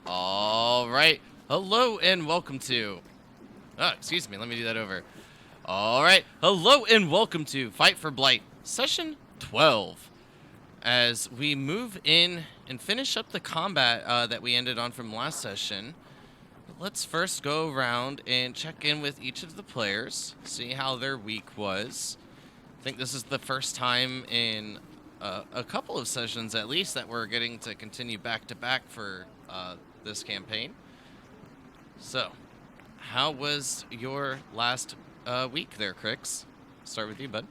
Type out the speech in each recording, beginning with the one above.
All right. Hello and welcome to. Excuse me. Let me do that over. All right. Hello and welcome to Fight for Blight, session 12. As we move in and finish up the combat that we ended on from last session, let's first go around and check in with each of the players, see how their week was. I think this is the first time in a couple of sessions at least that we're getting to continue back to back for this campaign. So, how was your last week there, Crix? Start with you, bud.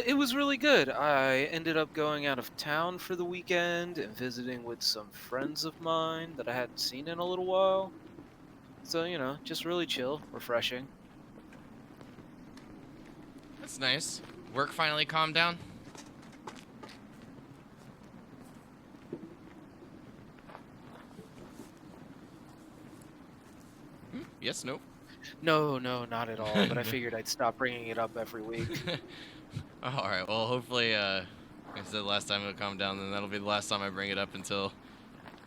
It was really good. I ended up going out of town for the weekend and visiting with some friends of mine that I hadn't seen in a little while. So, just really chill, refreshing. That's nice. Work finally calmed down? Yes, no? No, not at all, but I figured I'd stop bringing it up every week. Alright, well, hopefully, like I said last time it'll calm down, then that'll be the last time I bring it up until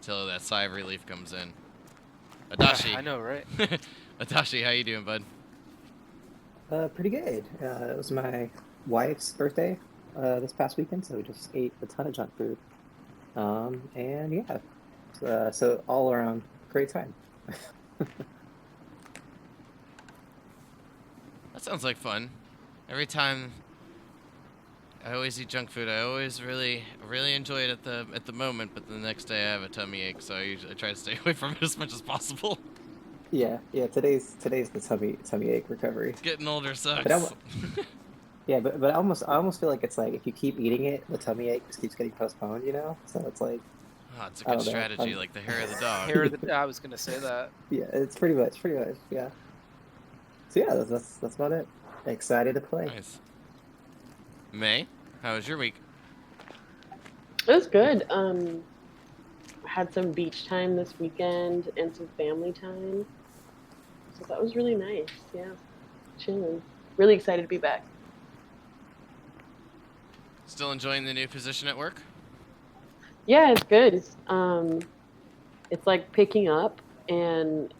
that sigh of relief comes in. Adashi. I know, right? Adashi, how you doing, bud? Pretty good. It was my wife's birthday this past weekend, so we just ate a ton of junk food. And yeah, so all around great time. That sounds like fun. Every time I always eat junk food, I always really enjoy it at the moment, but the next day I have a tummy ache, so I try to stay away from it as much as possible. Yeah. Today's the tummy ache recovery. Getting older But sucks. but I almost feel like it's like if you keep eating it, the tummy ache just keeps getting postponed. So it's like Oh, it's a I good don't know. strategy, like the hair of the dog. I was gonna say that. Yeah, it's pretty much yeah. So yeah, that's about it. Excited to play. Nice. May, how was your week? It was good. Had some beach time this weekend and some family time. So that was really nice. Yeah. Chilling. Really excited to be back. Still enjoying the new position at work? Yeah, it's good. It's like picking up and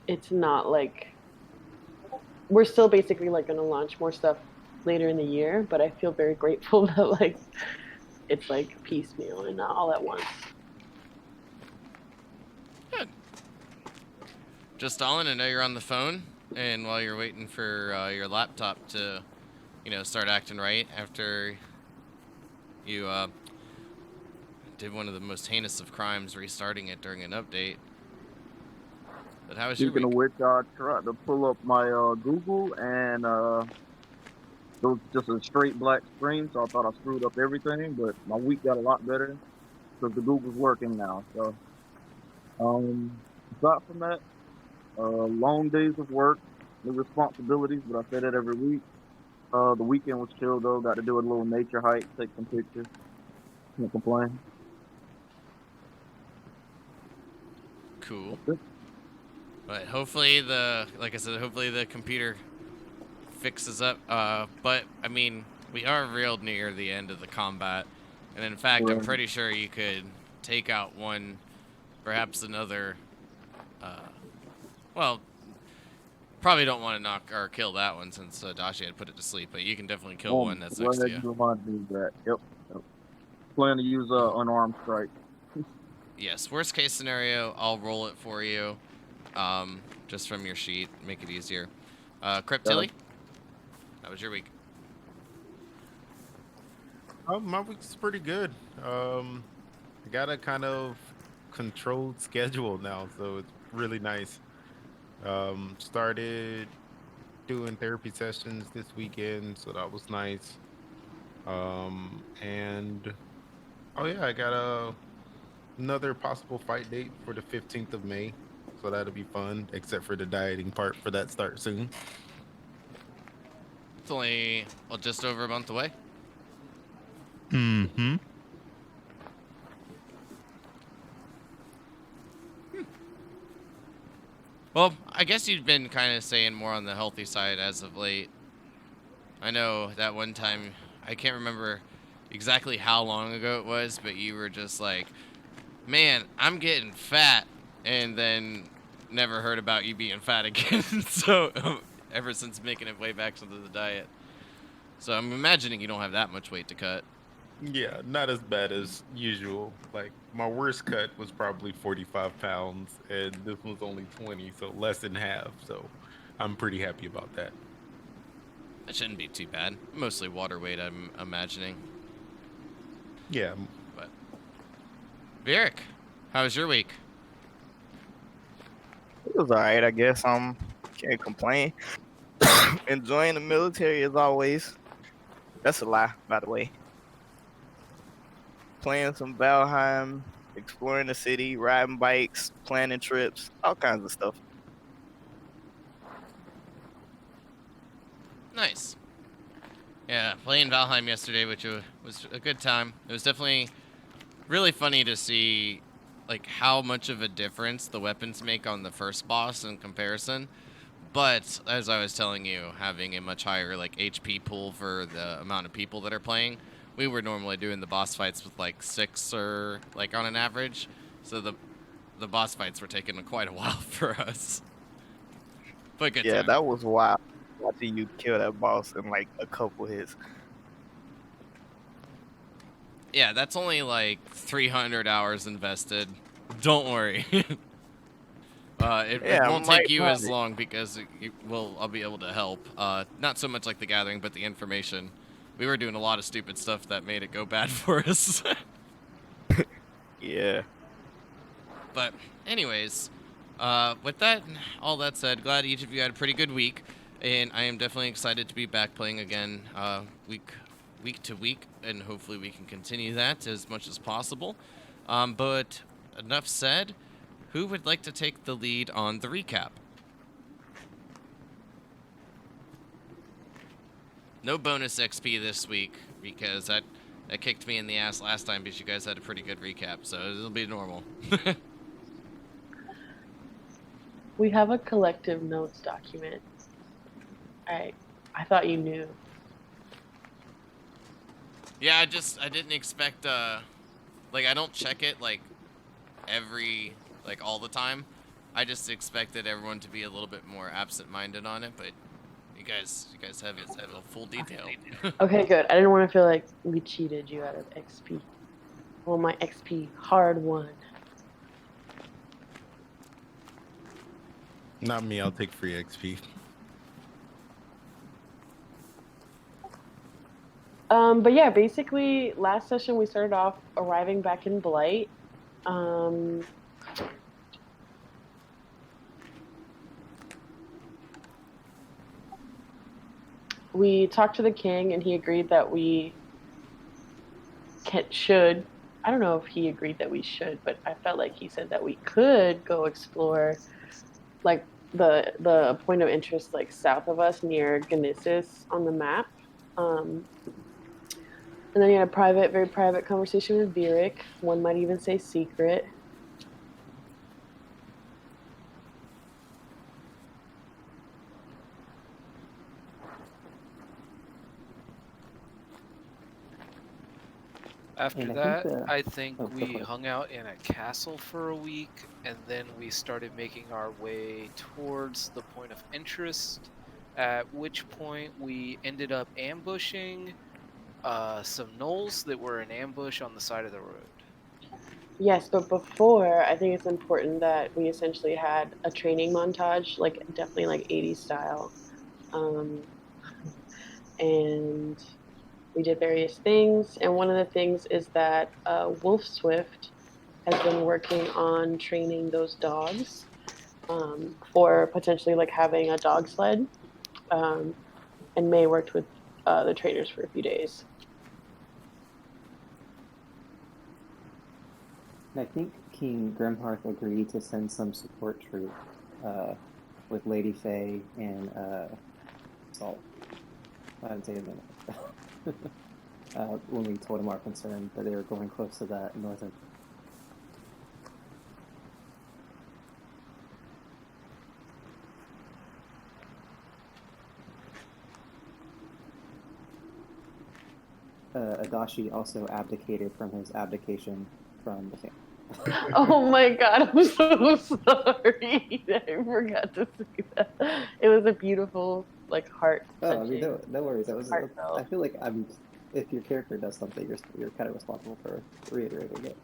it's not like we're still basically like gonna launch more stuff later in the year, but I feel very grateful that like it's like piecemeal and not all at once. Good. Just Stalin, I know you're on the phone, and while you're waiting for your laptop to, start acting right after you did one of the most heinous of crimes, restarting it during an update. But how was your Speaking week? of which, I tried to pull up my Google and it was just a straight black screen, so I thought I screwed up everything. But my week got a lot better because the Google's working now. So, aside from that, long days of work, new responsibilities, but I say that every week. The weekend was chill though. Got to do a little nature hike, take some pictures. Can't complain. Cool. That's it. But hopefully like I said, hopefully the computer fixes up. But I mean, we are real near the end of the combat, and in fact, I'm Right. pretty sure you could take out one, perhaps another. Well, probably don't want to knock or kill that one since Dashi had put it to sleep, but you can definitely kill one that's next to Glad you. you reminded me of that. Yep. Plan to use unarmed strike. Yes, worst case scenario, I'll roll it for you, just from your sheet, make it easier. Cryptilly, how was your week? My week's pretty good. I got a kind of controlled schedule now, so it's really nice. Started doing therapy sessions this weekend, so that was nice. And oh yeah, I got another possible fight date for the 15th of May, so that'll be fun. Except for the dieting part for that start soon. It's only just over a month away. Mm-hmm. Well, I guess you've been kind of staying more on the healthy side as of late. I know that one time, I can't remember exactly how long ago it was, but you were just like, man, I'm getting fat, and then never heard about you being fat again. So ever since making it way back into the diet. So I'm imagining you don't have that much weight to cut. Yeah, not as bad as usual. Like my worst cut was probably 45 pounds, and this was only 20, so less than half. So I'm pretty happy about that. That shouldn't be too bad. Mostly water weight, I'm imagining. Yeah, But Varric, how was your week? It was alright, I guess. Can't complain. Enjoying the military as always. That's a lie, by the way. Playing some Valheim, exploring the city, riding bikes, planning trips, all kinds of stuff. Nice. Yeah, playing Valheim yesterday, which was a good time. It was definitely really funny to see like how much of a difference the weapons make on the first boss in comparison. But as I was telling you, having a much higher like HP pool for the amount of people that are playing, we were normally doing the boss fights with like 6 or like on an average. So the boss fights were taking quite a while for us. But good Yeah, time. that was wild. Watching you kill that boss in like a couple hits. Yeah, that's only like 300 hours invested. Don't worry. It Yeah, won't Mike take you had as it. long because I'll be able to help. Not so much like the gathering, but the information. We were doing a lot of stupid stuff that made it go bad for us. Yeah. But anyways, with that, all that said, glad each of you had a pretty good week, and I am definitely excited to be back playing again, week to week, and hopefully we can continue that as much as possible. But enough said. Who would like to take the lead on the recap? No bonus XP this week because that kicked me in the ass last time because you guys had a pretty good recap, so it'll be normal. We have a collective notes document. I thought you knew. Yeah, I didn't expect like I don't check it like all the time. I just expected everyone to be a little bit more absent-minded on it, but you guys have a full detail. Okay, good. I didn't want to feel like we cheated you out of XP. Well, my XP hard won. not me. I'll take free XP. But yeah, basically, last session we started off arriving back in Blight. We talked to the king, and he agreed that we should. I don't know if he agreed that we should, but I felt like he said that we could go explore, like the point of interest, like south of us near Genesis on the map. And then he had a very private conversation with Varric. One might even say secret. After And that, I think oh, go we for it. hung out in a castle for a week, and then we started making our way towards the point of interest, at which point we ended up ambushing some gnolls that were in ambush on the side of the road. Yes, but before, I think it's important that we essentially had a training montage, like definitely like 80s style. And we did various things. And one of the things is that Wolf Swift has been working on training those dogs for potentially like having a dog sled. And May worked with the trainers for a few days. And I think King Grimhearth agreed to send some support troop with Lady Faye and Salt. I didn't say his name. When we told him our concern that they were going close to that northern. Adachi also abdicated from his abdication from the Oh my god, I'm so sorry. I forgot to say that. It was a beautiful, like heart Oh, I mean, touching, no worries. I heartfelt. feel like if your character does something, you're kind of responsible for reiterating it.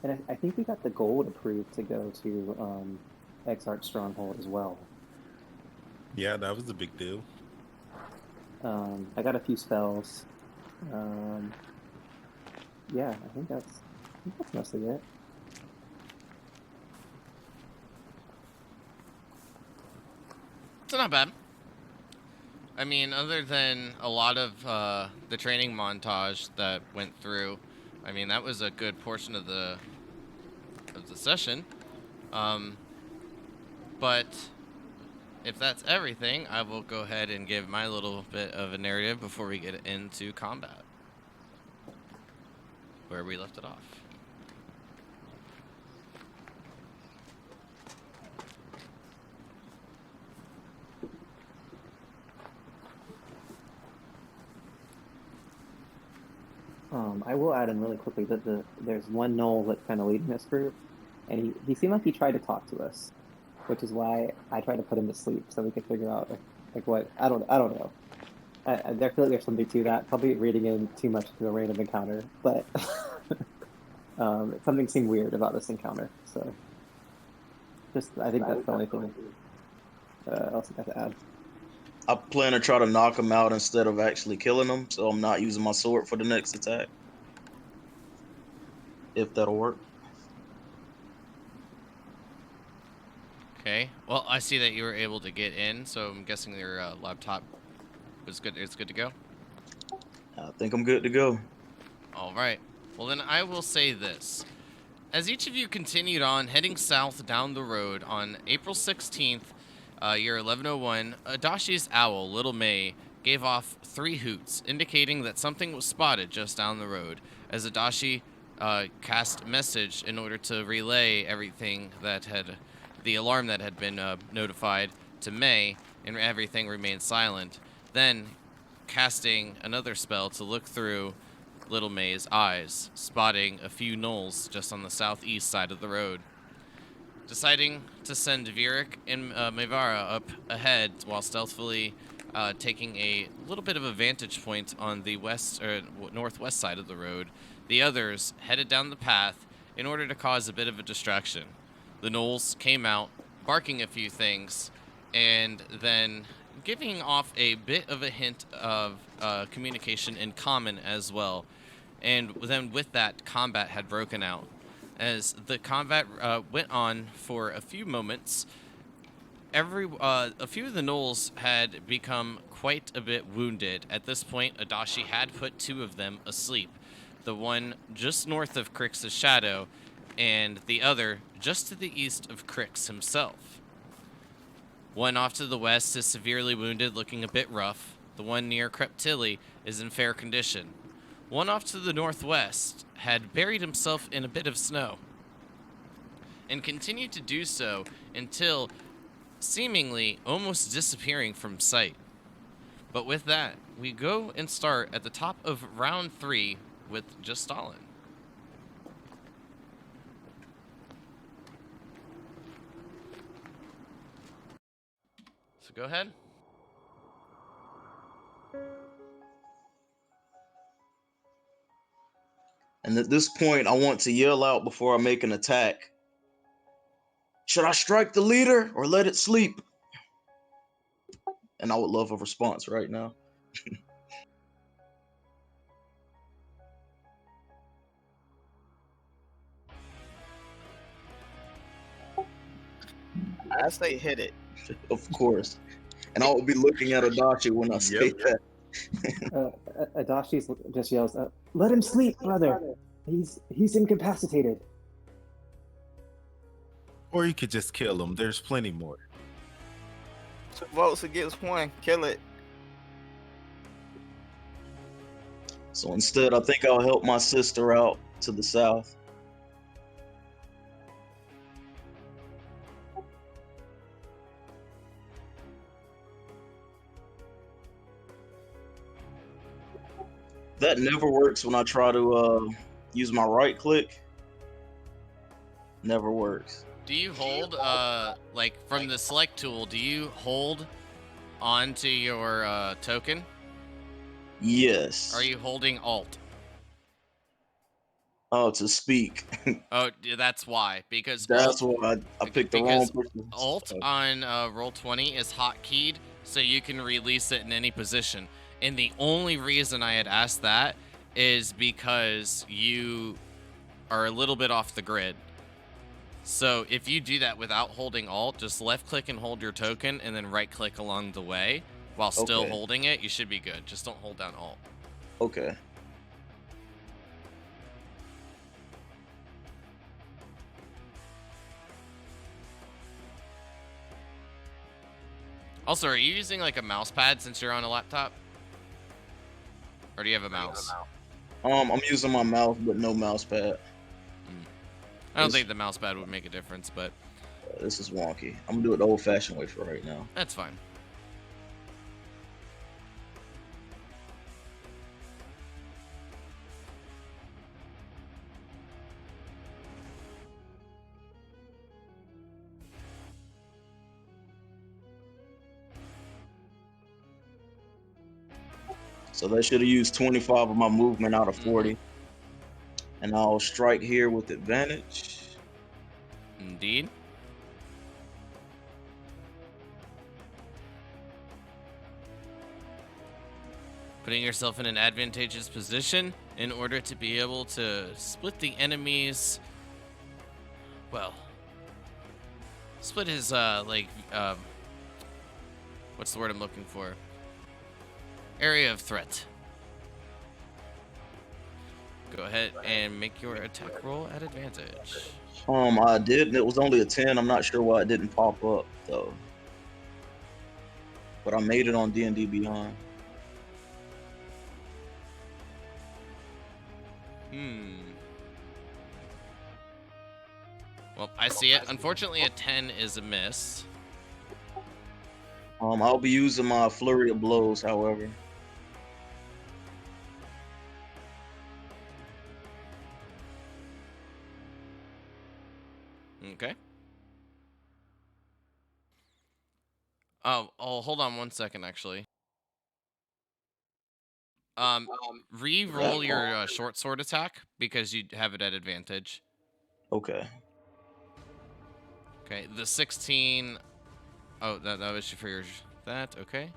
And I think we got the gold approved to go to Exarch Stronghold as well. Yeah, that was a big deal. I got a few spells. Yeah, I think that's mostly it. It's not bad. I mean, other than a lot of the training montage that went through, I mean, that was a good portion of the session. Um, but if that's everything, I will go ahead and give my little bit of a narrative before we get into combat, where we left it off. I will add in really quickly that there's one Knoll that's kind of leading this group, and he seemed like he tried to talk to us, which is why I tried to put him to sleep so we could figure out like what I don't know. I feel like there's something to that. Probably reading in too much to a random encounter, but something seemed weird about this encounter. So just I think that's the only thing else I got to add. I plan to try to knock him out instead of actually killing him, so I'm not using my sword for the next attack. If that'll work. Okay. Well, I see that you were able to get in, so I'm guessing your laptop was good. It's good to go. I think I'm good to go. All right. Well, then I will say this. As each of you continued on, heading south down the road on April 16th, year 1101, Adashi's owl, Little May, gave off 3 hoots, indicating that something was spotted just down the road, as Adashi cast message in order to relay everything that had, the alarm that had been notified to May, and everything remained silent. Then, casting another spell to look through Little May's eyes, spotting a few gnolls just on the southeast side of the road. Deciding to send Virik and Mevara up ahead while stealthily taking a little bit of a vantage point on the west or northwest side of the road, the others headed down the path in order to cause a bit of a distraction. The gnolls came out, barking a few things, and then giving off a bit of a hint of communication in common as well. And then with that, combat had broken out. As the combat went on for a few moments, a few of the gnolls had become quite a bit wounded. At this point, Adachi had put 2 of them asleep. The one just north of Crix's shadow, and the other just to the east of Crix himself. One off to the west is severely wounded, looking a bit rough. The one near Creptilli is in fair condition. One off to the northwest had buried himself in a bit of snow, and continued to do so until seemingly almost disappearing from sight. But with that, we go and start at the top of round 3 with just Stalin. So go ahead. And at this point, I want to yell out before I make an attack. Should I strike the leader or let it sleep? And I would love a response right now. I say hit it. Of course. And I will be looking at Adachi when I say that. Adachi just yells, "Let him sleep, brother. He's incapacitated." Or you could just kill him. There's plenty more. 2 votes against 1. Kill it. So instead, I think I'll help my sister out to the south. That never works when I try to use my right click. Never works. Do you hold, like from the select tool, do you hold onto your token? Yes. Are you holding Alt? Oh, to speak. Oh, that's why. Because That's Alt, why I picked the wrong because person. Alt on Roll20 is hotkeyed, so you can release it in any position. And the only reason I had asked that is because you are a little bit off the grid. So if you do that without holding Alt, just left click and hold your token and then right click along the way while still Okay. holding it, you should be good. Just don't hold down Alt. Okay. Also, are you using like a mouse pad since you're on a laptop? Or do you have a mouse? I'm using my mouse, but no mouse pad. I don't think the mouse pad would make a difference, but This is wonky. I'm gonna do it the old-fashioned way for right now. that's fine. So that should have used 25 of my movement out of 40. And I'll strike here with advantage. Indeed. Putting yourself in an advantageous position in order to be able to split the enemy's, well, split his, what's the word I'm looking for? Area of threat. Go ahead and make your attack roll at advantage. I did, and it was only a 10. I'm not sure why it didn't pop up though. But I made it on D&D Beyond. Well, I see it. Unfortunately, a 10 is a miss. I'll be using my flurry of blows, however. Okay. Oh, hold on one second, actually. Re-roll your short sword attack because you have it at advantage. Okay. Okay, the 16. Oh, that was for your that. Okay.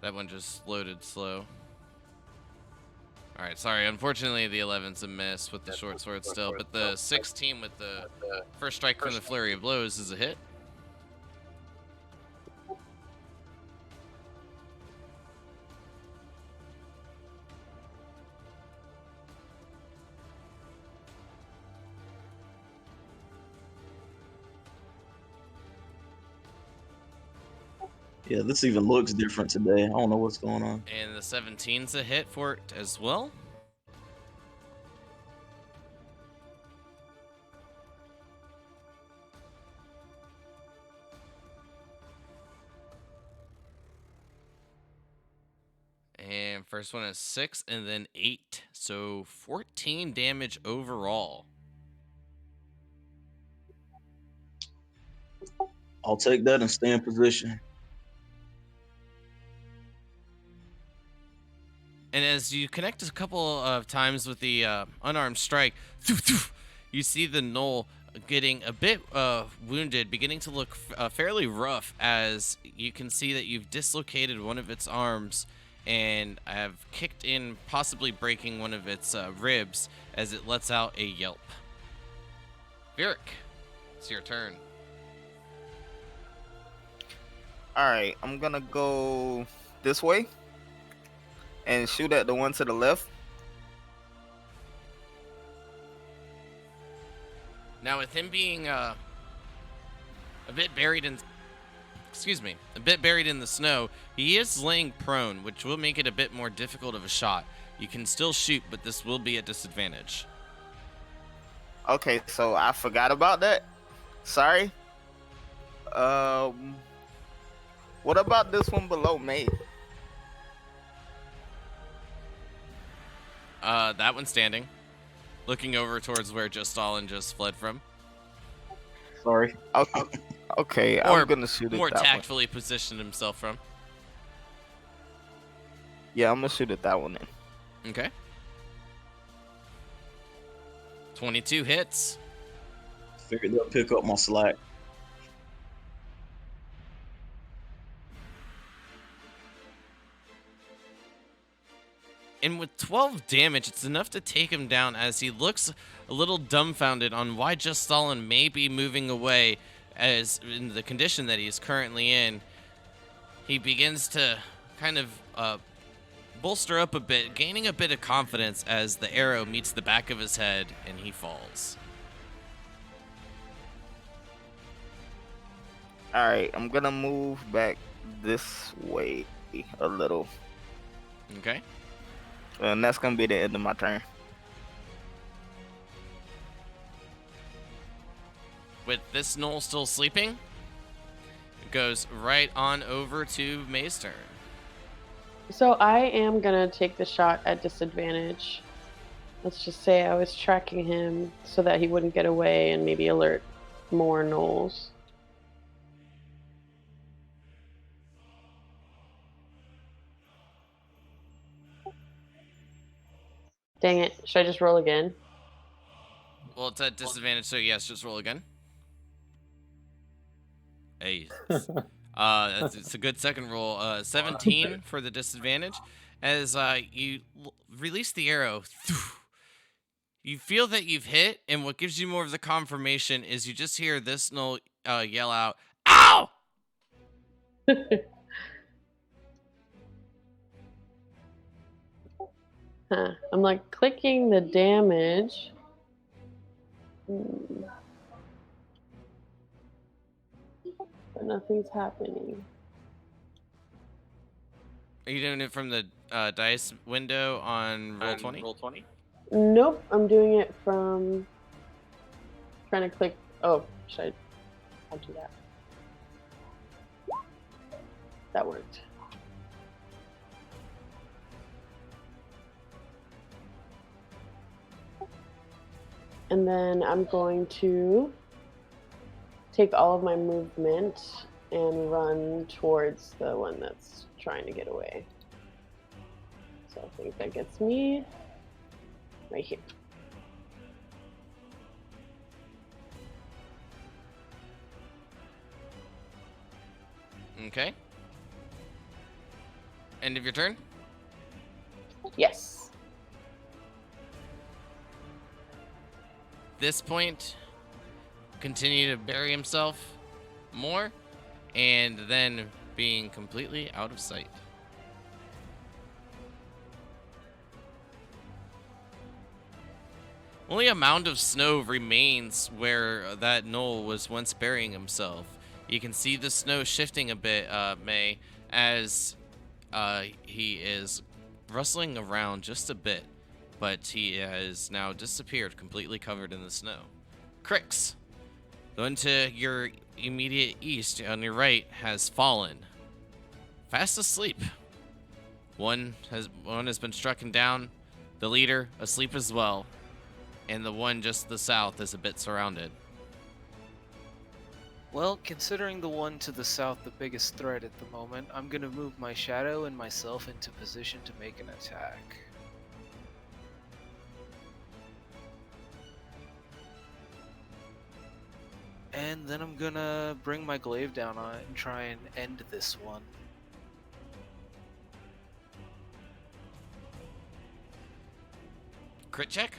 That one just loaded slow. All right, sorry. Unfortunately, the 11's a miss with the short sword still, but the 16 with the first strike from the flurry of blows is a hit. Yeah, this even looks different today. I don't know what's going on. And the 17's a hit for it as well. And first one is 6 and then 8. So 14 damage overall. I'll take that and stay in position. And as you connect a couple of times with the unarmed strike, you see the gnoll getting a bit wounded, beginning to look fairly rough, as you can see that you've dislocated one of its arms and have kicked in, possibly breaking one of its ribs as it lets out a yelp. Vieric, it's your turn. Alright, I'm gonna go this way and shoot at the one to the left. Now, with him being a bit buried in, a bit buried in the snow, he is laying prone, which will make it a bit more difficult of a shot. You can still shoot, but this will be a disadvantage. Okay, so I forgot about that. Sorry. What about this one below me? That one's standing, looking over towards where Stalin just fled from. Sorry. Okay, Or I'm gonna shoot at more that one. tactfully positioned himself from. Yeah, I'm gonna shoot at that one then. Okay. 22 hits. Figured they'll pick up my slack. And with 12 damage, it's enough to take him down as he looks a little dumbfounded on why Stalin may be moving away as in the condition that he's currently in. He begins to kind of bolster up a bit, gaining a bit of confidence as the arrow meets the back of his head and he falls. All right, I'm gonna move back this way a little, Okay. and that's gonna be the end of my turn. With this Knoll still sleeping, it goes right on over to May's turn. So I am gonna take the shot at disadvantage. Let's just say I was tracking him so that he wouldn't get away and maybe alert more gnolls. Dang it. Should I just roll again? Well, it's at disadvantage, so yes, just roll again. Hey. It's a good second roll. 17 for the disadvantage. As you release the arrow, you feel that you've hit, and what gives you more of the confirmation is you just hear this Knoll yell out, "Ow!" Huh. I'm like clicking the damage. But nothing's happening. Are you doing it from the dice window on Roll20? Roll20. Nope, I'm doing it from trying to click. Oh, should I'll do that. That worked. And then I'm going to take all of my movement and run towards the one that's trying to get away. So I think that gets me right here. Okay. End of your turn? Yes. This point, continue to bury himself more, and then being completely out of sight. Only a mound of snow remains where that knoll was once burying himself. You can see the snow shifting a bit, May, as he is rustling around just a bit, but he has now disappeared, completely covered in the snow. Crix, the one to your immediate east on your right has fallen, fast asleep. One has been struck down, the leader asleep as well, and the one just to the south is a bit surrounded. Well, considering the one to the south the biggest threat at the moment, I'm gonna move my shadow and myself into position to make an attack. And then I'm gonna bring my glaive down on it and try and end this one. Crit check?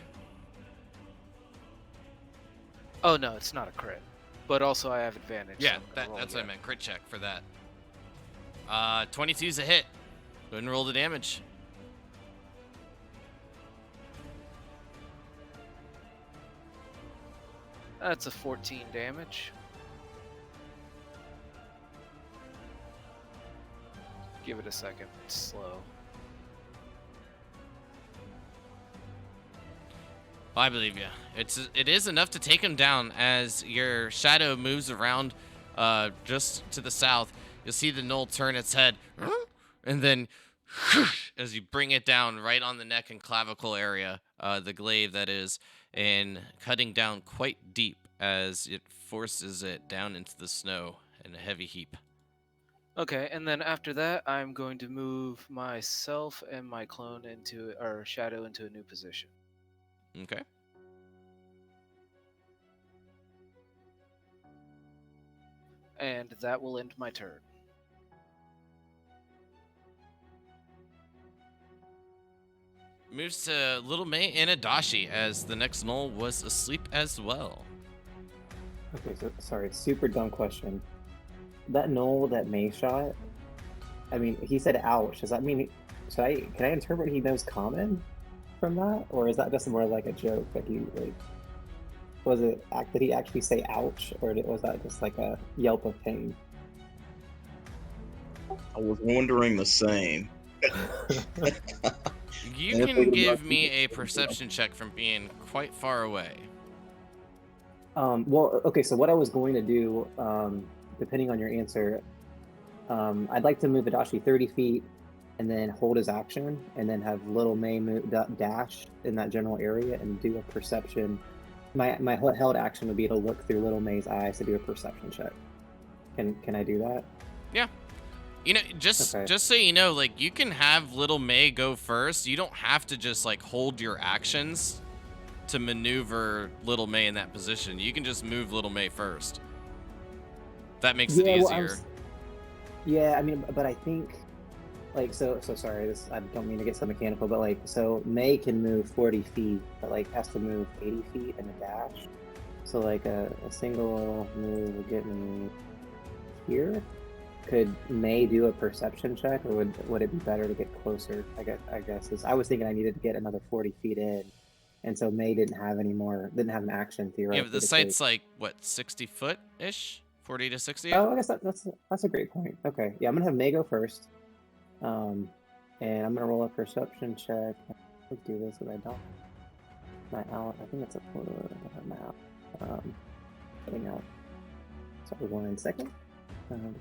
Oh no, it's not a crit. But also I have advantage. Yeah, so I'm gonna roll that's what I again. meant. Crit check for that. 22's a hit. Go ahead and roll the damage. That's a 14 damage. Give it a second. It's slow. I believe you. It is enough to take him down as your shadow moves around just to the south. You'll see the knoll turn its head and then as you bring it down right on the neck and clavicle area, the glaive that is, and cutting down quite deep as it forces it down into the snow in a heavy heap. Okay, and then after that, I'm going to move myself and my clone into, or shadow, into a new position. Okay. And that will end my turn. Moves to Little May and Adachi as the next knoll was asleep as well. Okay, so sorry, super dumb question. That knoll that May shot, I mean, he said ouch. Does that mean, can I interpret he knows common from that? Or is that just more like a joke that he, like, did he actually say ouch? Or was that just like a yelp of pain? I was wondering the same. You Yeah, can thinking give about me a perception check from being quite far away. Well, okay, so what I was going to do, depending on your answer, I'd like to move Adachi 30 feet and then hold his action and then have Little May dash in that general area and do a perception. My held action would be to look through Little May's eyes to do a perception check. Can I do that? Yeah. You know, just so you know, like, you can have Little May go first. You don't have to just, like, hold your actions to maneuver Little May in that position. You can just move Little May first. That makes it easier. Yeah, I mean, but I think, like, so sorry, I don't mean to get so mechanical, but, like, so May can move 40 feet, but, like, has to move 80 feet in a dash. So, like, a single move would get me here. Could May do a perception check, or would it be better to get closer? I guess I was thinking I needed to get another 40 feet in, and so May didn't have an action theoretically. Yeah, but the site's like what, 60 foot ish, 40 to 60. Oh, I guess that's a great point. Okay, yeah, I'm gonna have May go first, and I'm gonna roll a perception check. Let's do this because I don't. My out. I think it's a photo. I don't have my out. Getting out. Sorry, 1 second. Gonna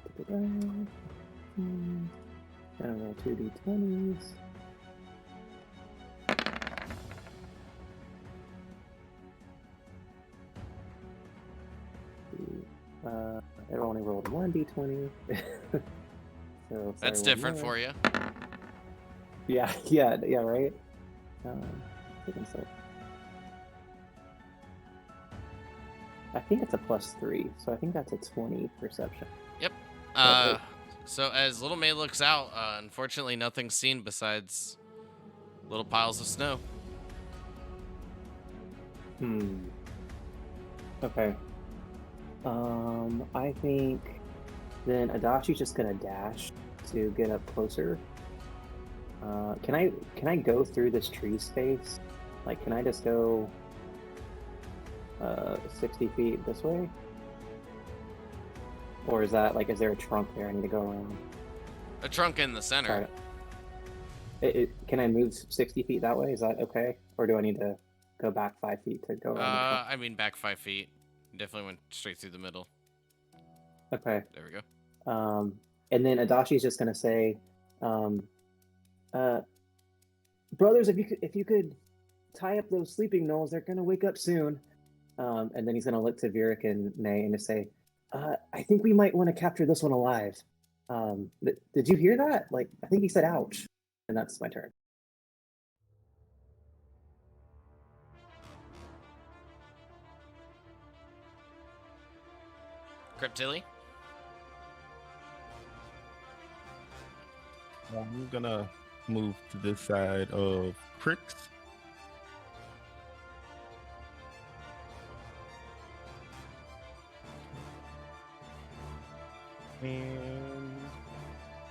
roll 2 d20s. It only rolled 1 d20. So that's different for you. Yeah, right. I think it's a +3, so I think that's a 20 perception. Yep. So as Little May looks out, unfortunately nothing's seen besides little piles of snow. Okay. I think then Adachi's just gonna dash to get up closer. Can I go through this tree space? Like, can I just go 60 feet this way? Or is that, like, is there a trunk there I need to go around? A trunk in the center. Can I move 60 feet that way? Is that okay? Or do I need to go back 5 feet to go around the trunk? I mean, back 5 feet. Definitely went straight through the middle. Okay. There we go. And then Adachi's just gonna say, brothers, if you could tie up those sleeping gnolls, they're gonna wake up soon. And then he's gonna look to Vieric and May and just say, I think we might want to capture this one alive. Did you hear that? Like, I think he said ouch. And that's my turn. Cryptilli? I'm gonna move to this side of Crix. And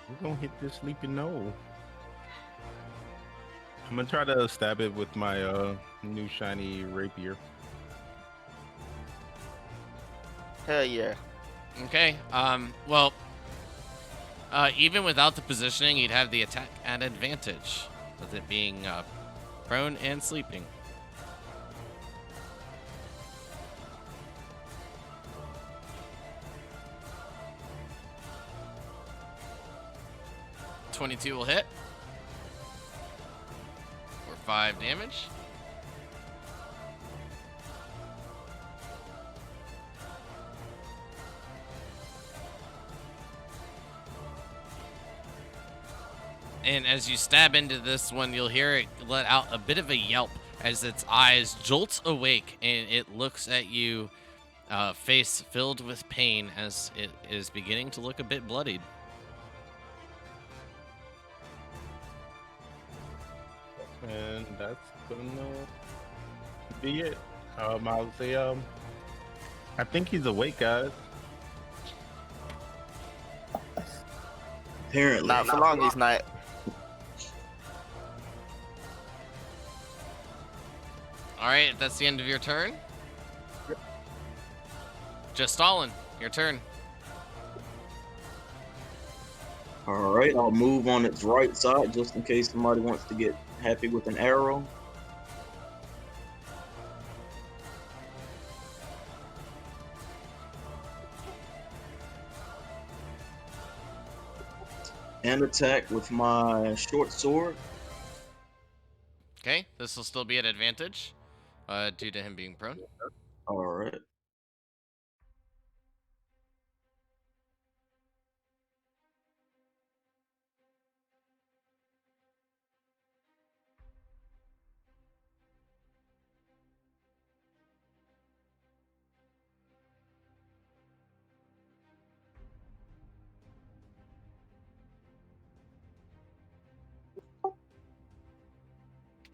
we're gonna hit this sleeping knoll. I'm gonna try to stab it with my new shiny rapier. Hell yeah. Okay. Well, even without the positioning, you'd have the attack at advantage, with it being prone and sleeping. .22 will hit. 5 damage. And as you stab into this one, you'll hear it let out a bit of a yelp as its eyes jolts awake, and it looks at you, face filled with pain as it is beginning to look a bit bloodied. And that's gonna be it. I'll say, I think he's awake, guys. Apparently. Not for long, he's not. All right, that's the end of your turn. Just Stalin, your turn. All right, I'll move on its right side just in case somebody wants to get happy with an arrow. And attack with my short sword. Okay, this will still be at advantage, due to him being prone. All right.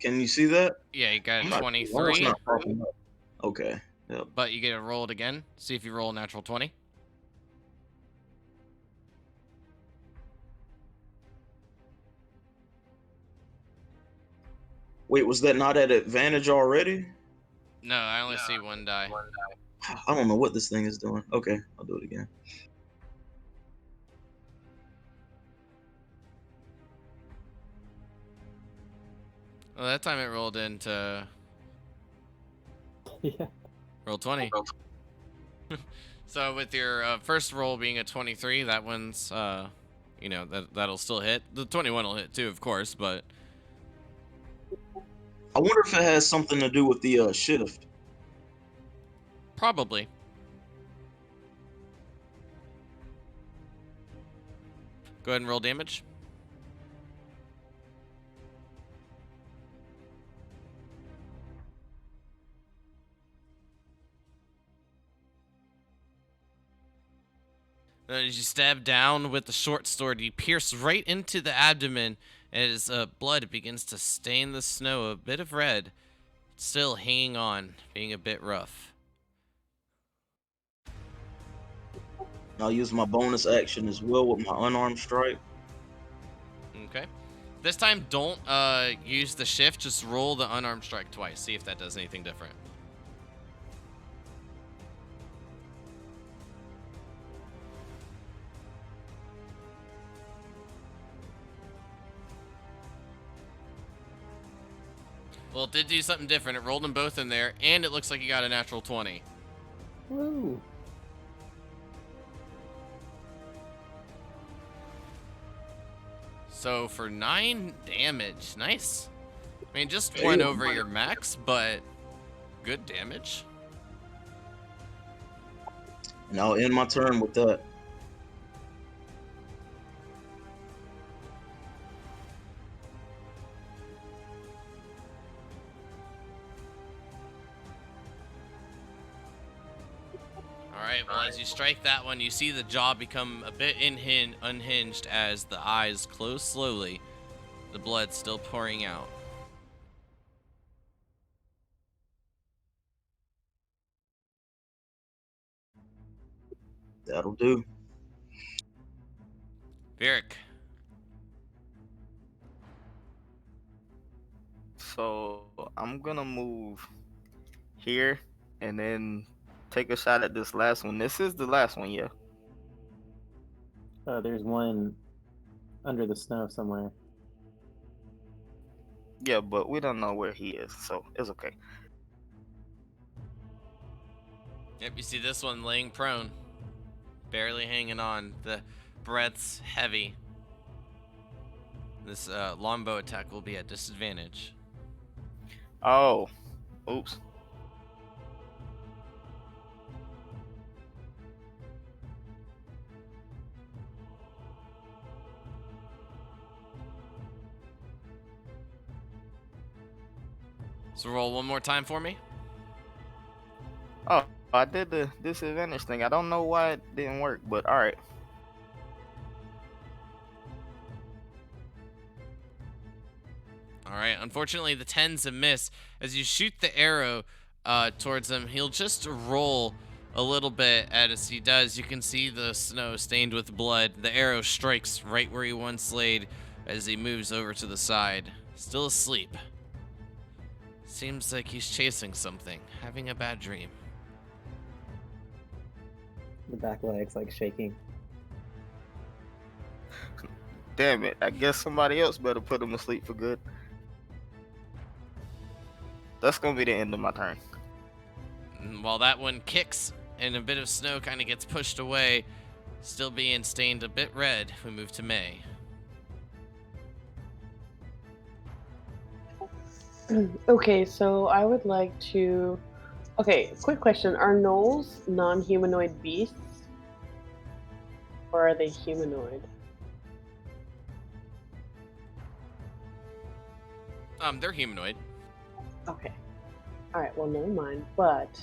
Can you see that? Yeah, you got I'm a not- 23, it's not popping up. Okay. Yep. but you get to roll it again. See if you roll a natural 20. Wait, was that not at advantage already? No, I only see one die. I don't know what this thing is doing. Okay, I'll do it again. Well, that time it rolled into Yeah. roll 20. So with your first roll being a 23, that one's, that'll still hit. The 21 will hit too, of course, but I wonder if it has something to do with the shift. probably. Go ahead and roll damage. Then as you stab down with the short sword, you pierce right into the abdomen as blood begins to stain the snow a bit of red, still hanging on, being a bit rough. I'll use my bonus action as well with my unarmed strike. Okay. This time, don't use the shift. Just roll the unarmed strike twice. See if that does anything different. Well, it did do something different. It rolled them both in there, and it looks like you got a natural 20. Woo. So for 9 damage, nice. I mean, just one over your max, but good damage. And I'll end my turn with that. Alright, well, as you strike that one, you see the jaw become a bit unhinged as the eyes close slowly, the blood still pouring out. That'll do. Varric. So I'm gonna move here and then take a shot at this last one. This is the last one, yeah. There's one under the snow somewhere. Yeah, but we don't know where he is, so it's okay. Yep, you see this one laying prone, barely hanging on. The breath's heavy. This longbow attack will be at disadvantage. Oh, oops. So roll one more time for me. Oh, I did the disadvantage thing. I don't know why it didn't work, but all right. All right. Unfortunately, the 10's a miss. As you shoot the arrow towards him, he'll just roll a little bit. As he does, you can see the snow stained with blood. The arrow strikes right where he once laid as he moves over to the side. Still asleep. Seems like he's chasing something, having a bad dream. The back legs like shaking. Damn it. I guess somebody else better put him to sleep for good. That's gonna be the end of my turn. And while that one kicks and a bit of snow kind of gets pushed away, still being stained a bit red, we move to May. Okay, so I would like to. Okay, quick question: are gnolls non-humanoid beasts, or are they humanoid? They're humanoid. Okay. All right. Well, never mind. But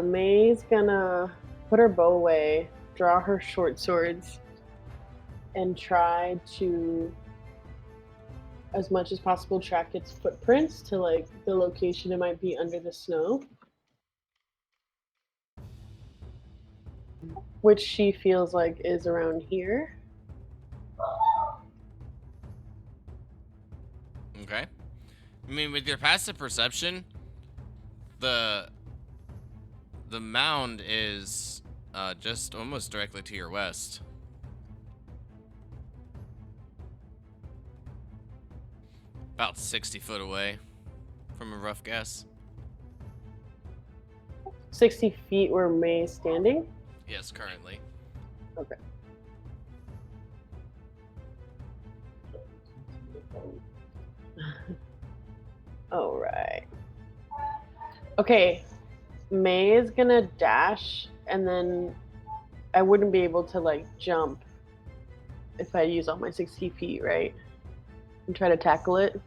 May's gonna put her bow away, draw her short swords, and try to, as much as possible, track its footprints to like the location it might be under the snow, which she feels like is around here. Okay. I mean, with your passive perception, the mound is just almost directly to your west. About 60 foot away, from a rough guess. 60 feet where May's standing? Yes, currently. Okay. All right. Okay. May is gonna dash, and then I wouldn't be able to like jump if I use all my 60 feet, right? And try to tackle it.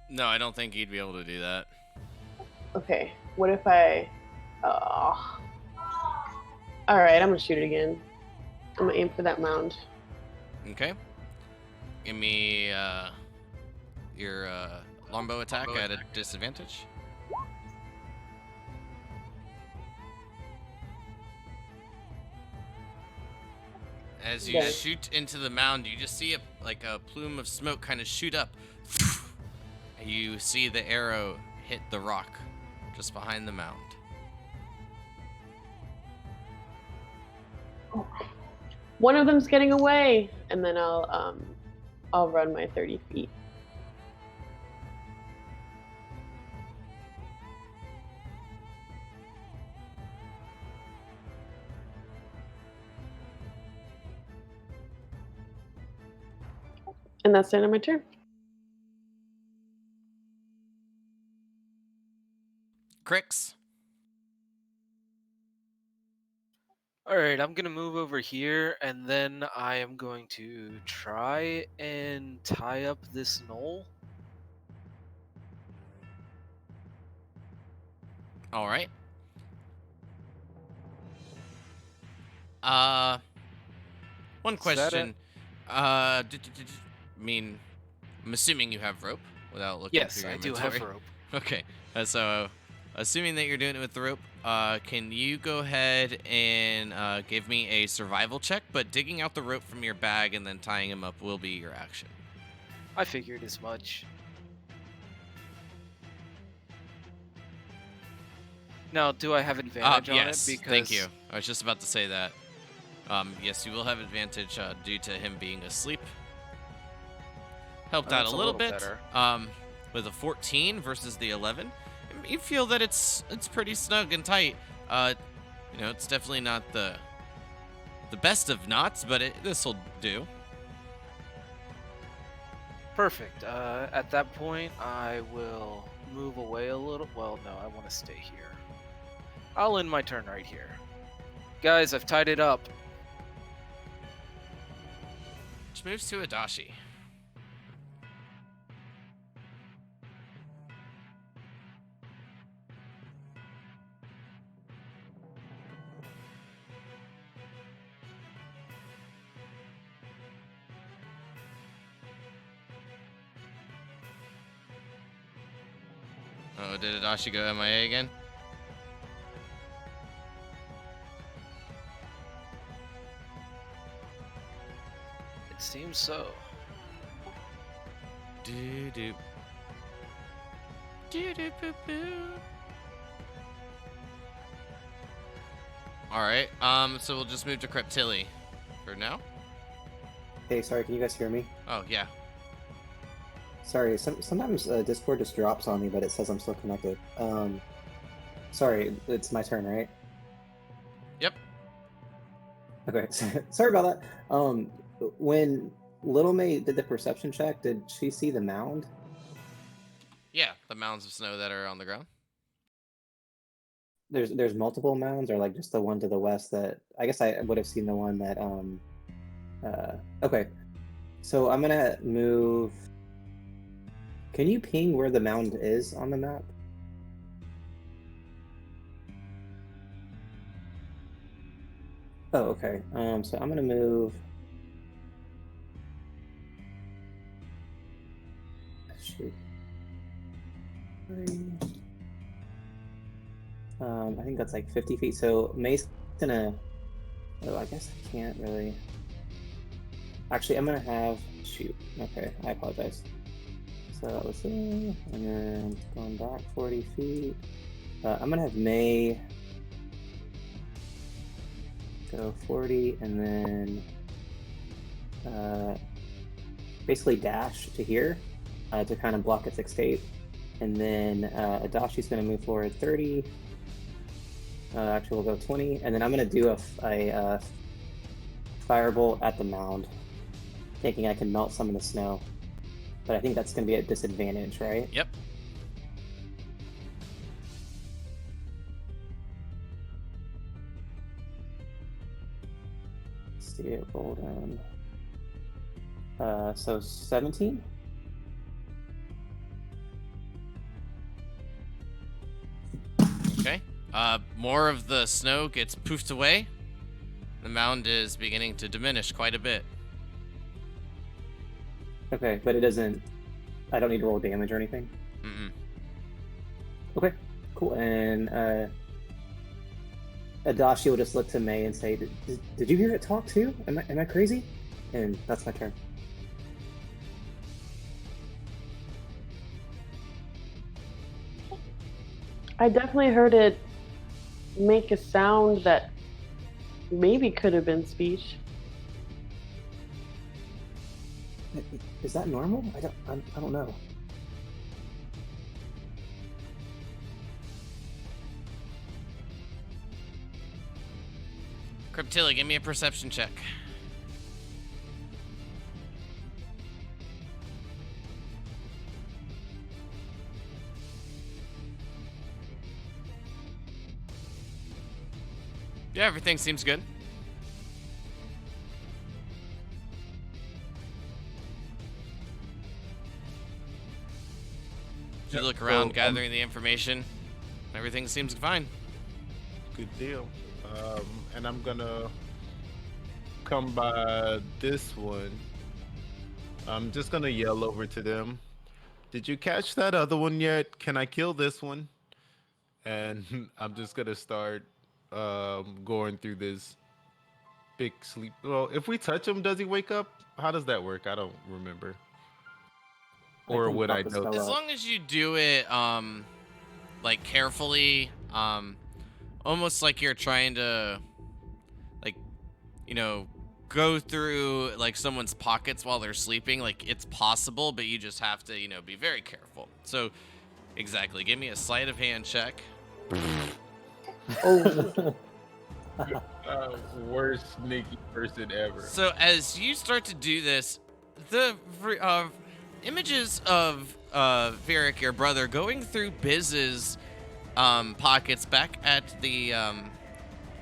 No, I don't think you'd be able to do that. Okay. What if I? Oh. All right. I'm gonna shoot it again. I'm gonna aim for that mound. Okay. Give me your longbow attack at a disadvantage. As you Okay. shoot into the mound, you just see a plume of smoke kind of shoot up. You see the arrow hit the rock just behind the mound. One of them's getting away, and then I'll run my 30 feet. And that's the end of my turn. Crix. Alright, I'm gonna move over here, and then I am going to try and tie up this knoll. All right. One Is that question. I mean, I'm assuming you have rope without looking Yes, through your I do inventory. have rope. Okay. So, assuming that you're doing it with the rope, can you go ahead and give me a survival check? But digging out the rope from your bag and then tying him up will be your action. I figured as much. Now, do I have advantage on Yes, it? Because thank you. I was just about to say that. Yes, you will have advantage due to him being asleep. Helped out that's a little bit. better. With a 14 versus the 11, you feel that it's pretty snug and tight. It's definitely not the best of knots, but this will do. Perfect. At that point, I will move away a little. Well, no, I want to stay here. I'll end my turn right here. Guys, I've tied it up. Which moves to Adachi. Oh, did Adachi go MIA again? It seems so. Do do. Do do boo boo. Alright, so we'll just move to Creptilli for now. Hey, sorry, can you guys hear me? Oh, yeah. Sorry, sometimes Discord just drops on me, but it says I'm still connected. Sorry, it's my turn, right? Yep. Okay, sorry about that. When Little May did the perception check, did she see the mound? Yeah, the mounds of snow that are on the ground. There's multiple mounds, or like just the one to the west that I guess I would have seen the one that okay. So I'm gonna move. Can you ping where the mound is on the map? Oh, okay. So I'm gonna move. Shoot. I think that's like 50 feet. So May's gonna. Oh, I guess I can't really. Actually, I'm gonna have. Shoot. Okay, I apologize. So that was and then going back 40 feet. I'm gonna have May go 40, and then basically dash to here to kind of block a fixed state, and then Adashi's gonna move forward 30. Actually, we'll go 20, and then I'm gonna do a firebolt at the mound, thinking I can melt some of the snow. But I think that's going to be at disadvantage, right? Yep. Let's see it roll down. So 17? Okay. More of the snow gets poofed away. The mound is beginning to diminish quite a bit. Okay, but it doesn't... I don't need to roll damage or anything? Mm-mm. Okay, cool. And Adachi will just look to May and say, did you hear it talk too? Am I crazy? And that's my turn. I definitely heard it make a sound that maybe could have been speech. Is that normal? I don't know. Creptilli, give me a perception check. Yeah, everything seems good. You look around, gathering the information. Everything seems fine. Good deal. And I'm gonna come by this one. I'm just gonna yell over to them. Did you catch that other one yet? Can I kill this one? And I'm just gonna start going through this big sleep. Well, if we touch him, does he wake up? How does that work? I don't remember. Or would I know? As long as you do it, like carefully, almost like you're trying to, like, you know, go through like someone's pockets while they're sleeping. Like it's possible, but you just have to, you know, be very careful. So, exactly. Give me a sleight of hand check. Oh. Worst sneaky person ever. So as you start to do this, the images of Varric, your brother, going through Biz's pockets back at the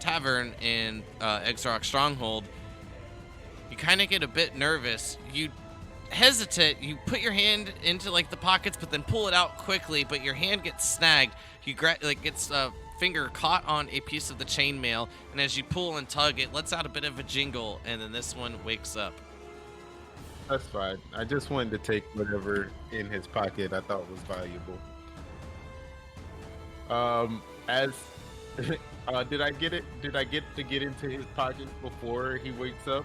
tavern in Exrock Stronghold. You kind of get a bit nervous. You hesitate. You put your hand into like the pockets, but then pull it out quickly. But your hand gets snagged. You gets finger caught on a piece of the chainmail, and as you pull and tug, it lets out a bit of a jingle, and then this one wakes up. That's fine. I just wanted to take whatever in his pocket I thought was valuable. As did I get it? Did I get to get into his pocket before he wakes up?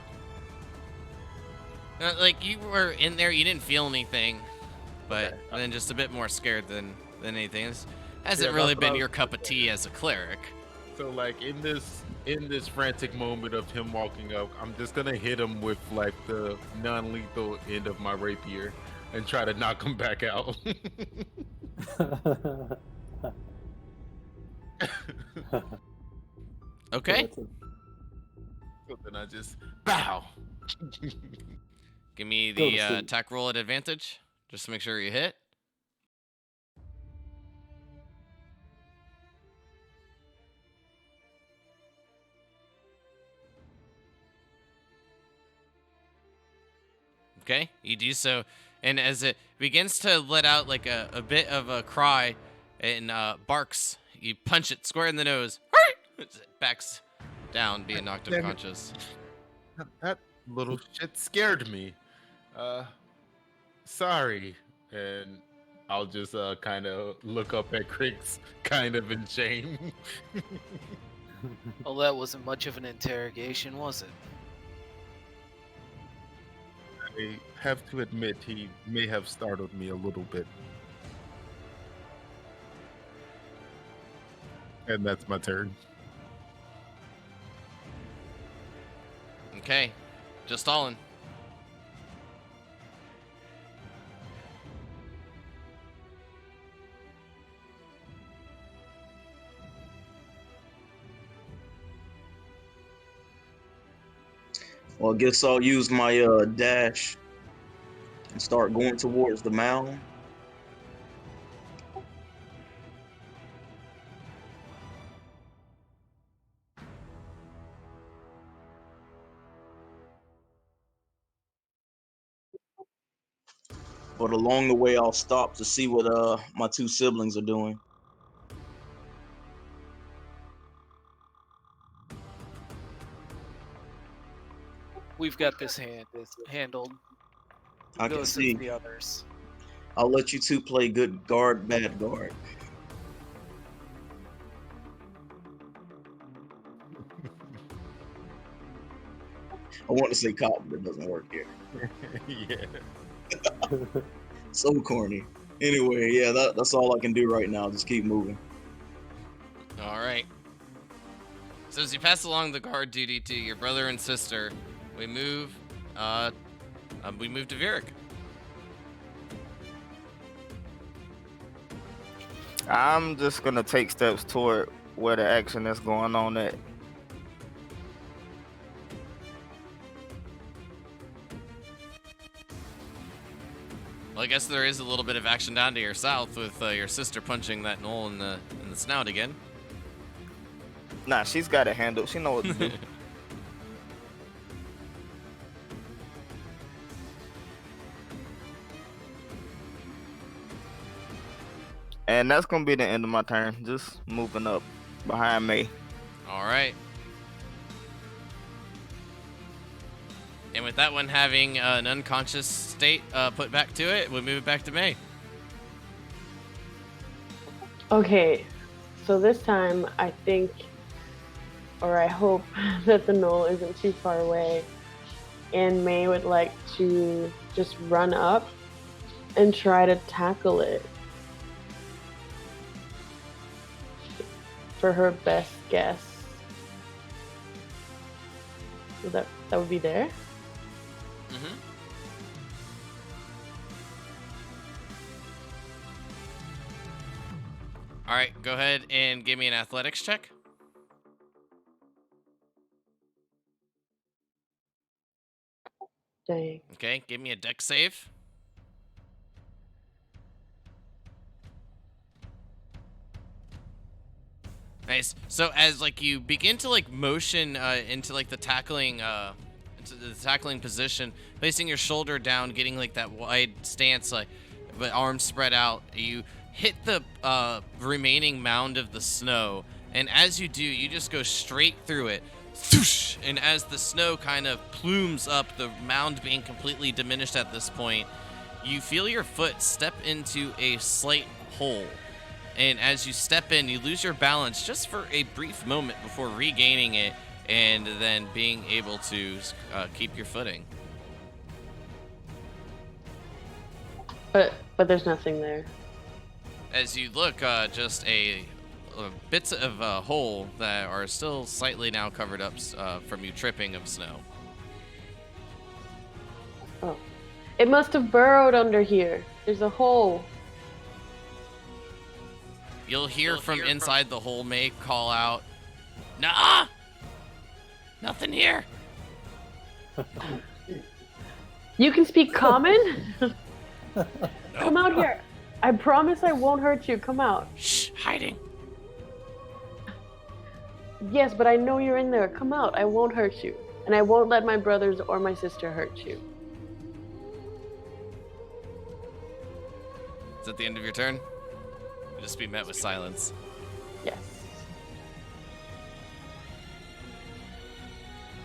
Like you were in there, you didn't feel anything, but Okay. then just a bit more scared than anything. This hasn't Yeah, really that's what I been was your cup of tea as a cleric. So like in this frantic moment of him walking up, I'm just gonna hit him with like the non-lethal end of my rapier and try to knock him back out. Okay, So then I just bow. give me Go the to sleep. attack roll at advantage, just to make sure you hit. Okay, you do so, and as it begins to let out like a bit of a cry and barks, you punch it square in the nose. It backs down, being knocked Damn it. unconscious. That little shit scared me. Sorry. And I'll just kind of look up at Krix, kind of in shame. Well, that wasn't much of an interrogation, was it? I have to admit, he may have startled me a little bit. And that's my turn. Okay, just Stalin. Well, I guess I'll use my dash and start going towards the mound. But along the way, I'll stop to see what my two siblings are doing. We've got this handled. I Go can assist see. the others. I'll let you two play good guard, bad guard. I want to say cop, but it doesn't work here. Yeah. So corny. Anyway, yeah, that's all I can do right now. Just keep moving. All right. So as you pass along the guard duty to your brother and sister, we move to Varric. I'm just gonna take steps toward where the action is going on at. Well, I guess there is a little bit of action down to your south with your sister punching that knoll in the snout again. Nah, she's got it handled. She know what to do. And that's gonna be the end of my turn. Just moving up behind me. All right. And with that one having an unconscious state put back to it, we'll move it back to May. Okay, so this time I think, or I hope, that the knoll isn't too far away, and May would like to just run up and try to tackle it for her best guess. So that would be there. Mm-hmm. All right, go ahead and give me an athletics check. Dang. Okay, give me a dex save. Nice. So as like you begin to like motion into like the tackling position, placing your shoulder down, getting like that wide stance, like but arms spread out, you hit the remaining mound of the snow, and as you do, you just go straight through it. Thoosh! And as the snow kind of plumes up, the mound being completely diminished at this point, you feel your foot step into a slight hole. And as you step in, you lose your balance just for a brief moment before regaining it and then being able to keep your footing. But there's nothing there. As you look, just bits of a hole that are still slightly now covered up from you tripping of snow. Oh. It must have burrowed under here. There's a hole. You'll hear from inside the hole May call out, "Nah! Nothing here!" You can speak common? Come out here. I promise I won't hurt you. Come out. Shh, hiding. Yes, but I know you're in there. Come out. I won't hurt you. And I won't let my brothers or my sister hurt you. Is that the end of your turn? You'll just be met with silence. Yes.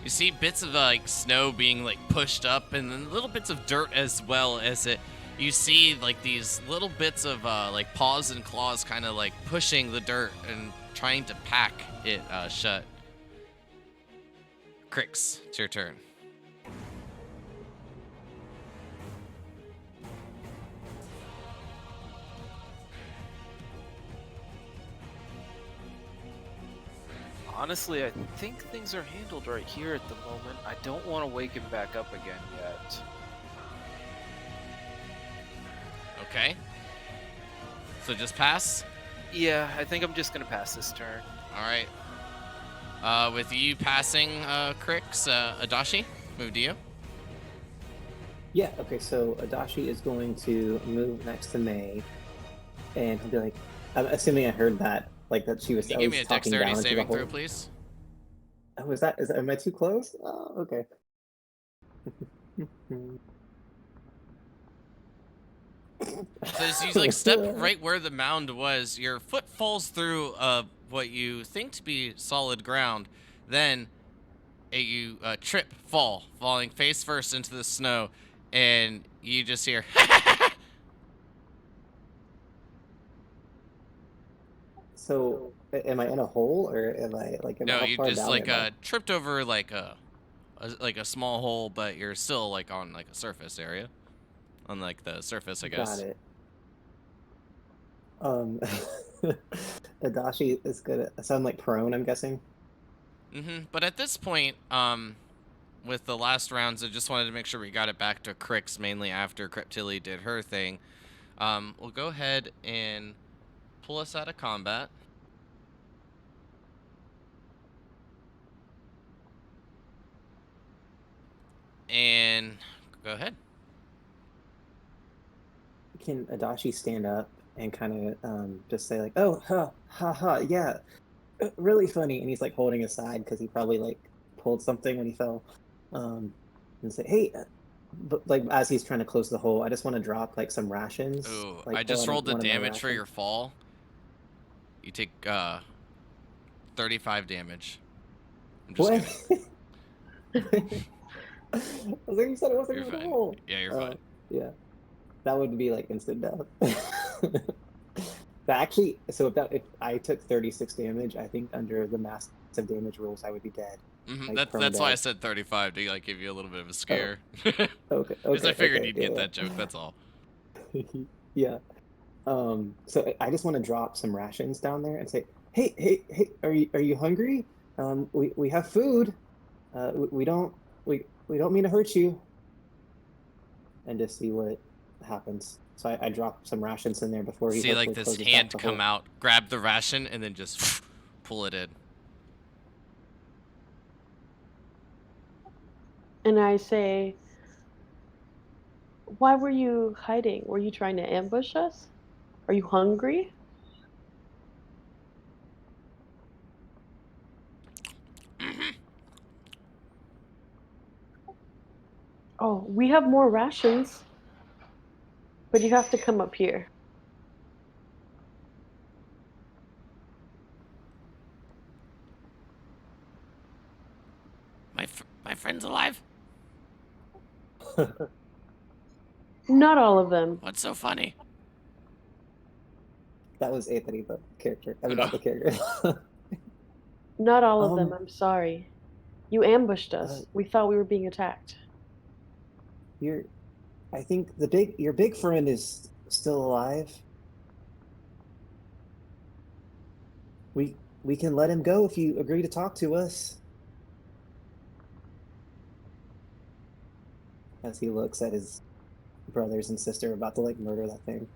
You see bits of like snow being like pushed up, and then little bits of dirt as well as it. You see like these little bits of like paws and claws kind of like pushing the dirt and trying to pack it shut. Crix, it's your turn. Honestly, I think things are handled right here at the moment. I don't want to wake him back up again yet. Okay. So just pass? Yeah, I think I'm just gonna pass this turn. Alright. With you passing Crix, Adachi, move to you. Yeah, okay, so Adachi is going to move next to May, and he'll be like, I'm assuming I heard that, like that she was Can you give me a talking dexterity down into the saving hole. throw, please? Oh, am I too close? Oh, okay. So as you like step right where the mound was, your foot falls through what you think to be solid ground. Then you trip, falling face first into the snow, and you just hear. So, am I in a hole, or am I like? No, how you far just down like am I? tripped over like a small hole, but you're still like on like a surface area, on like the surface, I guess. Got it. Adachi is gonna sound like prone, I'm guessing. But at this point, with the last rounds, I just wanted to make sure we got it back to Crix, mainly after Creptilli did her thing. We'll go ahead and pull us out of combat. And go ahead. Can Adachi stand up and kind of just say like, "Oh, ha, yeah, really funny," and he's like holding his side because he probably like pulled something when he fell, and say, "Hey," but like as he's trying to close the hole, I just want to drop like some rations. Ooh, Like, I just rolled the one of my damage for rations. your fall. You take 35 damage. I'm just What? kidding. I was like, you said it wasn't You're in the fine. hole. Yeah, you're fine. Yeah, that would be like instant death. But actually, so if I took 36 damage, I think under the massive damage rules, I would be dead. Like, prone That's why I dead. said 35 to like give you a little bit of a scare. Okay. Because I figured you'd get yeah. that joke. That's all. Yeah. So I just want to drop some rations down there and say, hey, are you hungry? We have food. We don't mean to hurt you. And just see what happens. So I drop some rations in there before he See like hopefully this closes hand back the come hole. out, grab the ration, and then just pull it in. And I say, why were you hiding? Were you trying to ambush us? Are you hungry? Oh, we have more rations, but you have to come up here. My friend's alive? Not all of them. What's so funny? That was Anthony, the character. I mean, not the character. Not all of them. Um, I'm sorry. You ambushed uh, us. We thought we were being attacked. I think your big friend is still alive. We can let him go if you agree to talk to us. As he looks at his brothers and sister about to like murder that thing.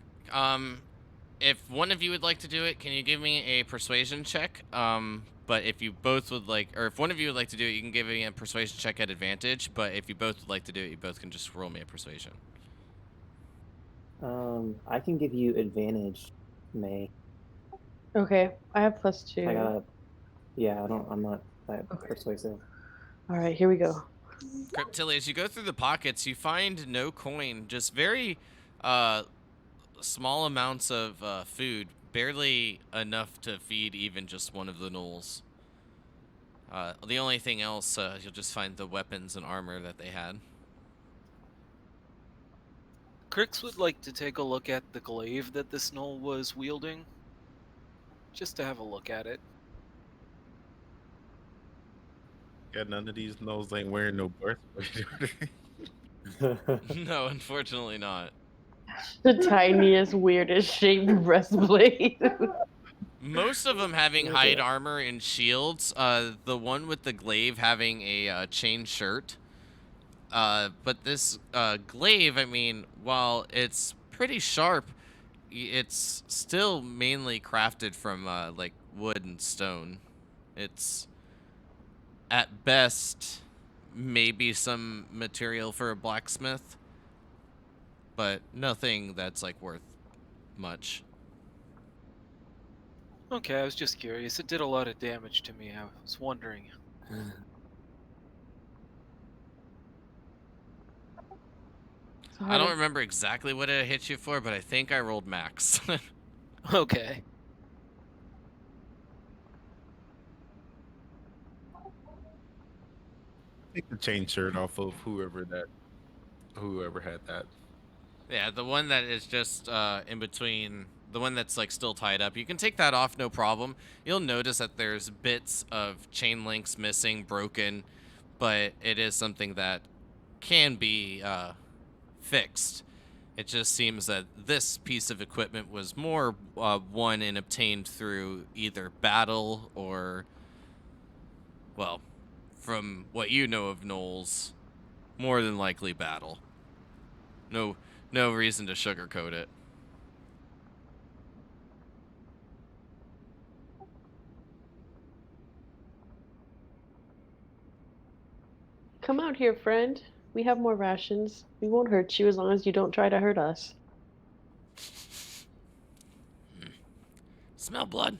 If one of you would like to do it, can you give me a persuasion check? But if you both would like, or if one of you would like to do it, you can give me a persuasion check at advantage. But if you both would like to do it, you both can just roll me a persuasion. I can give you advantage, May. Okay, I have +2. I got I'm not that persuasive. All right, here we go. Cryptilli, as you go through the pockets, you find no coin, just very small amounts of food, barely enough to feed even just one of the gnolls. The only thing else, you'll just find the weapons and armor that they had. Crix would like to take a look at the glaive that this gnoll was wielding, just to have a look at it. Yeah, none of these gnolls ain't wearing no breastplate. No, unfortunately not. The tiniest, weirdest shaped breastplate. Most of them having Okay. hide armor and shields. The one with the glaive having a chain shirt. But this glaive, I mean, while it's pretty sharp, it's still mainly crafted from like wood and stone. It's at best maybe some material for a blacksmith, but nothing that's like worth much. Okay, I was just curious. It did a lot of damage to me. I was wondering. I don't remember exactly what it hit you for, but I think I rolled max. Okay. Take the chain shirt off of whoever had that. Yeah, the one that is just in between, the one that's like still tied up. You can take that off, no problem. You'll notice that there's bits of chain links missing, broken, but it is something that can be fixed. It just seems that this piece of equipment was more won and obtained through either battle or, well, from what you know of gnolls, more than likely battle. No reason to sugarcoat it. Come out here, friend. We have more rations. We won't hurt you as long as you don't try to hurt us. Smell blood?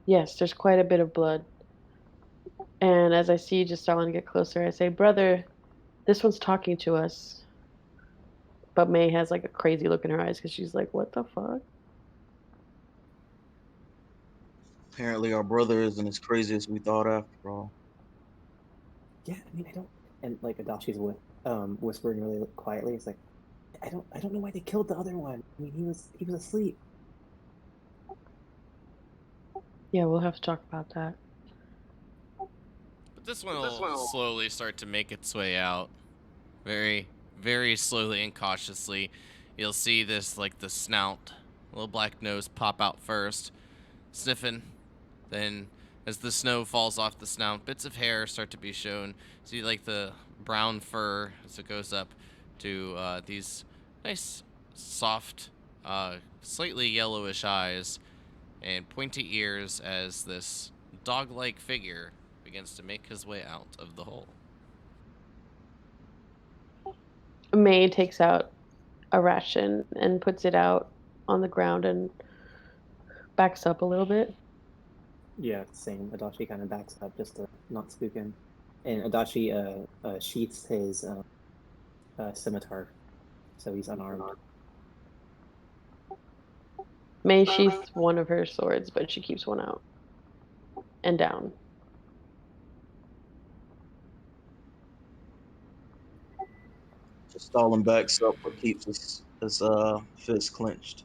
Yes, there's quite a bit of blood. And as I see you just starting to get closer, I say, brother, this one's talking to us. But May has like a crazy look in her eyes because she's like, what the fuck? Apparently, our brother isn't as crazy as we thought after all. Yeah, I mean, I don't. And like Adashi's whispering really quietly. It's like, I don't know why they killed the other one. I mean, he was asleep. Yeah, we'll have to talk about that. But this one will slowly start to make its way out. Very, very slowly and cautiously. You'll see this, like, the snout, little black nose pop out first, sniffing. Then, as the snow falls off the snout, bits of hair start to be shown. See, like, the brown fur as it goes up to these nice, soft, slightly yellowish eyes, and pointy ears as this dog-like figure begins to make his way out of the hole. May takes out a ration and puts it out on the ground and backs up a little bit. Yeah, same. Adachi kind of backs up just to not spook him. And Adachi sheaths his scimitar, so he's unarmed. May sheaths one of her swords, but she keeps one out and down. Just stalling backs up, but keeps his fist clenched,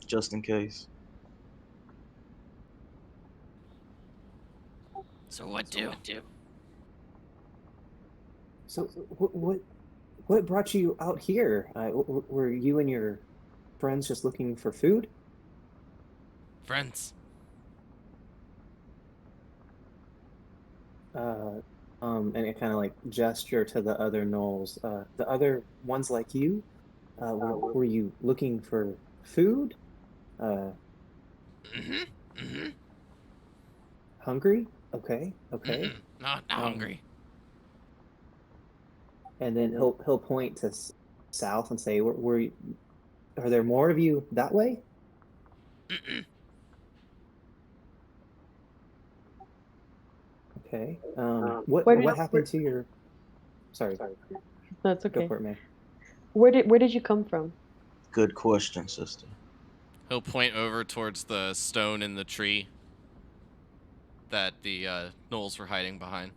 just in case. So what do? So what brought you out here? Were you and your friends just looking for food? Friends. And it kind of like gesture to the other gnolls. The other ones like you, were you looking for food? Hungry? Okay. Not hungry. And then he'll point to south and say, are there more of you that way?" Okay. What happened to your? Sorry. That's Go okay. for it, May. Where did you come from? Good question, sister. He'll point over towards the stone in the tree that the gnolls were hiding behind.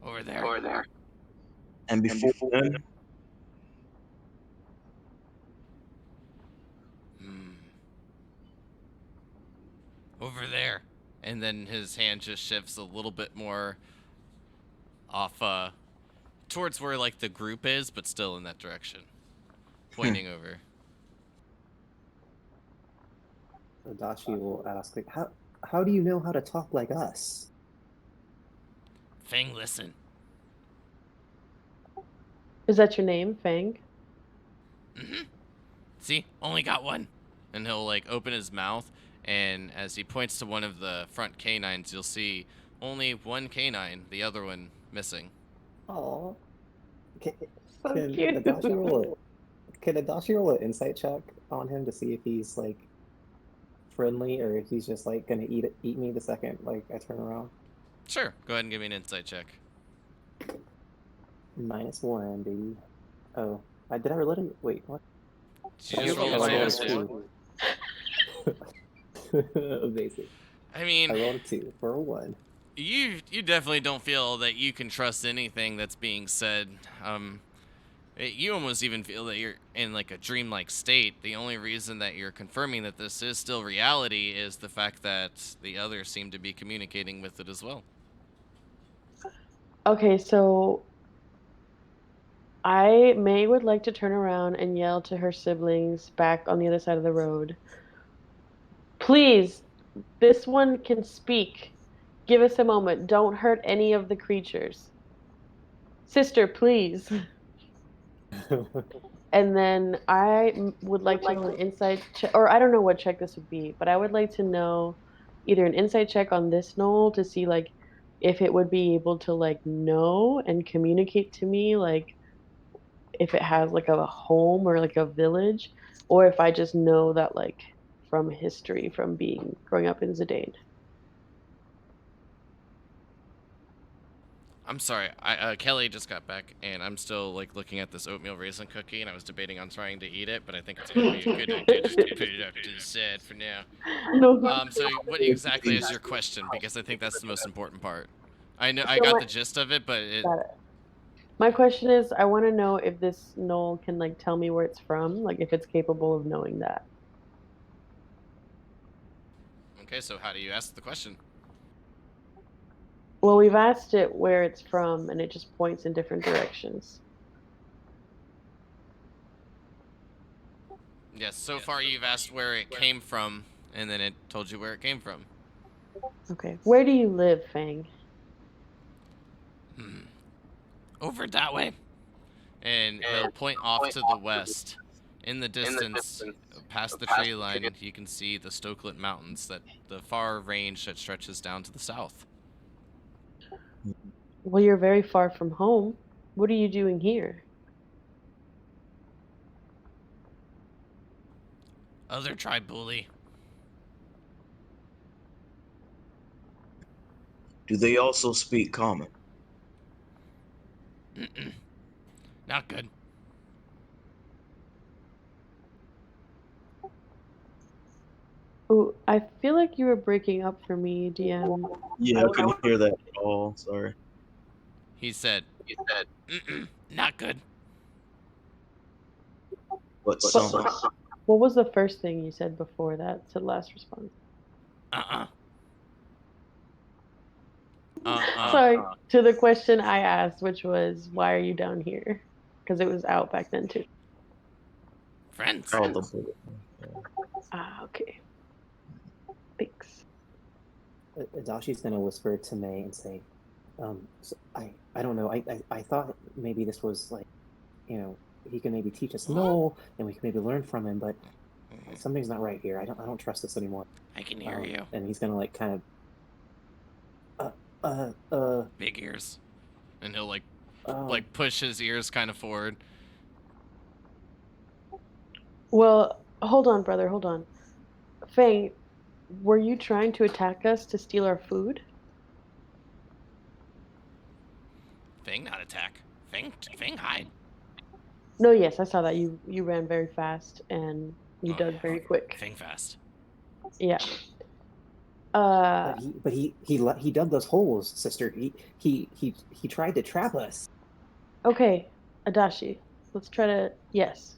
Over there. And before then, Over there. And then his hand just shifts a little bit more off towards where like the group is, but still in that direction. Pointing over. Adachi will ask, like, how do you know how to talk like us? Fang, listen. Is that your name, Fang? See? Only got one. And he'll like open his mouth, and as he points to one of the front canines, you'll see only one canine, the other one missing. Oh, can cute. Adachi roll an insight check on him to see if he's like friendly or if he's just like gonna eat me the second like I turn around? Sure. Go ahead and give me an insight check. -1, baby. Oh, did I roll it? Wait, what? Did you just roll have a a two? -2. Basic. I mean, I rolled a 2 for a 1. you definitely don't feel that you can trust anything that's being said. You almost even feel that you're in like a dreamlike state. The only reason that you're confirming that this is still reality is the fact that the others seem to be communicating with it as well. Okay, so May would like to turn around and yell to her siblings back on the other side of the road. Please, this one can speak. Give us a moment. Don't hurt any of the creatures. Sister, please. And then I would like to know an insight check, or I don't know what check this would be, but I would like to know either an insight check on this knoll to see like if it would be able to like know and communicate to me like if it has like a home or like a village, or if I just know that like from history from being growing up in Zidane. I'm sorry, Kelly just got back, and I'm still like looking at this oatmeal raisin cookie, and I was debating on trying to eat it, but I think it's gonna be a good idea just to put it up to the side for now. No. So what exactly is your question? Because I think that's the most important part. I know I So got the gist of it, but got it. My question is, I want to know if this knoll can like tell me where it's from, like if it's capable of knowing that. okay. So how do you ask the question? Well, we've asked it where it's from, and it just points in different directions. Yes. So far, you've asked where it came from, and then it told you where it came from. Okay. Where do you live, Fang? Over that way. And he'll point off to the west. In the distance, past the tree line, you can see the Stokelet Mountains, that the far range that stretches down to the south. Well, you're very far from home. What are you doing here? Other tribe bully. do they also speak common? Not good. Ooh, I feel like you were breaking up for me, DM. Yeah, I couldn't hear that at all. Sorry. He said, not good. But some. What was the first thing you said before that to the last response? Sorry, to the question I asked, which was, why are you down here? Because it was out back then, too. Friends. Oh, the bullet. Ah, okay. Thanks. Adashi's gonna whisper to May and say, so I don't know. I thought maybe this was like, he can maybe teach us Knoll and we can maybe learn from him, but something's not right here. I don't trust this anymore. I can hear you. And he's gonna like kind of Big ears. And he'll like um, push his ears kind of forward. Well, hold on, brother, hold on. Fang, were you trying to attack us to steal our food? Fang not attack. Fang hide. No, yes, I saw that. You ran very fast and you dug very quick. Fang fast. Yeah. but he dug those holes, sister. He tried to trap us. Okay, Adashi, let's try to yes.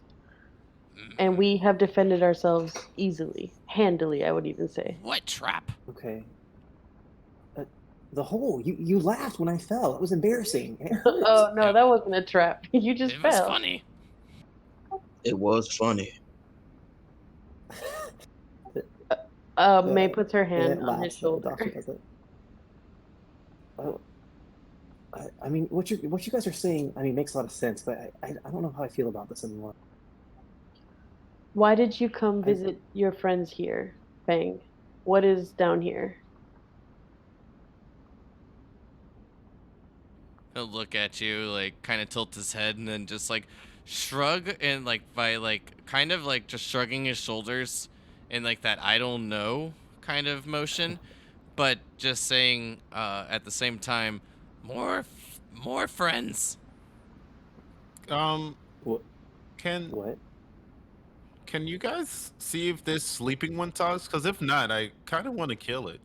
And we have defended ourselves easily, handily, I would even say. What trap? Okay. The hole. You laughed when I fell. It was embarrassing. It hurt. Oh no, that wasn't a trap. You just It fell. was funny. It was funny. May puts her hand on his shoulder. I mean, what you guys are saying, I mean, makes a lot of sense, but I don't know how I feel about this anymore. Why did you come visit your friends here, Fang? What is down here? He'll look at you, like, kind of tilt his head, and then just, like, shrug, and, like, by, like, kind of, like, just shrugging his shoulders in, like, that I don't know kind of motion, but just saying, at the same time, more friends. What? Can you guys see if this sleeping one talks? Because if not, I kind of want to kill it.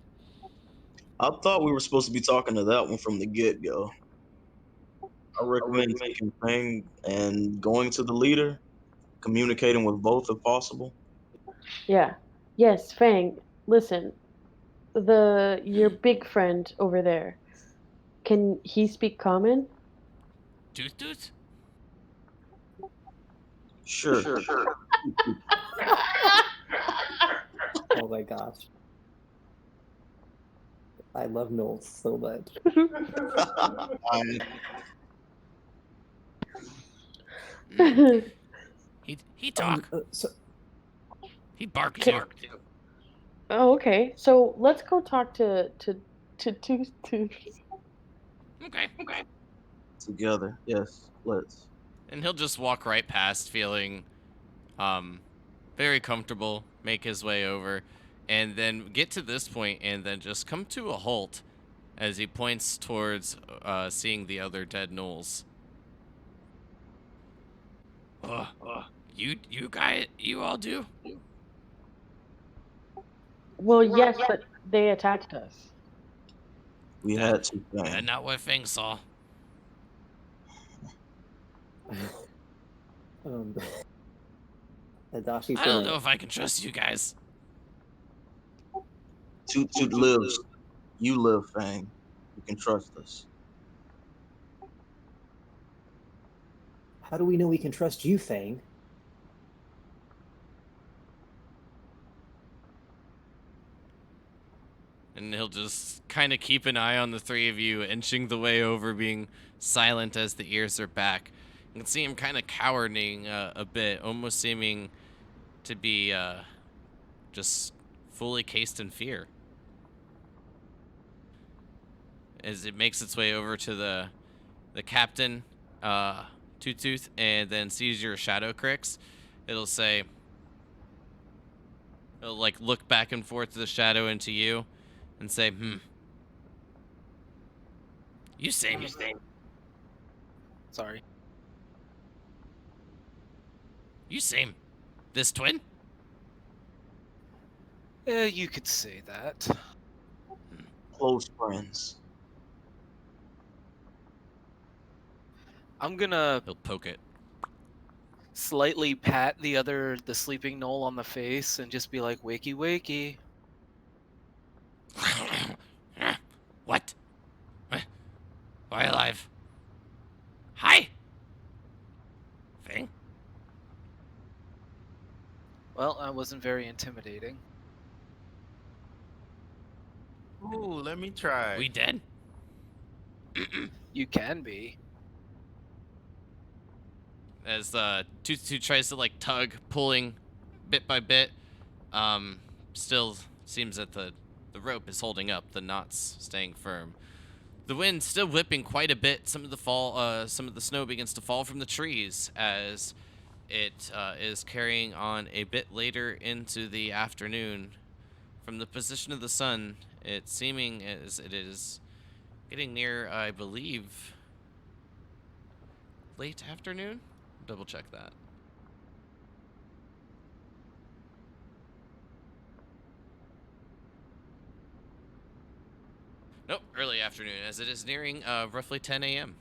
I thought we were supposed to be talking to that one from the get-go. I recommend taking Fang and going to the leader, communicating with both if possible. Yeah. Yes, Fang. Listen, your big friend over there. Can he speak common? Tooth? Sure. Oh my gosh. I love Knoll so much. He talk. He bark Can- too. Oh, okay. So let's go talk to Tooth. Okay. Together, yes, let's. And he'll just walk right past, feeling very comfortable, make his way over, and then get to this point, and then just come to a halt as he points towards seeing the other dead gnolls. You all do? Well, yes, but they attacked us. We had to. Not what Fang saw. Adashi's I don't know if I can trust you guys. Toot lives. You live, Fang. You can trust us. How do we know we can trust you, Fang? And he'll just kind of keep an eye on the three of you, inching the way over, being silent as the ears are back. You can see him kind of cowering a bit, almost seeming to be just fully cased in fear. As it makes its way over to the captain, Toot Tooth, and then sees your shadow cricks, it'll say, it'll like look back and forth to the shadow and to you, and say, you say. Sorry. You same. This twin? You could say that. Close friends. I'm gonna He'll poke it. slightly pat the sleeping knoll on the face and just be like, wakey wakey. What? Why alive? Hi! Thing? Well, I wasn't very intimidating. Ooh, let me try. We dead? You can be. As Toot Toot tries to like tug, pulling bit by bit, still seems that the rope is holding up, the knots staying firm. The wind still whipping quite a bit. Some of the snow begins to fall from the trees as it is carrying on a bit later into the afternoon. From the position of the sun, it's seeming as it is getting near, I believe, late afternoon. Double check that. Nope, early afternoon, as it is nearing roughly 10 a.m.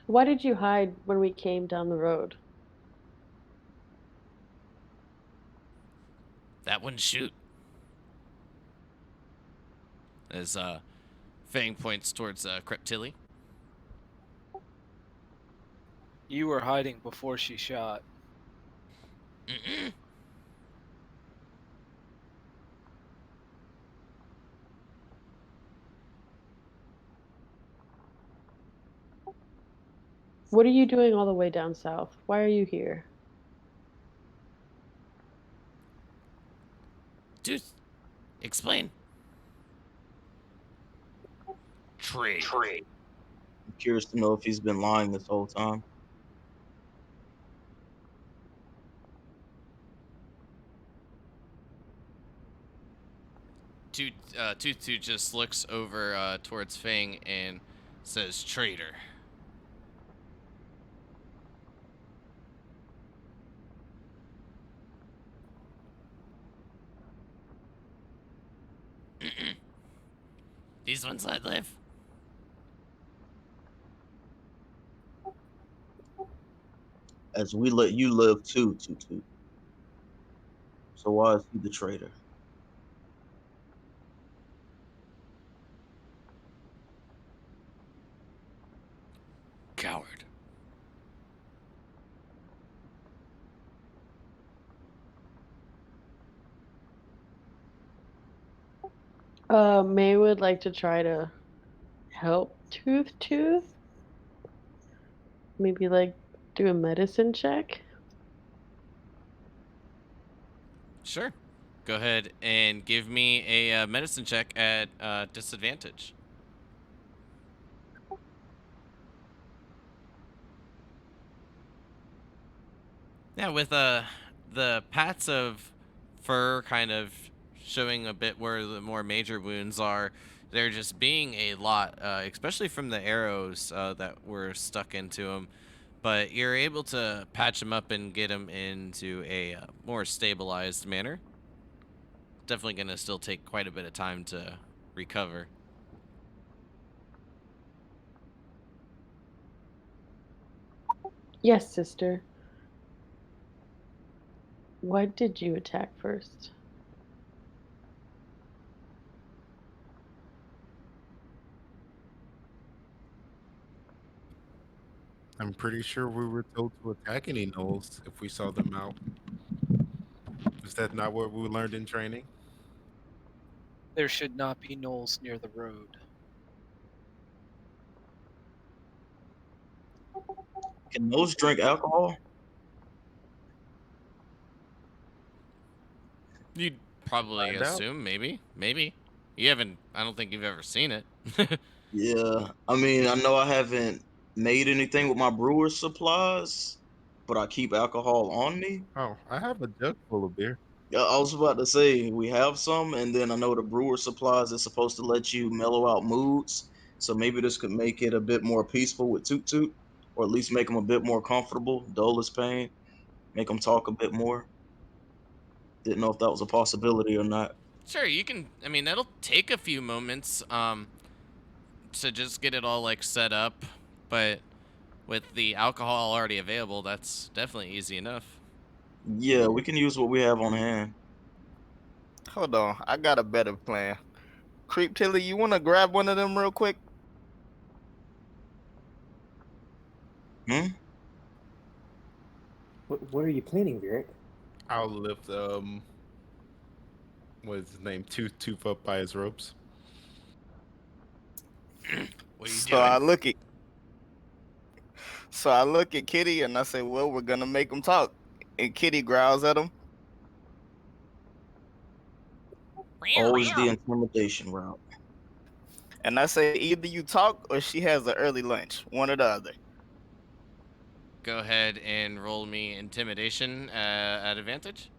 Why did you hide when we came down the road? That wouldn't shoot. As Fang points towards Creptilli. You were hiding before she shot. Mm-mm. What are you doing all the way down south? Why are you here? Dude, explain. Trade. I'm curious to know if he's been lying this whole time. Toot Toot just looks over towards Fang and says, "Traitor." These ones let live. As we let you live too, Tutu. So why is he the traitor? Coward. May would like to try to help Tooth. Maybe like do a medicine check. Sure. Go ahead and give me a medicine check at disadvantage. Yeah, with the pats of fur kind of showing a bit where the more major wounds are, there just being a lot, especially from the arrows that were stuck into him. But you're able to patch him up and get him into a more stabilized manner. Definitely going to still take quite a bit of time to recover. Yes, sister. Why did you attack first? I'm pretty sure we were told to attack any gnolls if we saw them out. Is that not what we learned in training? There should not be gnolls near the road. Can those drink alcohol? You'd probably Find out. assume, maybe. You haven't, I don't think you've ever seen it. Yeah. I mean, I know I haven't made anything with my brewer's supplies, but I keep alcohol on me. Oh, I have a jug full of beer. I was about to say we have some, and then I know the brewer supplies is supposed to let you mellow out moods. So maybe this could make it a bit more peaceful with Toot Toot, or at least make him a bit more comfortable, dull as pain, make him talk a bit more. Didn't know if that was a possibility or not. Sure, you can. I mean, that'll take a few moments to just get it all like set up, but with the alcohol already available, that's definitely easy enough. Yeah, we can use what we have on hand. Hold on, I got a better plan. Creep Tilly, you wanna grab one of them real quick? Hmm? What are you planning, Vieric? I'll lift what's his name? Tooth up by his ropes. What are you So doing? I look at Kitty and I say, "Well, we're gonna make him talk." And Kitty growls at him, Always the intimidation route. and I say, "Either you talk or she has an early lunch, one or the other." Go ahead and roll me intimidation at advantage.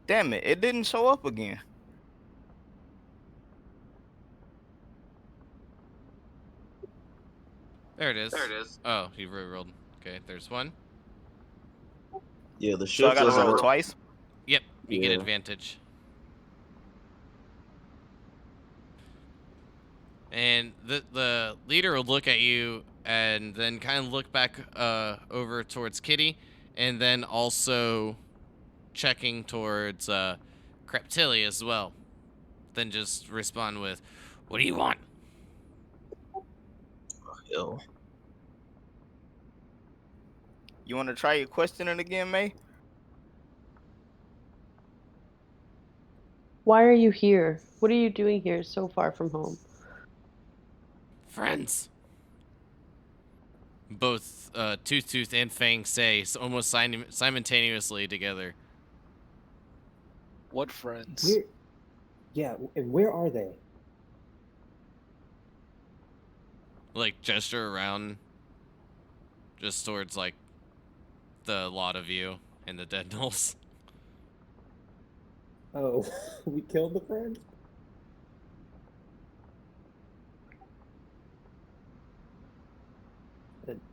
Damn it! It didn't show up again. There it is. Oh, you re-rolled. Okay, there's one. Yeah, the So I shift gotta doesn't roll it work. twice. Yep, you get Yeah. advantage. And the leader will look at you and then kind of look back over towards Kitty, and then also checking towards Creptilli as well. Then just respond with, "What do you want?" Hell. You want to try your questioning again, May? Why are you here? What are you doing here so far from home? Friends. Both Tooth and Fang say almost simultaneously together. What friends? And where are they? Like gesture around, just towards like the lot of you and the dead gnolls. Oh, we killed the friend?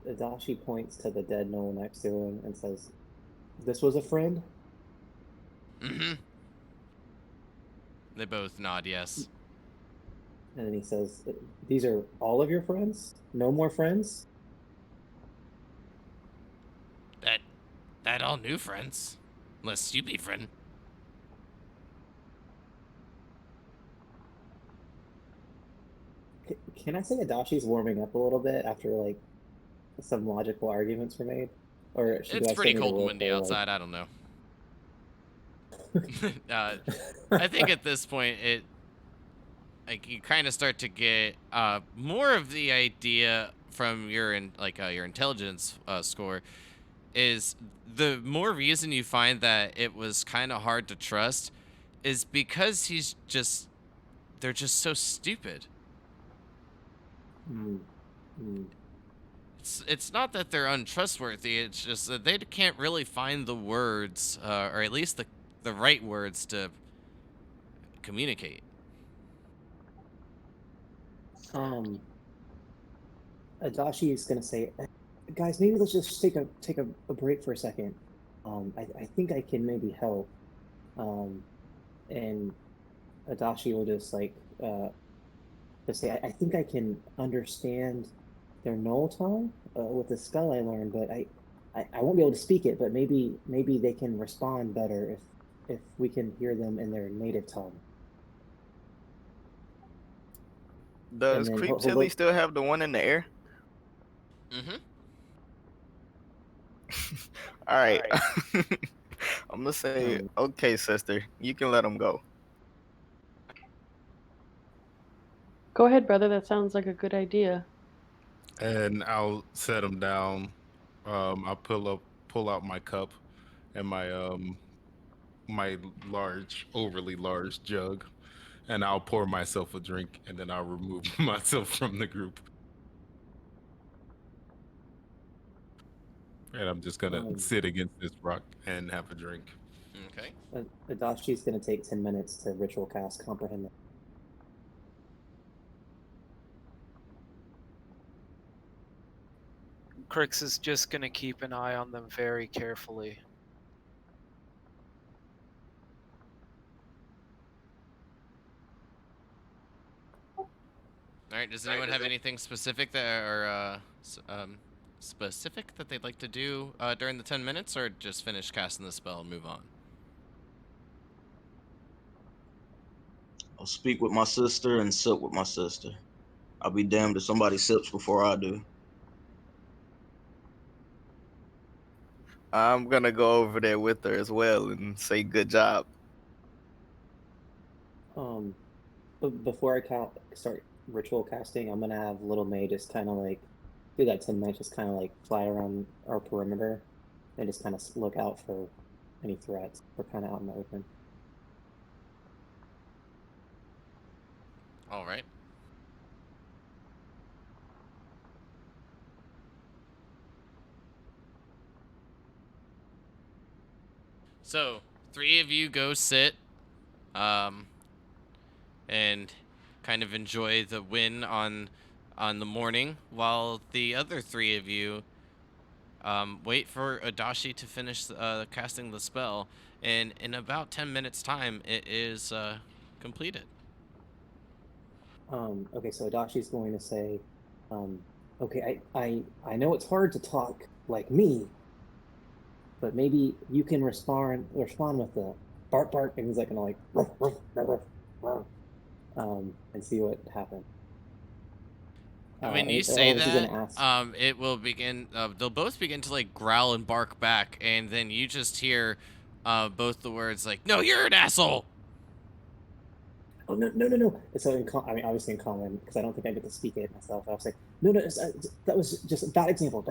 Adachi points to the dead gnoll next to him and says, "This was a friend?" Mm-hmm. They both nod yes. And then he says, "These are all of your friends? No more friends?" That all new friends. Unless you be friend. Can I say Adachi's warming up a little bit after, like, some logical arguments were made? Or do I It's still pretty need to cold and roll windy for, outside, I don't know. I think at this point like you kind of start to get more of the idea from your your intelligence score is the more reason you find that it was kind of hard to trust is because they're just so stupid. Hmm. Hmm. It's not that they're untrustworthy, it's just that they can't really find the words or at least the right words to communicate. Adachi is gonna say, "Guys, maybe let's just take a break for a second. I think I can maybe help." And Adachi will just say, I think I can understand their Null tongue with the spell I learned, but I won't be able to speak it. But maybe they can respond better if we can hear them in their native tongue." And Does then Creep he'll Tilly look. still have the one in the air? Mm-hmm. All right. I'm gonna say, okay, sister, you can let him go. Go ahead, brother. That sounds like a good idea. And I'll set him down. I'll pull out my cup and my my overly large jug, and I'll pour myself a drink, and then I'll remove myself from the group. And I'm just gonna sit against this rock and have a drink. Okay. Adashi's gonna take 10 minutes to ritual cast comprehend. Crix is just gonna keep an eye on them very carefully. All right. Does anyone have anything specific that or specific that they'd like to do during the 10 minutes, or just finish casting the spell and move on? I'll speak with my sister and sip with my sister. I'll be damned if somebody sips before I do. I'm gonna go over there with her as well and say good job. But before I start ritual casting, I'm gonna have Little May just kind of like do that 10 minutes, just kind of like fly around our perimeter and just kind of look out for any threats. We're kind of out in the open. All right. So, 3 of you go sit, and kind of enjoy the win on the morning, while the other 3 of you wait for Adachi to finish casting the spell, and in about 10 minutes' time, it is completed. Okay, so Adashi's going to say, okay, I know it's hard to talk like me, but maybe you can respond with the bark bark, and he's like gonna like and see what happens. When you say that, it will begin. They'll both begin to like growl and bark back, and then you just hear both the words like, "No, you're an asshole." Oh no! So I mean, obviously in common, because I don't think I get to speak it myself. I was like, no, that was just a bad example.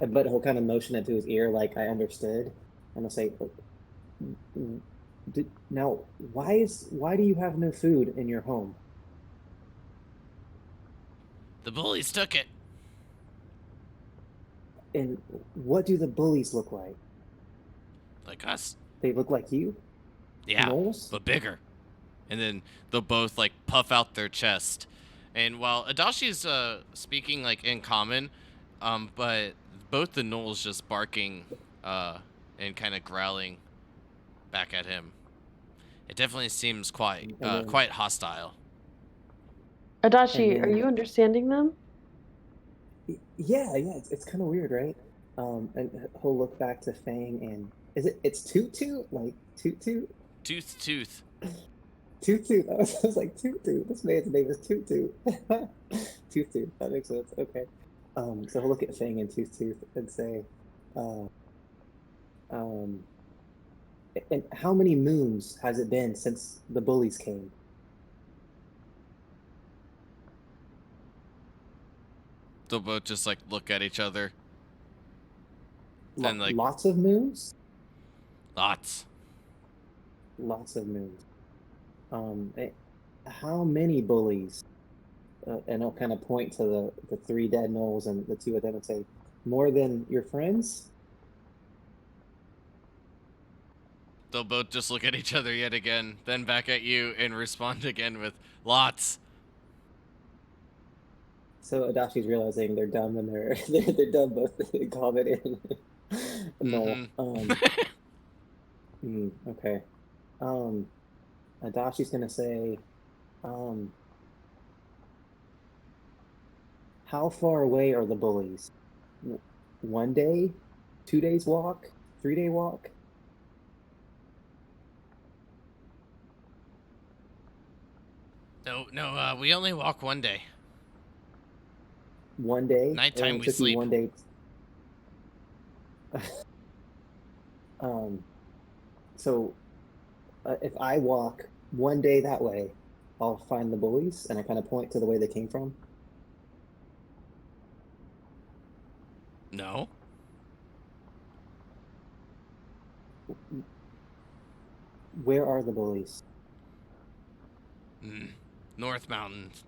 But he'll kind of motion it to his ear, like I understood, and I'll say, now why do you have no food in your home? The bullies took it. And what do the bullies look like? Like us. They look like you? Yeah, Gnolls? but bigger. And then they'll both like puff out their chest. And while Adashi's speaking like in common, but both the gnolls just barking and kind of growling back at him. It definitely seems quite hostile. Adachi, are you understanding them? Yeah, it's kind of weird, right? And he'll look back to Fang, and it's Toot Toot? Like Toot Toot? Tooth. Toot Toot. I was like, Toot Toot. This man's name is Toot Toot. Toot Toot. That makes sense. Okay. So he'll look at Fang and Toot Toot and say, and how many moons has it been since the bullies came? They'll both just like look at each other. And like lots of moons? Lots of moons. How many bullies? And I'll kind of point to the 3 dead gnolls and the 2 of them and say, more than your friends? They'll both just look at each other yet again, then back at you and respond again with lots. So Adashi's realizing they're dumb and they're dumb both in common and no. Okay. Adashi's gonna say, how far away are the bullies? 1 day, 2 days walk, 3-day walk? No, we only walk 1 day. 1 day? Nighttime we sleep. 1 day. So if I walk 1 day that way, I'll find the bullies, and I kind of point to the way they came from. No. Where are the bullies? North Mountains.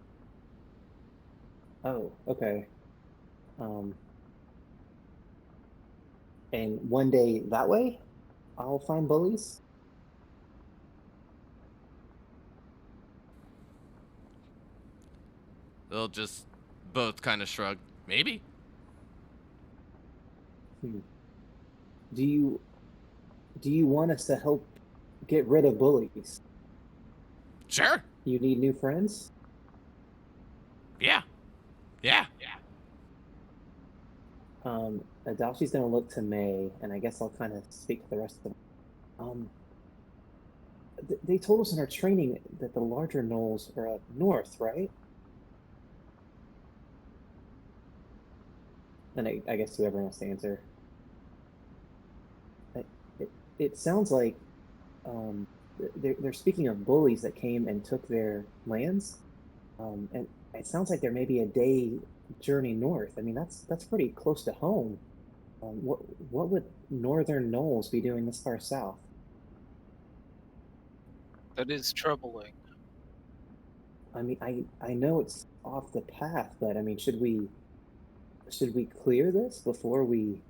Oh, okay. And one day that way, I'll find bullies. They'll just both kind of shrug. Maybe. Hmm. Do you want us to help get rid of bullies? Sure. You need new friends? Yeah. Yeah. Adashi's gonna look to May, and I guess I'll kind of speak to the rest of them. They told us in our training that the larger knolls are up north, right? And I guess whoever wants to answer. It sounds like they're speaking of bullies that came and took their lands, and it sounds like there may be a day journey north. I mean, that's pretty close to home. What would northern gnolls be doing this far south? That is troubling. I mean, I know it's off the path, but I mean, should we clear this before we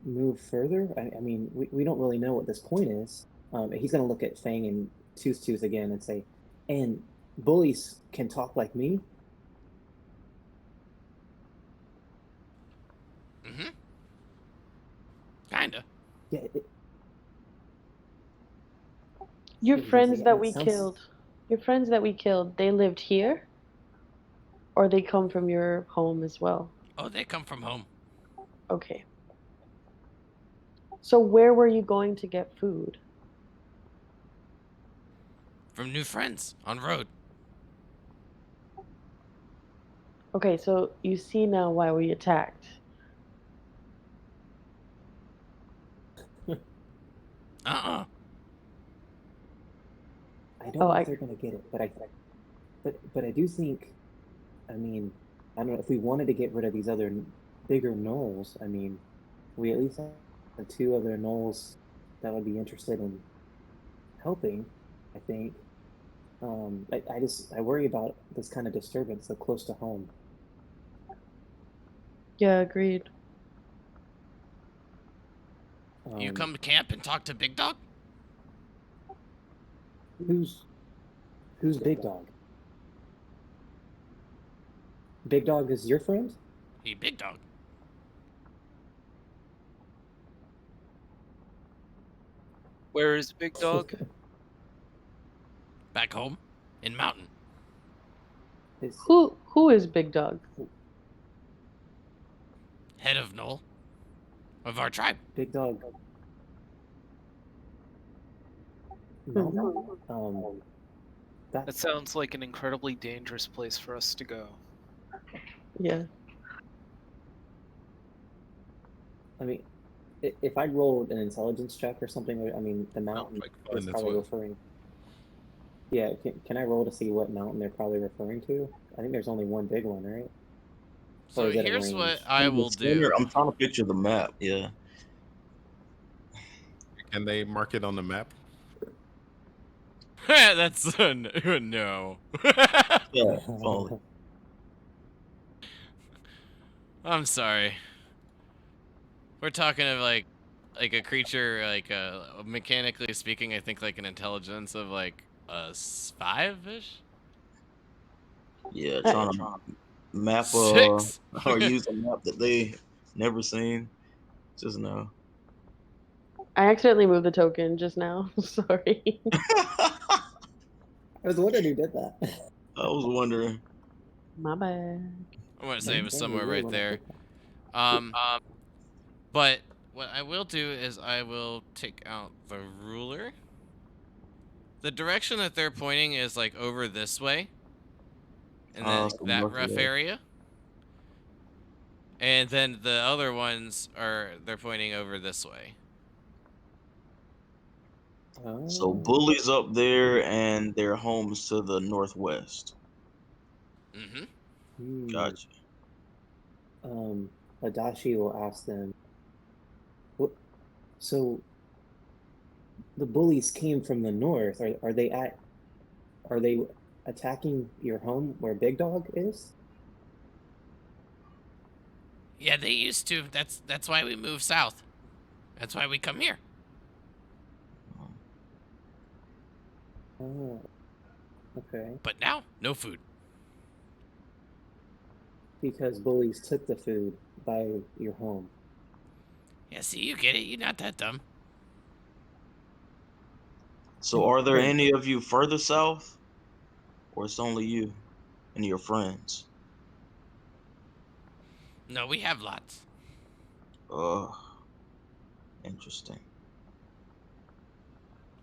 move further? I mean, we don't really know what this point is. He's gonna look at Fang and Tooth again and say, and bullies can talk like me? Mm-hmm. Kinda. Yeah. Your It friends it that we sounds- killed, your friends that we killed, they lived here? Or they come from your home as well? Oh, they come from home. Okay. So where were you going to get food? From new friends on road. Okay, so you see now why we attacked. Uh-uh. I don't know if they're gonna get it, but I do think, I mean, I don't know if we wanted to get rid of these other bigger gnolls. I mean, we at least have two other gnolls that would be interested in helping. I think. I worry about this kind of disturbance so close to home. Yeah, agreed. You come to camp and talk to Big Dog? Who's Big Dog? Big Dog is your friend? He Big Dog. Where is Big Dog? Back home in Mountain. Who is Big Dog? Head of Knoll. Of our tribe. Big Dog. No. That sounds like an incredibly dangerous place for us to go. Yeah. I mean, if I rolled an intelligence check or something, I mean, the mountain is probably referring. Yeah, can I roll to see what mountain they're probably referring to? I think there's only one big one, right? So here's what I will do. I'm trying to picture the map. Yeah. Can they mark it on the map? That's no. Yeah. I'm sorry. We're talking of like a creature, like mechanically speaking, I think like an intelligence of like a 5-ish. Yeah, trying to map 6 or use a map that they never seen. Just now. I accidentally moved the token just now. Sorry. I was wondering who did that. I was wondering. My bad. I want to say it was somewhere right there. But what I will do is I will take out the ruler. The direction that they're pointing is like over this way. And then that rough area. And then the other ones they're pointing over this way. So bullies up there and their homes to the northwest. Mm-hmm. Gotcha. Adachi will ask them, what? So, the bullies came from the north. Are they attacking your home where Big Dog is? Yeah, they used to. That's why we moved south. That's why we come here. Oh, okay. But now, no food. Because bullies took the food by your home. Yeah, see, you get it. You're not that dumb. So, are there Wait. any of you further south, or it's only you and your friends? No, we have lots. Uh, Interesting.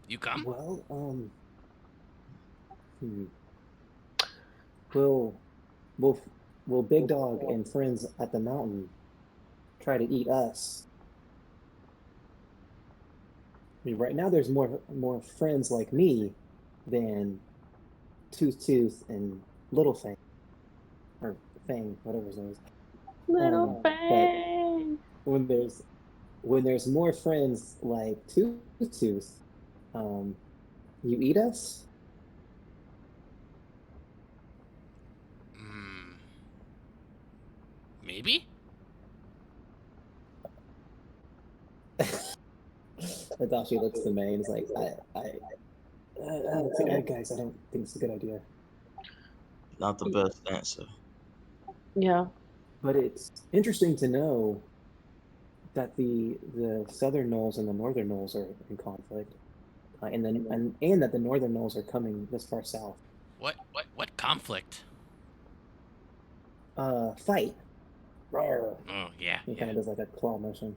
You come? Well, will will will Big Dog and friends at the mountain try to eat us? I mean, right now there's more friends like me than Tooth and Little Fang or Fang, whatever his name is. Little But bang. when there's more friends like Tooth, um, you eat us? Maybe? Adachi looks to May and is like, guys, I don't think it's a good idea. Not the best answer. Yeah. But it's interesting to know that the southern gnolls and the northern gnolls are in conflict, and that the northern gnolls are coming this far south. What conflict? Fight. Rawr. Oh, yeah. He kind of does like a claw motion.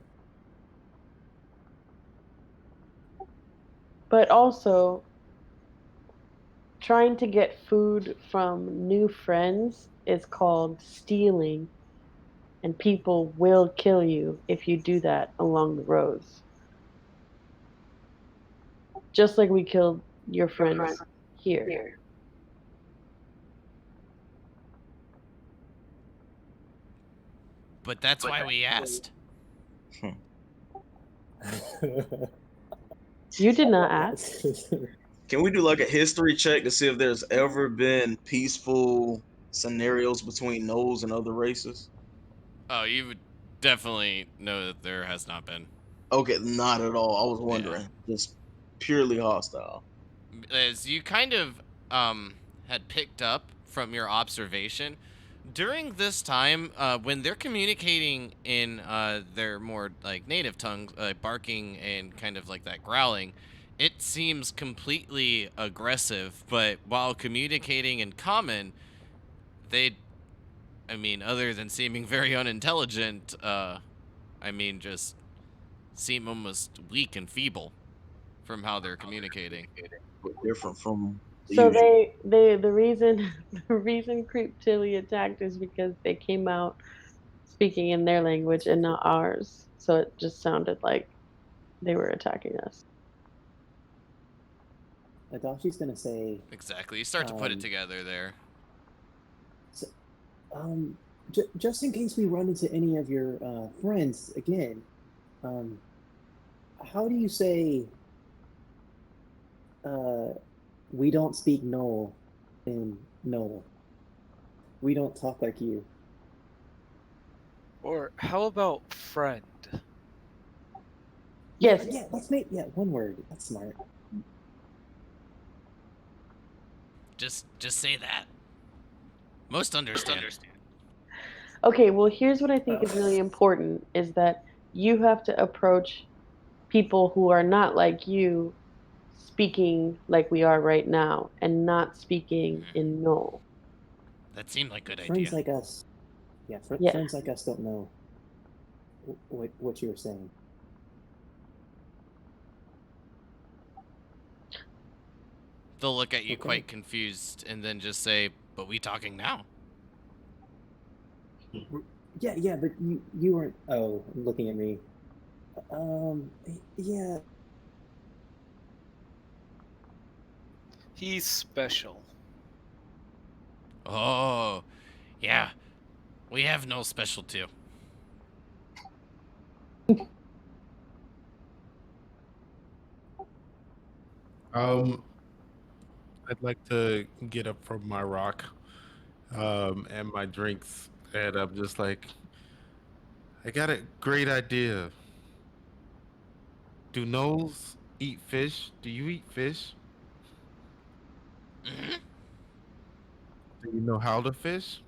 But also, trying to get food from new friends is called stealing, and people will kill you if you do that along the roads. Just like we killed your friends here. But that's why we asked. You did not ask. Can we do like a history check to see if there's ever been peaceful scenarios between gnolls and other races? Oh, you would definitely know that there has not been. Okay, not at all. I was wondering. Just purely hostile. As you kind of had picked up from your observation, during this time, when they're communicating in their more like native tongue, barking and kind of like that growling, it seems completely aggressive. But while communicating in common, they, I mean, other than seeming very unintelligent, just seem almost weak and feeble from how they're communicating. But different from the So usual. the reason the reason Creep Tilly attacked is because they came out speaking in their language and not ours. So it just sounded like they were attacking us. Adachi's gonna say, Exactly. You start to put it together there. so, just in case we run into any of your friends again, how do you say we don't speak Gnoll in Gnoll? We don't talk like you. Or how about friend? Yes. Yeah, let's make one word. That's smart. Just say that. Most understand. Okay, well here's what I think is really important is that you have to approach people who are not like you speaking like we are right now and not speaking in no. That seemed like a good Friends idea. like us, Yeah. friends like us don't know what you were saying. They'll look at you Okay. quite confused and then just say, "But we talking now?" Yeah, but you weren't. Oh, looking at me. Yeah. He's special. Oh, yeah. We have no special too. Um, I'd like to get up from my rock, and my drinks, and I'm just like, I got a great idea. Do gnolls eat fish? Do you eat fish? Mhm. Do you know how to fish?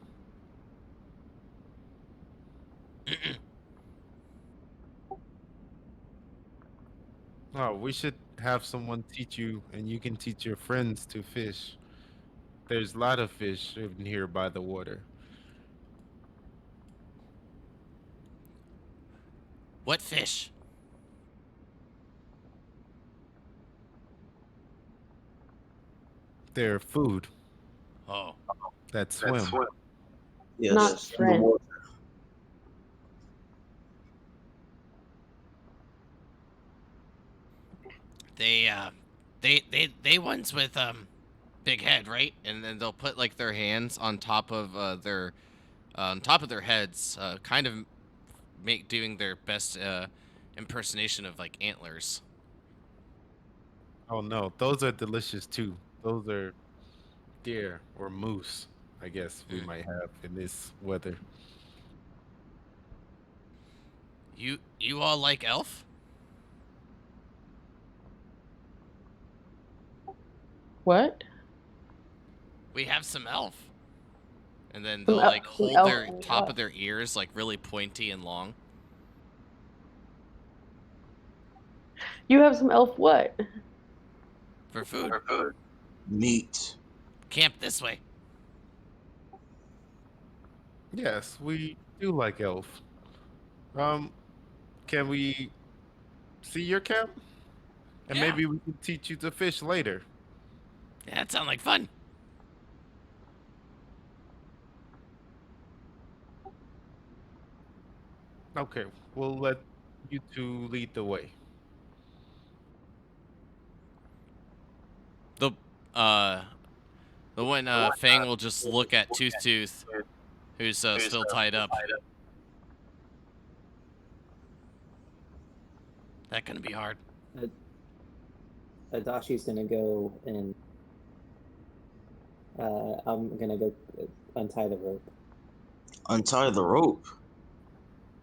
Oh, we should have someone teach you, and you can teach your friends to fish. There's a lot of fish in here by the water. What fish? They're food Oh, that swim. Not Yes, in the friend. water. they they ones with big head, right? And then they'll put like their hands on top of their on top of their heads, kind of make doing their best impersonation of like antlers. Oh no, those are delicious too. Those are deer or moose, I guess we Mm. might have in this weather. You all like elf? What? We have some elf. And then Some they'll like some hold elf their top of what? their ears like really pointy and long. You have some elf what? For food. Meat. Camp this way. Yes, we do like elf. Um, can we see your camp? And Yeah. maybe we can teach you to fish later. Yeah, that sounds like fun. Okay, we'll let you two lead the way. The uh the one Fang will just look at Tooth, who's still tied up. That gonna be hard. Uh, Adashi's gonna go and I'm gonna go untie the rope. Untie the rope.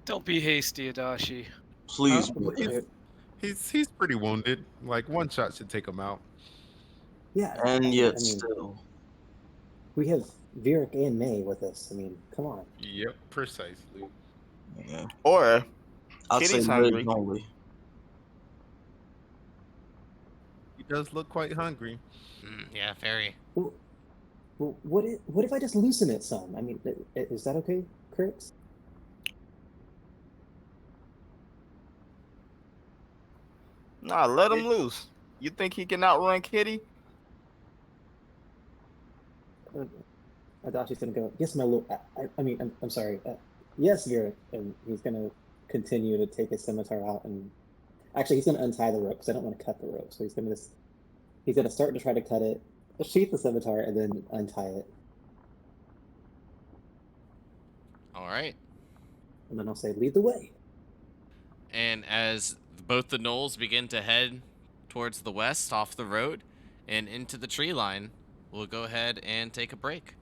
Don't be hasty, Adachi. Please, Well, brother. He's pretty wounded. Like one shot should take him out. yeah, And I yet mean, still. we have Vieric and May with us. I mean, come on. Yep, precisely. Yeah. Or I'd say Kitty's legs hungry. only. He does look quite hungry. Yeah, very. Well, what if I just loosen it some? I mean, is that okay, Crix? Nah, let him loose. You think he can outrun Kitty? Uh, Adashi's gonna go. Yes, my lord. I mean, I'm sorry. Yes, Vieric, and he's gonna continue to take his scimitar out and actually he's gonna untie the rope because I don't want to cut the rope. So he's gonna start to try to cut it, sheath the scimitar, and then untie it, All right. and then I'll say, "Lead the way." And as both the gnolls begin to head towards the west off the road and into the tree line, we'll go ahead and take a break.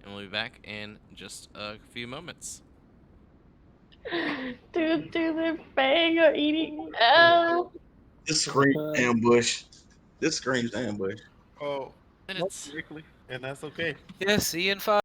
And we'll be back in just a few moments. Dude, and Fang are eating elf. This screams ambush. This screams ambush. Oh, nope, Minutes. Rickley, and that's okay. Yeah, see you in 5.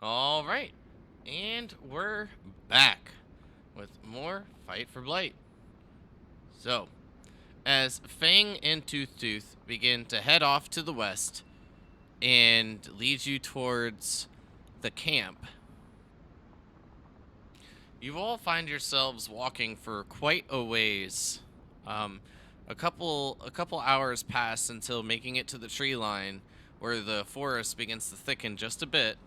All right, and we're back with more Fight for Blight. So, as Fang and Tooth begin to head off to the west and lead you towards the camp, you all find yourselves walking for quite a ways. Um, a couple hours pass until making it to the tree line, where the forest begins to thicken just a bit,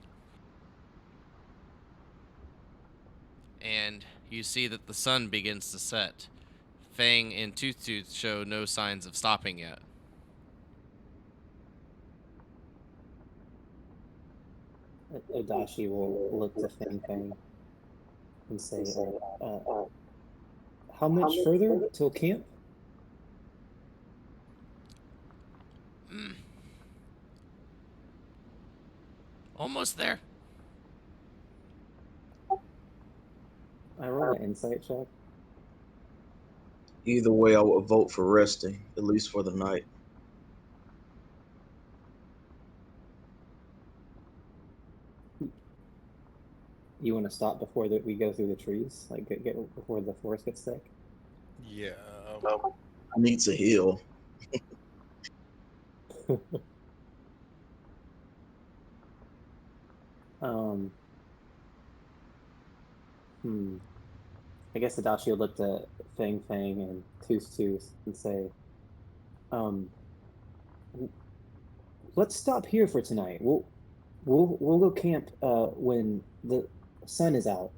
and you see that the sun begins to set. Fang and Tooth show no signs of stopping yet. Adachi will look to Fang Fang and say, how much further till camp? Almost there. I roll an insight check. Either way, I would vote for resting, at least for the night. You want to stop before we go through the trees, like get before the forest gets thick. Yeah. I need to heal. um. I guess Adachi will look at Fang Fang and Tooth and say, um, let's stop here for tonight. We'll go camp when the sun is out.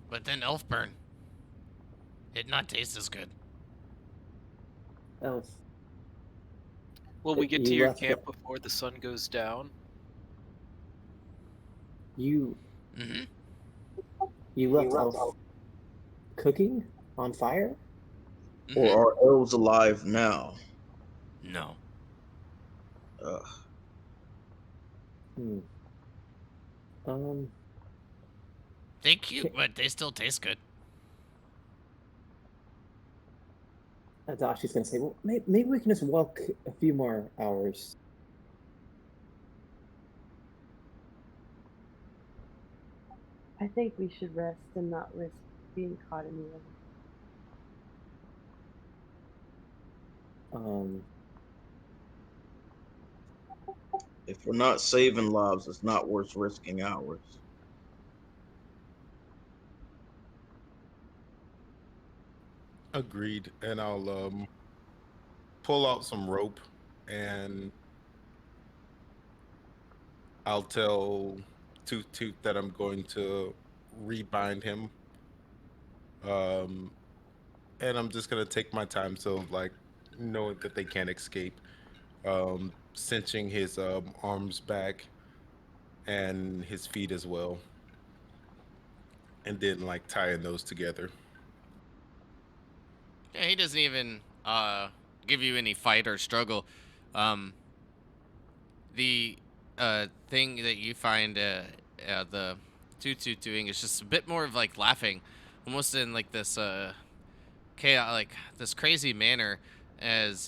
But then Elfburn. It not taste as good. Elf, Will we get to you your left camp before the sun goes down? you Mm-hmm. you left Elf cooking on fire? Or are elves alive now? No. Ugh. Hmm. Um. They cute, but they still taste good. Adachi's gonna say, well, maybe we can just walk a few more hours. I think we should rest and not risk being caught in the end. If we're not saving lives, it's not worth risking ours. Agreed. And I'll pull out some rope and I'll tell Tooth that I'm going to rebind him. And I'm just gonna take my time, so like knowing that they can't escape. Cinching his arms back and his feet as well, and then like tying those together. Yeah, he doesn't even give you any fight or struggle. Um, the thing that you find the Tutu doing is just a bit more of like laughing, almost in like this chaos, like this crazy manner, as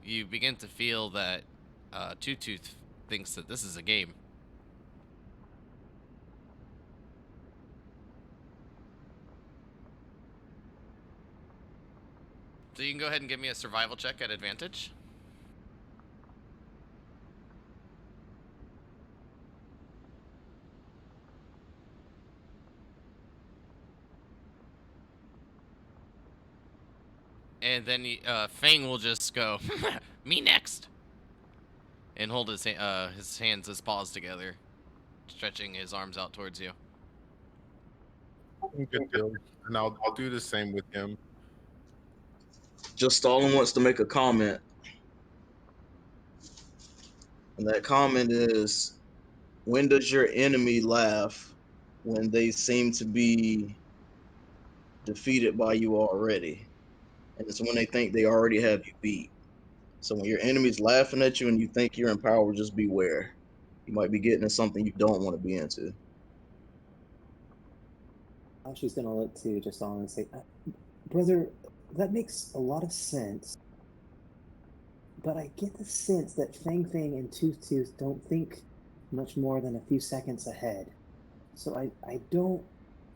you begin to feel that Tutu thinks that this is a game. So you can go ahead and give me a survival check at advantage. And then Fang will just go, me next, and hold his hands, his paws together, stretching his arms out towards you. Good deal. And I'll do the same with him. Just Stalin wants to make a comment. And that comment is, when does your enemy laugh? When they seem to be defeated by you already. And it's when they think they already have you beat. So when your enemy's laughing at you and you think you're in power, just beware. You might be getting into something you don't want to be into. Adachi's gonna look to Jason and say, brother, that makes a lot of sense. but I get the sense that Fang Fang and Tooth Tooth don't think much more than a few seconds ahead. So I don't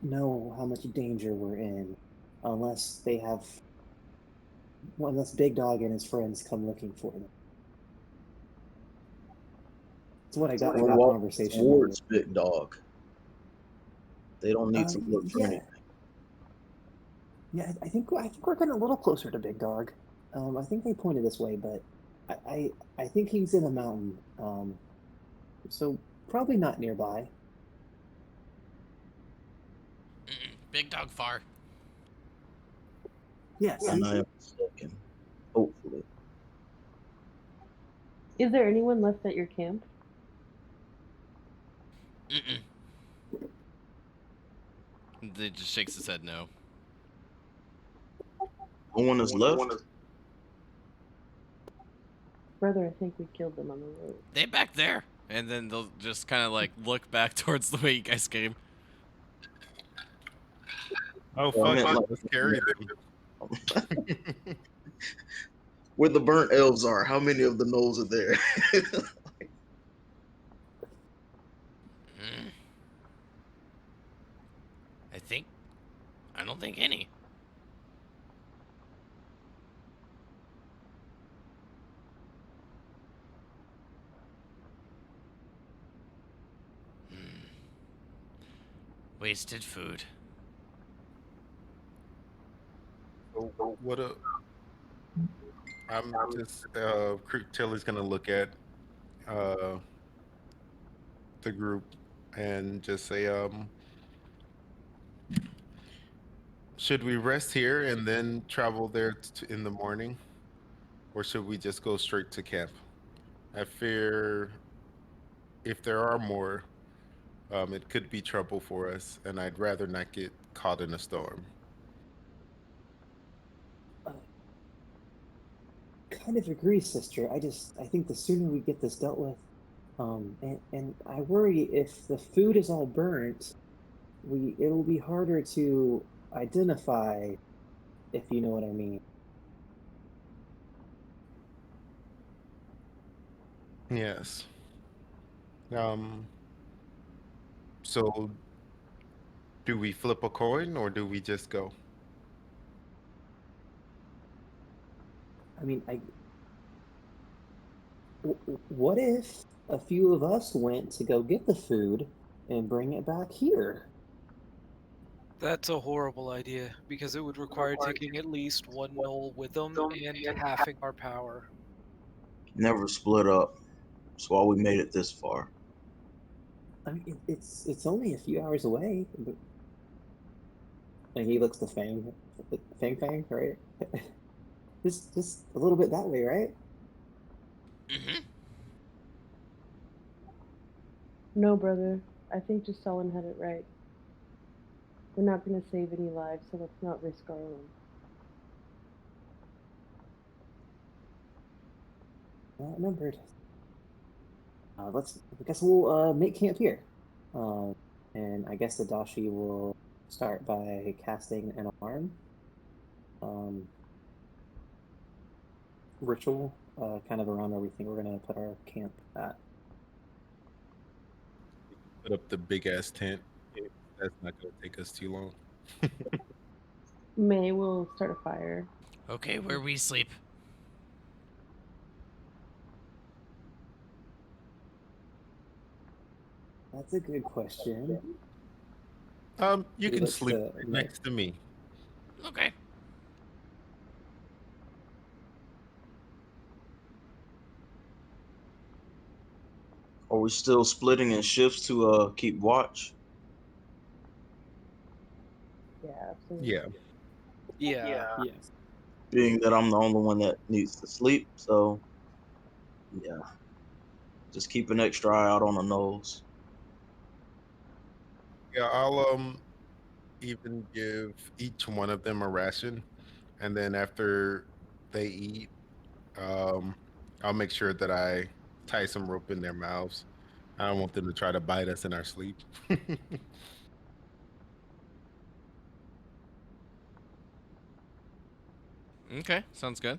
know how much danger we're in unless unless Big Dog and his friends come looking for them. That's what I got from We'll the walk conversation. towards Big Dog. They don't need to look for Yeah, anything. yeah. I think we're getting a little closer to Big Dog. I think they pointed this way, but I think he's in a mountain. So probably not nearby. Big Dog far. Yes. And I am mistaken. Hopefully. Is there anyone left at your camp? Mm-mm. They just shakes his head no. No one is left. Brother, I think we killed them on the road. They back there. And then they'll just kind of like look back towards the way you guys came. Oh, Well, I fuck meant it. like Let's carry them. where the burnt elves are. How many of the gnolls are there? Mm. I don't think any. Wasted food. So what a. I'm just. Tilly's gonna look at uh, the group and just say, should we rest here and then travel there in the morning, or should we just go straight to camp? I fear if there are more, it could be trouble for us, and I'd rather not get caught in a storm. Kind of agree, sister. I think the sooner we get this dealt with, and I worry if the food is all burnt, it'll be harder to identify, if you know what I mean. Yes. Um, so do we flip a coin or do we just go? I mean, what if a few of us went to go get the food and bring it back here? That's a horrible idea because it would require taking at least one gnoll with them and halving our power. Never split up. That's why we made it this far. I mean, it's only a few hours away. And he looks to Fang, right? just a little bit that way, right? Mm-hmm. No, brother. I think Jocelyn had it right. We're not going to save any lives, so let's not risk our own. Outnumbered. I guess we'll make camp here. And I guess the Dashi will start by casting an alarm ritual, kind of around everything we're gonna put our camp at. Put up the big ass tent. That's not gonna take us too long. May will start a fire. Okay, where we sleep. That's a good question. You He can looks sleep to right May. next to me. Okay. Are we still splitting in shifts to keep watch? Yeah, absolutely. Yeah. Yeah. Yes. Being that I'm the only one that needs to sleep, so yeah. Just keep an extra eye out on the nose. Yeah, I'll even give each one of them a ration, and then after they eat, um, I'll make sure that I tie some rope in their mouths. I don't want them to try to bite us in our sleep. Okay, sounds good.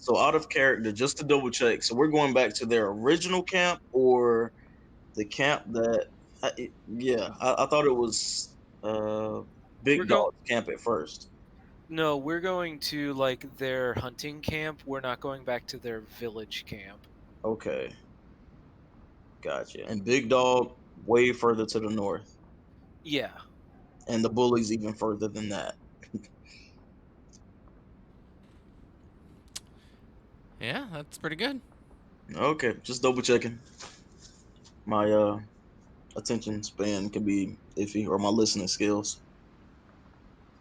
So out of character, just to double check. So we're going back to their original camp or the camp that? I thought it was We're Big go Dog's camp at first. No, we're going to like their hunting camp. We're not going back to their village camp. Okay, gotcha. And Big Dog way further to the north, Yeah. and the bullies even further than that. Yeah, that's pretty good. Okay, just double checking. My attention span can be iffy, or my listening skills,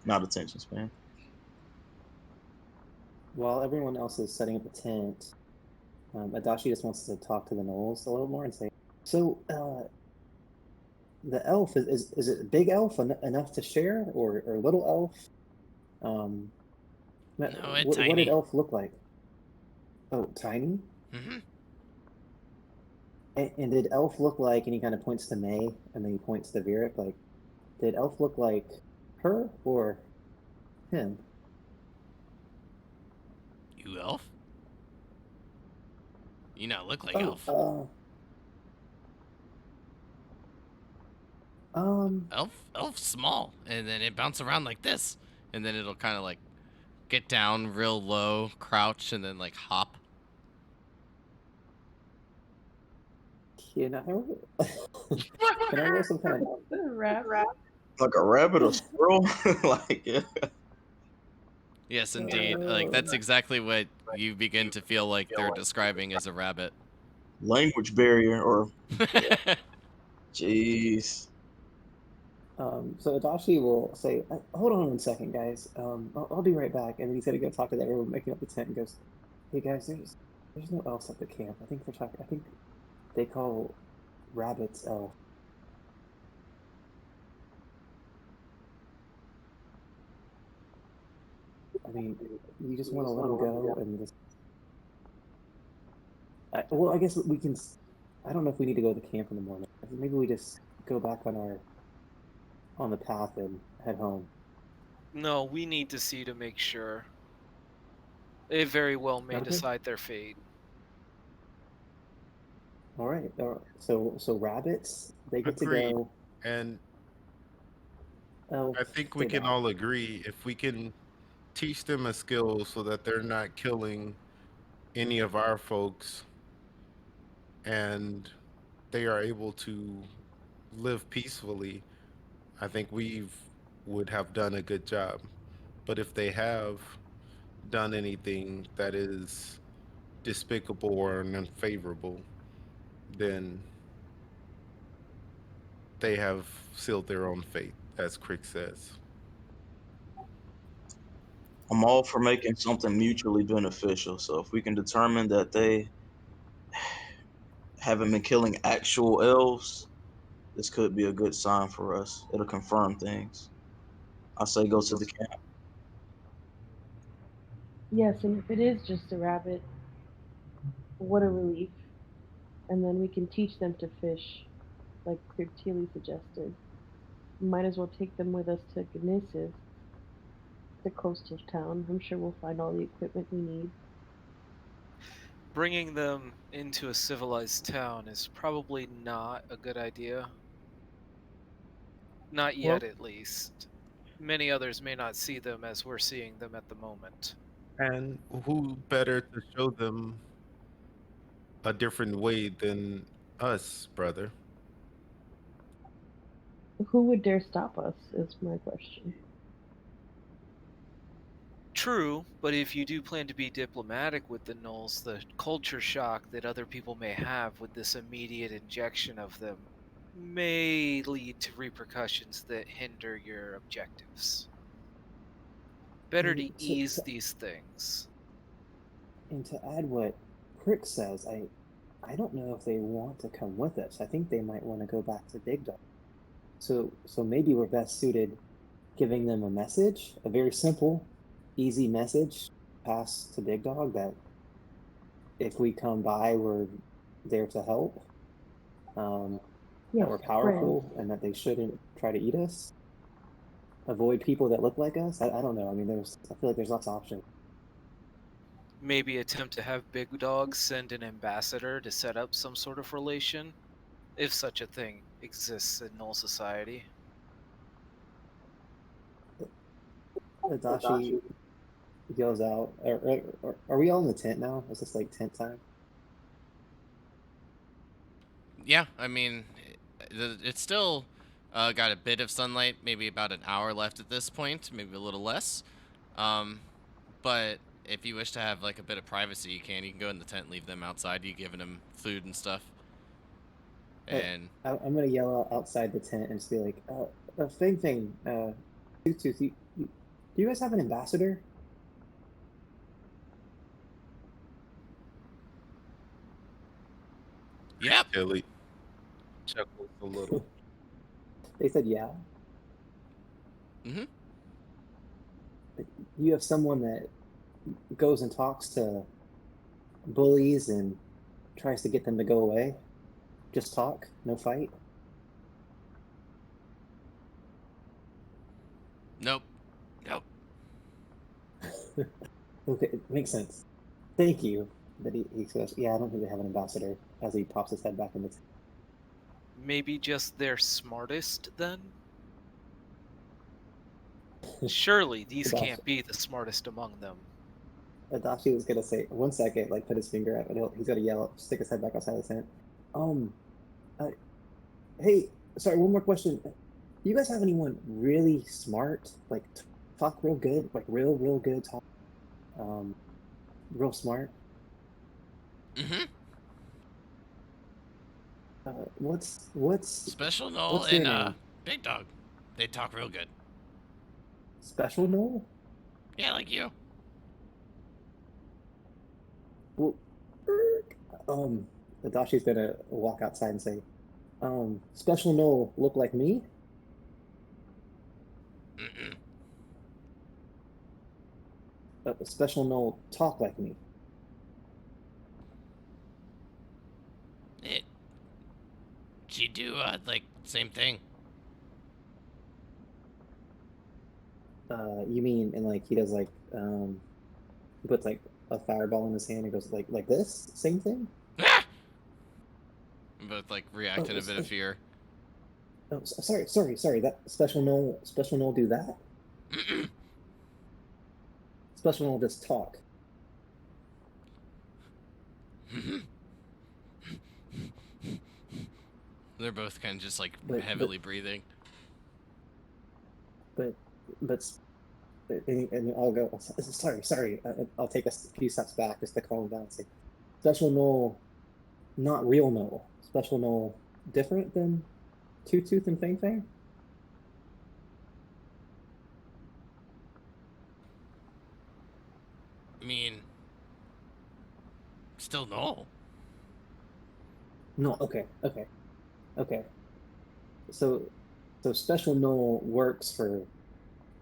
not attention span. While everyone else is setting up a tent, Adachi just wants to talk to the Knolls a little more and say, so, the elf, is it a big elf enough to share, or little elf? No, it's What did tiny. elf look like? Oh, tiny? Mm-hmm. And did elf look like, and he kind of points to May, and then he points to Virik, like, did elf look like her or him? You elf? You not look like Oh, elf. Elf's small, and then it bounce around like this, and then it'll kind of like get down real low, crouch, and then like hop. can I roll some kind of... Like a rabbit or squirrel, like yeah. Yes, indeed. Like that's exactly what you begin to feel like they're describing as a rabbit. Language barrier or jeez. So Adachi will say, hold on 1 second, guys. I'll be right back. And he's gonna go talk to that everyone making up the tent and goes, hey guys, there's no elves at the camp. I think they call rabbits elf. I mean, you just want to let them go and just... well, I guess we can... I don't know if we need to go to the camp in the morning. Maybe we just go back on the path and head home. No, we need to see to make sure. They very well may Okay. decide their fate. All right. So rabbits, they get Agreed. to go. And Oh, I think we stay can back. all agree if we can teach them a skill so that they're not killing any of our folks and they are able to live peacefully, I think we would have done a good job. But if they have done anything that is despicable or unfavorable, then they have sealed their own fate, as Crick says. I'm all for making something mutually beneficial. So if we can determine that they haven't been killing actual elves, this could be a good sign for us. It'll confirm things. I say go to the camp. Yes, and if it is just a rabbit, what a relief. And then we can teach them to fish, like Kriptili suggested. Might as well take them with us to Gnisis, the coastal town. I'm sure we'll find all the equipment we need. Bringing them into a civilized town is probably not a good idea. Not Well, yet, at least. Many others may not see them as we're seeing them at the moment. and who better to show them a different way than us, brother? Who would dare stop us, is my question. True, but if you do plan to be diplomatic with the Knolls, the culture shock that other people may have with this immediate injection of them may lead to repercussions that hinder your objectives. Better to ease these things. And to add what Crick says, I don't know if they want to come with us. I think they might want to go back to Big Dog. So maybe we're best suited giving them a message, a very simple, easy message, pass to Big Dog that if we come by, we're there to help. That we're powerful and that they shouldn't try to eat us. Avoid people that look like us. I don't know. I mean, I feel like there's lots of options. maybe attempt to have Big Dog send an ambassador to set up some sort of relation, if such a thing exists in Null Society. Adachi yells out. Are we all in the tent now? Is this like tent time? Yeah, I mean, it's still got a bit of sunlight, maybe about an hour left at this point, maybe a little less. But if you wish to have like a bit of privacy, you can. You can go in the tent, and leave them outside. You giving them food and stuff. And I'm gonna yell out outside the tent and just be like, Fing, Tooth, do you guys have an ambassador? yep. Tilly chuckles a little. They said yeah. Mm-hmm. You have someone that goes and talks to bullies and tries to get them to go away. Just talk, no fight. Nope. Okay, it makes sense. Thank you. That he says, yeah, I don't think they have an ambassador, as he pops his head back in the. Maybe just their smartest, then? Surely these Adachi. can't be the smartest among them. Adachi was gonna say, 1 second, like put his finger up, and he's gonna yell, stick his head back outside the tent. Hey, sorry, one more question. Do you guys have anyone really smart, like talk real good, like real good talk, real smart? Mm-hmm. What's Special Null what's their and name? Big Dog. They talk real good. Special Null? Yeah, like you. Well, Adashi's gonna walk outside and say, Special Null look like me? Mm-mm. Special Null talk like me? She do like same thing. You mean, and like he does like, he puts like a fireball in his hand and goes like this? Same thing? Both like react in a bit of fear. Oh, sorry. That Special Null do that? Special Null just talk. They're both kind of just like But- heavily breathing. But and I'll go. Sorry. I'll take a few steps back just to calm down and say, Special Null, not real Null. Special Null different than Tooth and Fang Fang? I mean, still no. No. Okay. So Special Null works for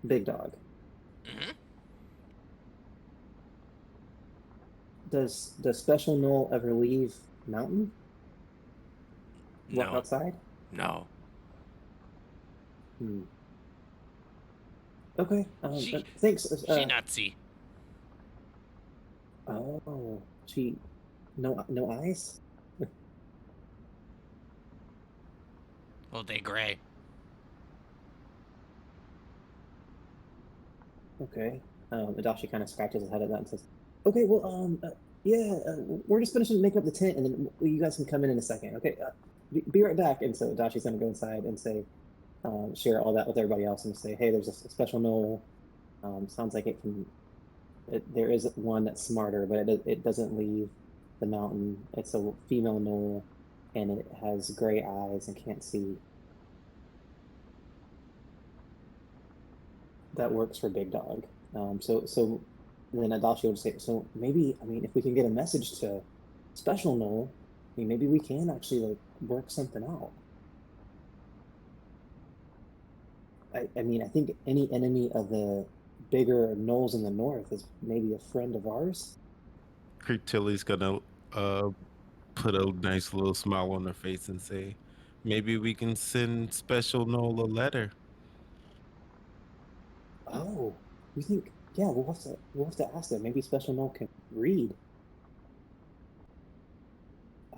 Big Dog. Mm-hmm. Does Special Null ever leave Mountain? Walk No. outside? No. Okay. She- Thanks. She not see. Oh, she no eyes. Well, they gray. Okay. Adachi kind of scratches his head at that and says, "Okay, well, we're just finishing making up the tent, and then you guys can come in a second. Okay, be right back." And so Adachi's gonna go inside and say, share all that with everybody else, and say, "Hey, there's a special Null. Sounds like there is one that's smarter, but it doesn't leave the mountain. It's a female Null, and it has gray eyes and can't see. That works for Big Dog." So then Adachi would say, so maybe, I mean, if we can get a message to Special Null, I mean, maybe we can actually like work something out. I mean, I think any enemy of the bigger Knolls in the north is maybe a friend of ours. Tilly's gonna put a nice little smile on her face and say, maybe we can send Special Null a letter. Oh, you think? Yeah, we'll have to ask them. Maybe Special Null can read.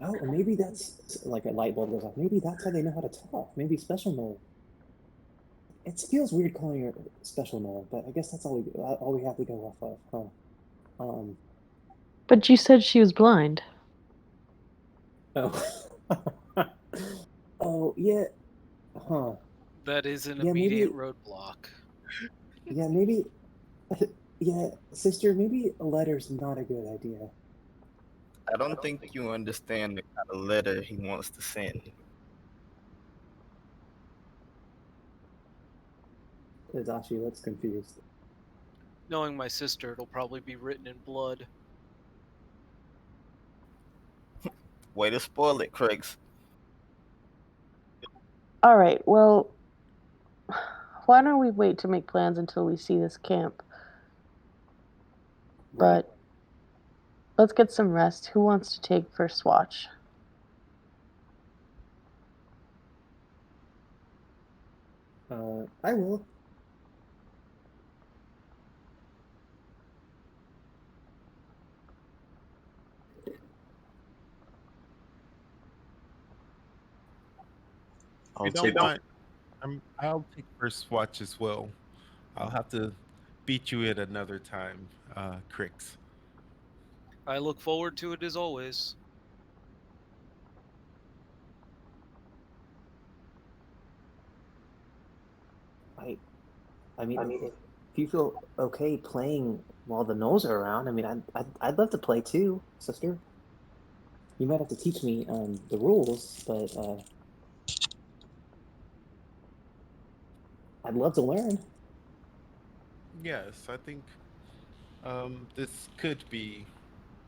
Oh, and maybe that's like a light bulb goes off. Maybe that's how they know how to talk. Maybe special Noel. It feels weird calling her special Noel, but I guess that's all we have to go off of, huh? But you said she was blind. Oh. Oh, yeah. Huh. That is an Yeah, immediate maybe. roadblock. Yeah, maybe. Yeah, sister, maybe a letter's not a good idea. I don't think you understand the kind of letter he wants to send. Adachi looks confused. Knowing my sister, it'll probably be written in blood. Way to spoil it, Craigs. All right, well, why don't we wait to make plans until we see this camp? Right. But let's get some rest. Who wants to take first watch? I will. I'll You don't take mind? I'll take first watch as well. I'll have to beat you at another time, Crix. I look forward to it as always. I mean, if you feel okay playing while the gnolls are around, I mean, I'd love to play too, sister. You might have to teach me the rules, but I'd love to learn. Yes, I think this could be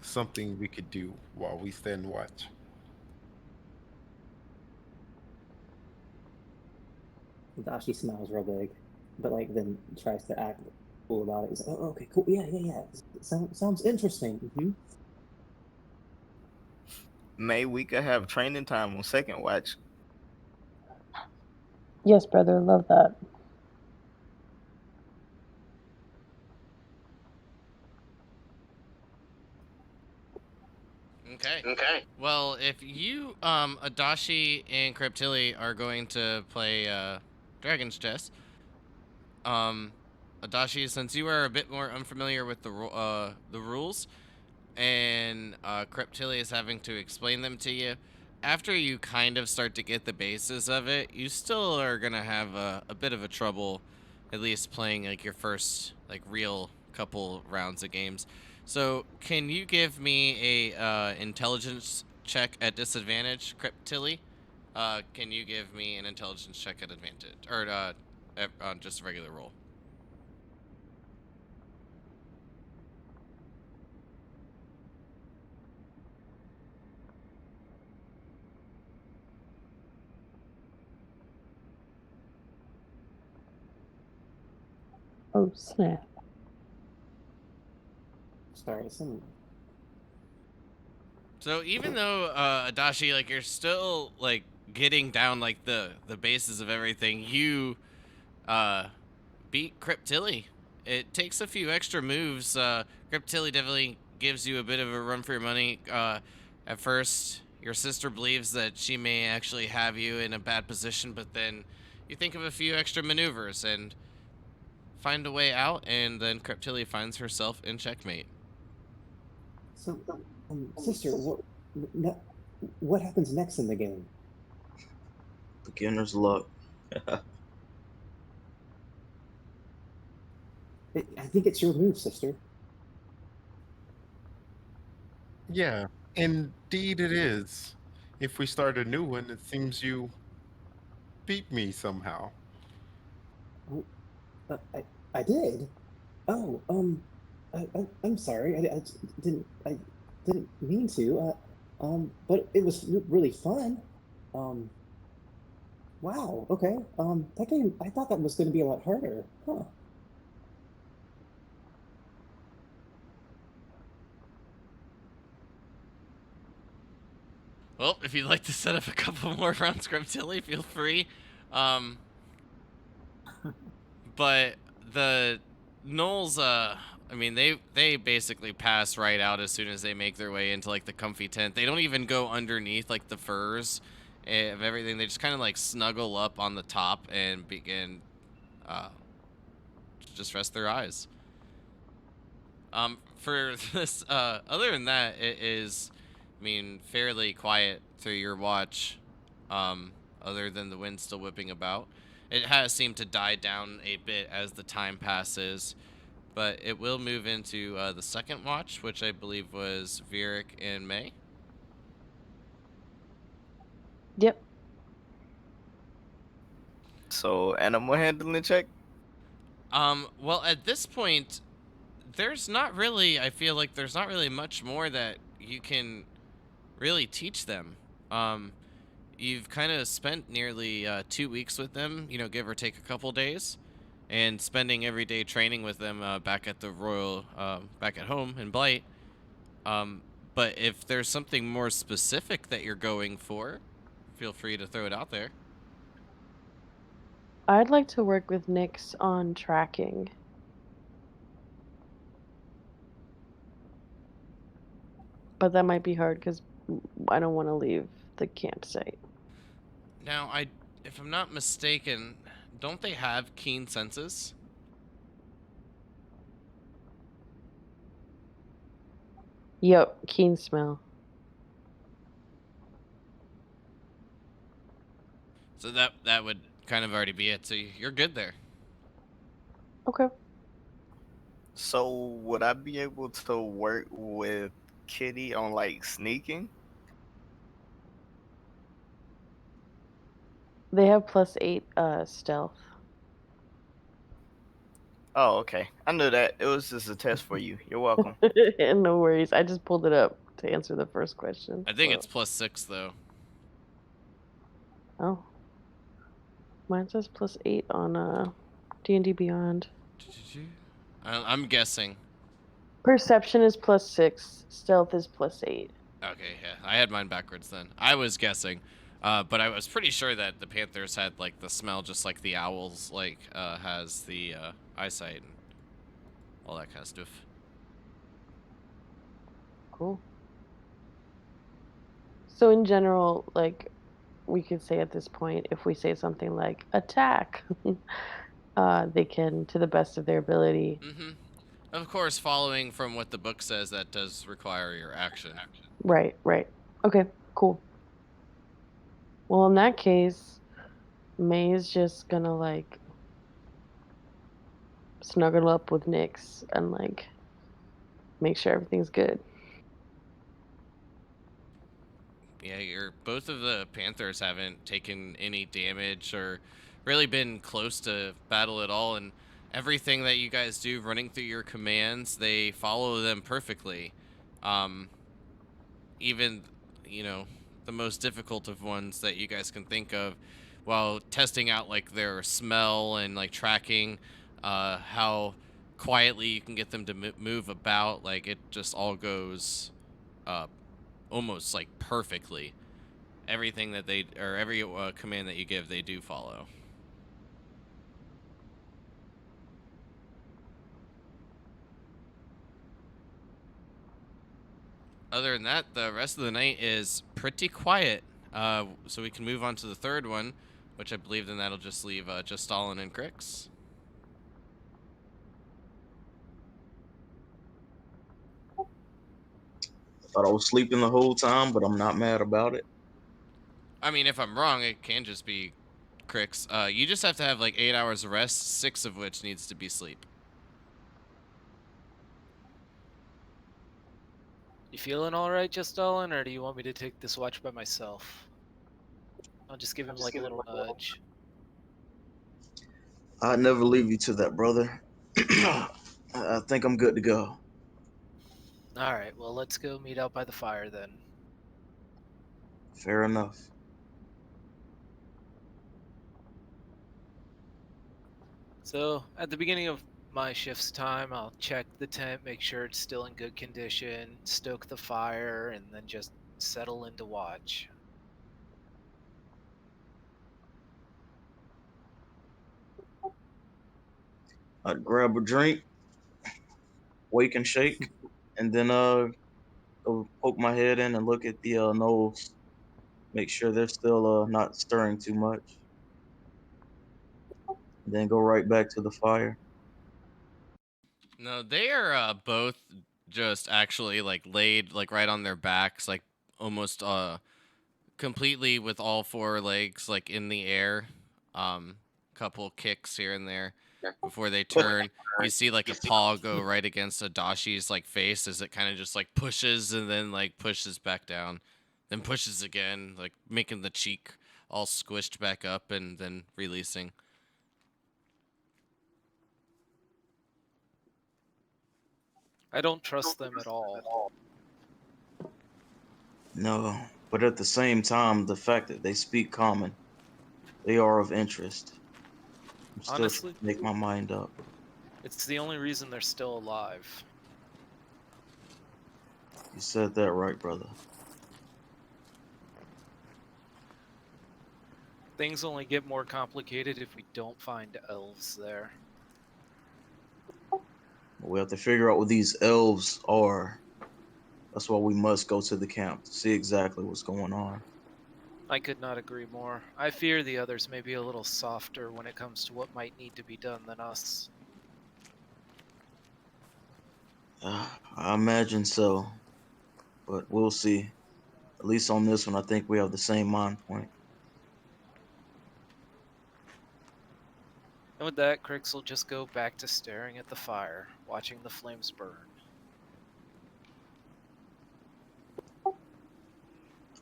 something we could do while we stand watch. Dashi smiles real big, but like then tries to act cool about it. He's like, "Oh, okay, cool, yeah. Sounds interesting." May we could have training time on second watch. Yes, brother, love that. Okay. Well, if you, Adashi and Cryptilli are going to play Dragon's Chess, Adashi, since you are a bit more unfamiliar with the rules, and Cryptilli is having to explain them to you, after you kind of start to get the basis of it, you still are gonna have a bit of a trouble, at least playing like your first like real couple rounds of games. So, can you give me a intelligence check at disadvantage, Cryptilli? Can you give me an intelligence check at advantage, or just a regular roll? Oh, snap. Sorry, So even though Adachi, like you're still like getting down like the basis of everything, you beat Cryptilli. It takes a few extra moves. Cryptilli definitely gives you a bit of a run for your money. At first, your sister believes that she may actually have you in a bad position, but then you think of a few extra maneuvers and find a way out, and then Cryptilli finds herself in checkmate. So, sister, what happens next in the game? beginner's luck. I think it's your move, sister. Yeah, indeed it is. If we start a new one, it seems you beat me somehow. Oh, I did. Oh, I'm sorry. I didn't mean to. But it was really fun. Um, wow. Okay. That game. I thought that was going to be a lot harder. Huh. Well, if you'd like to set up a couple more rounds, Cryptilli, feel free. Um, but the gnolls I mean, they basically pass right out as soon as they make their way into like the comfy tent. They don't even go underneath like the furs of everything. They just kind of like snuggle up on the top and begin uh, to just rest their eyes. For this, other than that, it is, I mean, fairly quiet through your watch. Other than the wind still whipping about, it has seemed to die down a bit as the time passes. But it will move into the second watch, which I believe was Vieric and May. Yep. So animal handling check. Well, at this point, there's not really. I feel like there's not really much more that you can really teach them. Um, you've kind of spent nearly 2 weeks with them, you know, give or take a couple days, and spending every day training with them back at the Royal, back at home in Blight. Um, but if there's something more specific that you're going for, feel free to throw it out there. I'd like to work with Nyx on tracking. But that might be hard because I don't want to leave the campsite. Now, if I'm not mistaken, don't they have keen senses? Yep, keen smell. So that would kind of already be it. So you're good there. Okay. So would I be able to work with Kitty on like sneaking? They have +8 stealth. Oh, okay. I knew that. It was just a test for you. You're welcome. No worries. I just pulled it up to answer the first question. I think so- it's +6 though. Oh. Mine says +8 on D&D Beyond. I'm guessing. Perception is +6. Stealth is +8. Okay, yeah, I had mine backwards then. I was guessing, but I was pretty sure that the Panthers had like the smell, just like the owls like has the eyesight and all that kind of stuff. Cool. So in general, like, we could say at this point, if we say something like attack, they can, to the best of their ability. Mm-hmm. Of course, following from what the book says, that does require your action. Right, right. Okay, cool. Well, in that case, May's just gonna like snuggle up with Nyx and like make sure everything's good. Yeah, both of the Panthers haven't taken any damage or really been close to battle at all, and everything that you guys do running through your commands, they follow them perfectly. Um, even, you know, the most difficult of ones that you guys can think of, while testing out like their smell and like tracking how quietly you can get them to move about, like it just all goes uh, almost like perfectly. Everything that they, or every command that you give, they do follow. Other than that, the rest of the night is pretty quiet. So we can move on to the third one, which I believe then that'll just leave just Stalin and Crix. Thought I was sleeping the whole time, but I'm not mad about it. I mean, if I'm wrong, it can just be Crix. You just have to have like 8 hours of rest, 6 of which needs to be sleep. You feeling all right, Justalin, or do you want me to take this watch by myself? I'll just give him like a little nudge. I'd never leave you to that, brother. I think I'm good to go. All right, well, let's go meet out by the fire then. Fair enough. So, at the beginning of my shift's time, I'll check the tent, make sure it's still in good condition, stoke the fire, and then just settle into watch. I'd grab a drink, wake and shake, and then go poke my head in and look at the gnolls, make sure they're still not stirring too much, and then go right back to the fire. No, they are both just actually like laid like right on their backs, like almost completely with all four legs like in the air. Couple kicks here and there before they turn. You see like a paw go right against Adashi's like face as it kind of just like pushes and then like pushes back down, then pushes again, like making the cheek all squished back up and then releasing. I don't trust them at all. No, but at the same time, the fact that they speak common, they are of interest. I'm still trying Honestly, to make my mind up. it's the only reason they're still alive. You said that right, brother. Things only get more complicated if we don't find elves there. We have to figure out what these elves are. That's why we must go to the camp to see exactly what's going on. I could not agree more. I fear the others may be a little softer when it comes to what might need to be done than us. I imagine so, but we'll see. At least on this one, I think we have the same mind point. And with that, Crix will just go back to staring at the fire, watching the flames burn.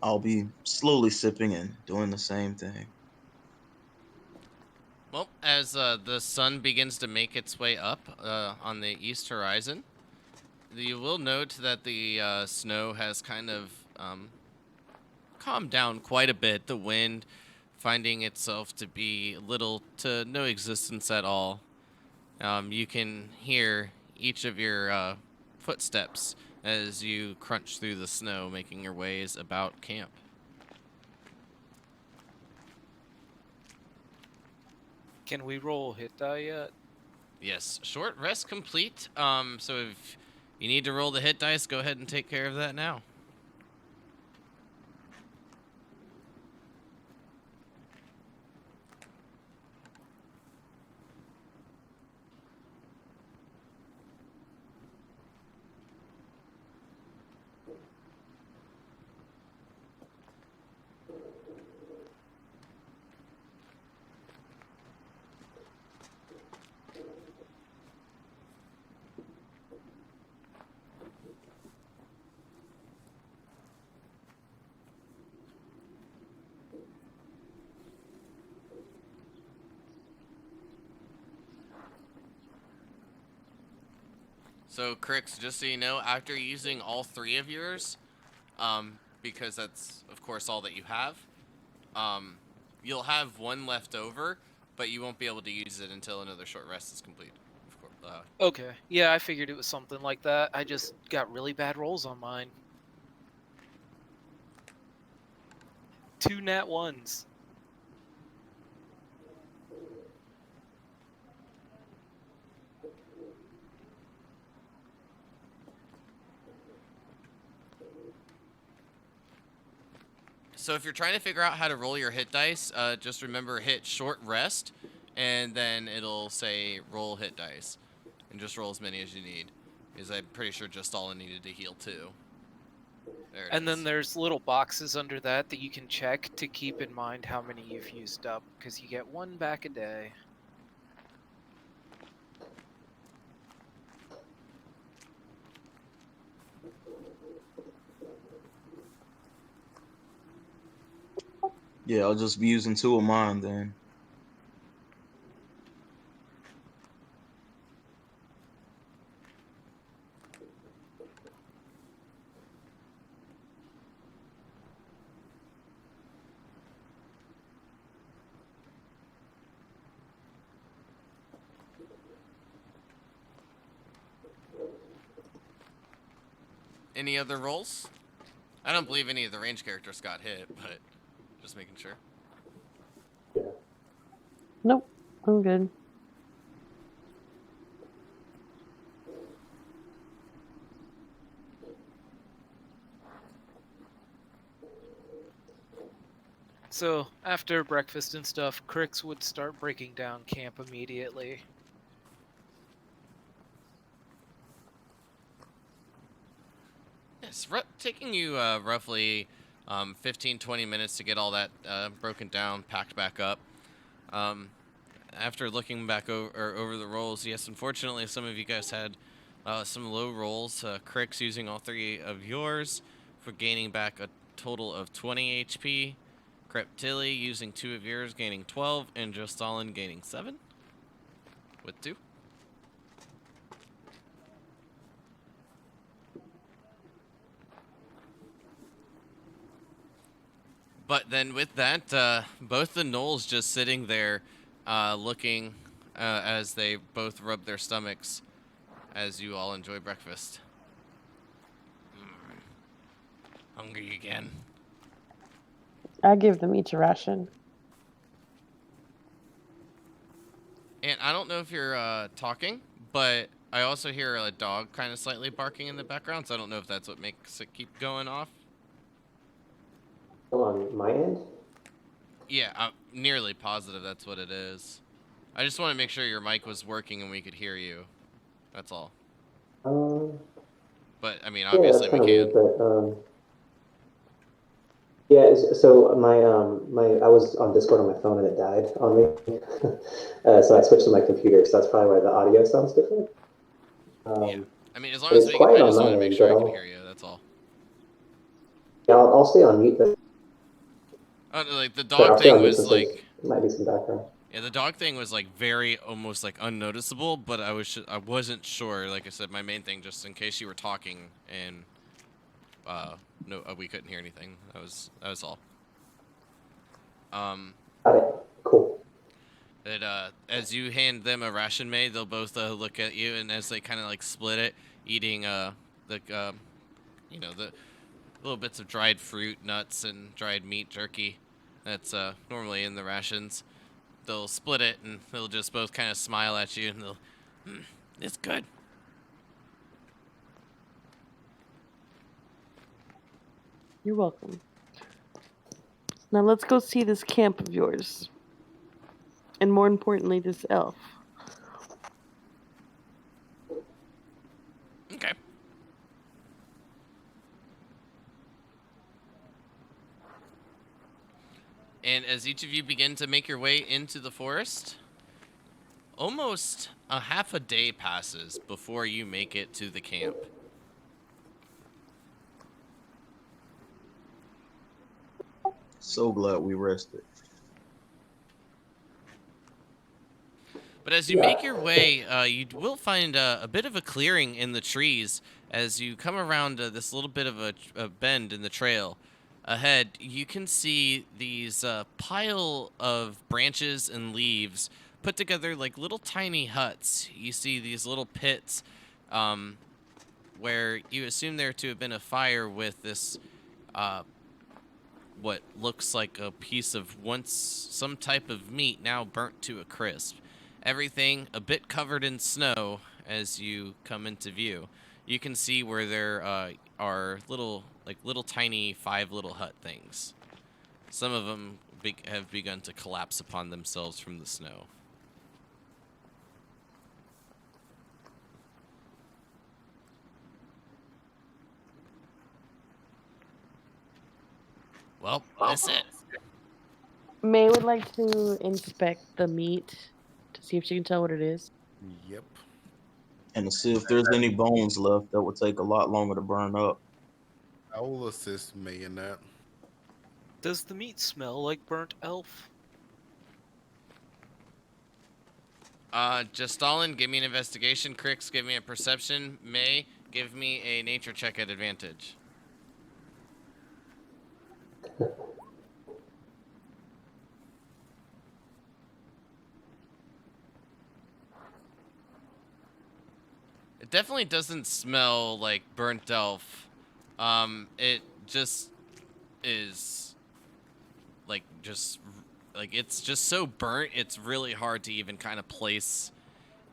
I'll be slowly sipping and doing the same thing. Well, as the sun begins to make its way up on the east horizon, you will note that the snow has kind of calmed down quite a bit. The wind finding itself to be little to no existence at all. You can hear each of your footsteps as you crunch through the snow, making your ways about camp. Can we roll hit die yet? Yes, short rest complete. So if you need to roll the hit dice, go ahead and take care of that now. So, Crix, just so you know, after using all three of yours, because that's, of course, all that you have, you'll have one left over, but you won't be able to use it until another short rest is complete. Of course. Okay, yeah, I figured it was something like that. I just got really bad rolls on mine. 2 nat 1s. So if you're trying to figure out how to roll your hit dice, just remember hit short rest, and then it'll say roll hit dice, and just roll as many as you need. Because I'm pretty sure just all I needed to heal 2. There it And is. then there's little boxes under that you can check to keep in mind how many you've used up, because you get 1 back a day. Yeah, I'll just be using 2 of mine then. Any other rolls? I don't believe any of the range characters got hit, but just making sure. Nope, I'm good. So, after breakfast and stuff, Crix would start breaking down camp immediately. It's taking you roughly 15, 20 minutes to get all that broken down, packed back up. After looking back over the rolls, yes, unfortunately, some of you guys had some low rolls. Crix using all 3 of yours for gaining back a total of 20 HP. Creptilli using 2 of yours, gaining 12, and Jostalin gaining 7 with 2. But then with that, both the gnolls just sitting there looking as they both rub their stomachs as you all enjoy breakfast. Hungry again. I give them each a ration. And I don't know if you're talking, but I also hear a dog kind of slightly barking in the background, so I don't know if that's what makes it keep going off. On my end? Yeah, I'm nearly positive that's what it is. I just want to make sure your mic was working and we could hear you. That's all. But, I mean, obviously we can. Weird, but, yeah, so my I was on Discord on my phone and it died on me. So I switched to my computer, so that's probably why the audio sounds different. Yeah. I mean, as long as we can, I just want to make sure I can hear you, that's all. Yeah, I'll stay on mute, but like, the dog thing was, like... might be some background. Yeah, the dog thing was, like, very, almost, like, unnoticeable, but I wasn't sure, like I said, my main thing, just in case you were talking, and, no, we couldn't hear anything. That was all. Got it. Cool. That, as you hand them a ration made, they'll both, look at you, and as they kind of, like, split it, eating, you know, the little bits of dried fruit, nuts, and dried meat, jerky that's, normally in the rations, they'll split it, and they'll just both kind of smile at you, and they'll, it's good. You're welcome. Now let's go see this camp of yours. And more importantly, this elf. Okay. And as each of you begin to make your way into the forest, almost a half a day passes before you make it to the camp. So glad we rested. But as you make your way, you will find a bit of a clearing in the trees as you come around this little bit of a bend in the trail. Ahead, you can see these pile of branches and leaves put together like little tiny huts. You see these little pits where you assume there to have been a fire with this what looks like a piece of once some type of meat now burnt to a crisp. Everything a bit covered in snow as you come into view. You can see where there are little tiny 5 little hut things. Some of them have begun to collapse upon themselves from the snow. Well, that's it. May would like to inspect the meat to see if she can tell what it is. Yep. And to see if there's any bones left that would take a lot longer to burn up. I will assist May in that. Does the meat smell like burnt elf? Just Stalin, give me an investigation. Crix, give me a perception. May, give me a nature check at advantage. It definitely doesn't smell like burnt elf. It just is it's just so burnt, it's really hard to even kind of place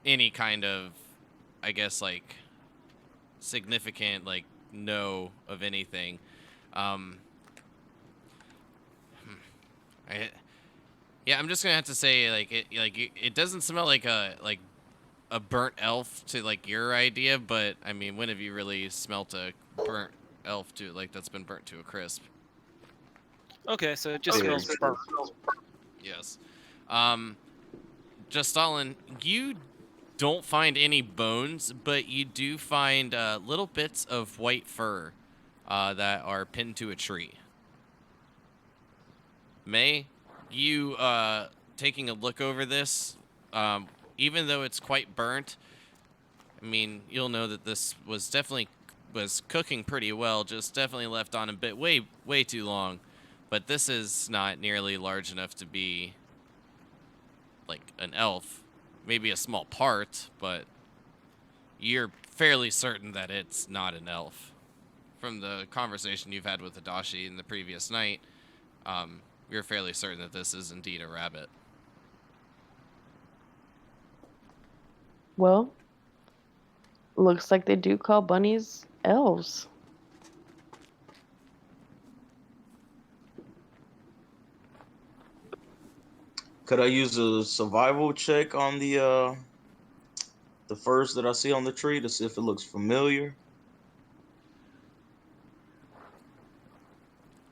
any kind of, I guess, like, significant, like, no of anything. Yeah, I'm just gonna have to say it doesn't smell like a burnt elf to like your idea, but I mean, when have you really smelt a burnt elf to like that's been burnt to a crisp? Okay, so it just Yeah. smells burnt. Yes. Just Stalin, you don't find any bones, but you do find little bits of white fur that are pinned to a tree. May, you taking a look over this, even though it's quite burnt, I mean, you'll know that this was cooking pretty well, just definitely left on a bit way too long. But this is not nearly large enough to be like an elf. Maybe a small part, but you're fairly certain that it's not an elf. From the conversation you've had with Adachi in the previous night, you're fairly certain that this is indeed a rabbit. Well, looks like they do call bunnies elves. Could I use a survival check on the furs that I see on the tree to see if it looks familiar?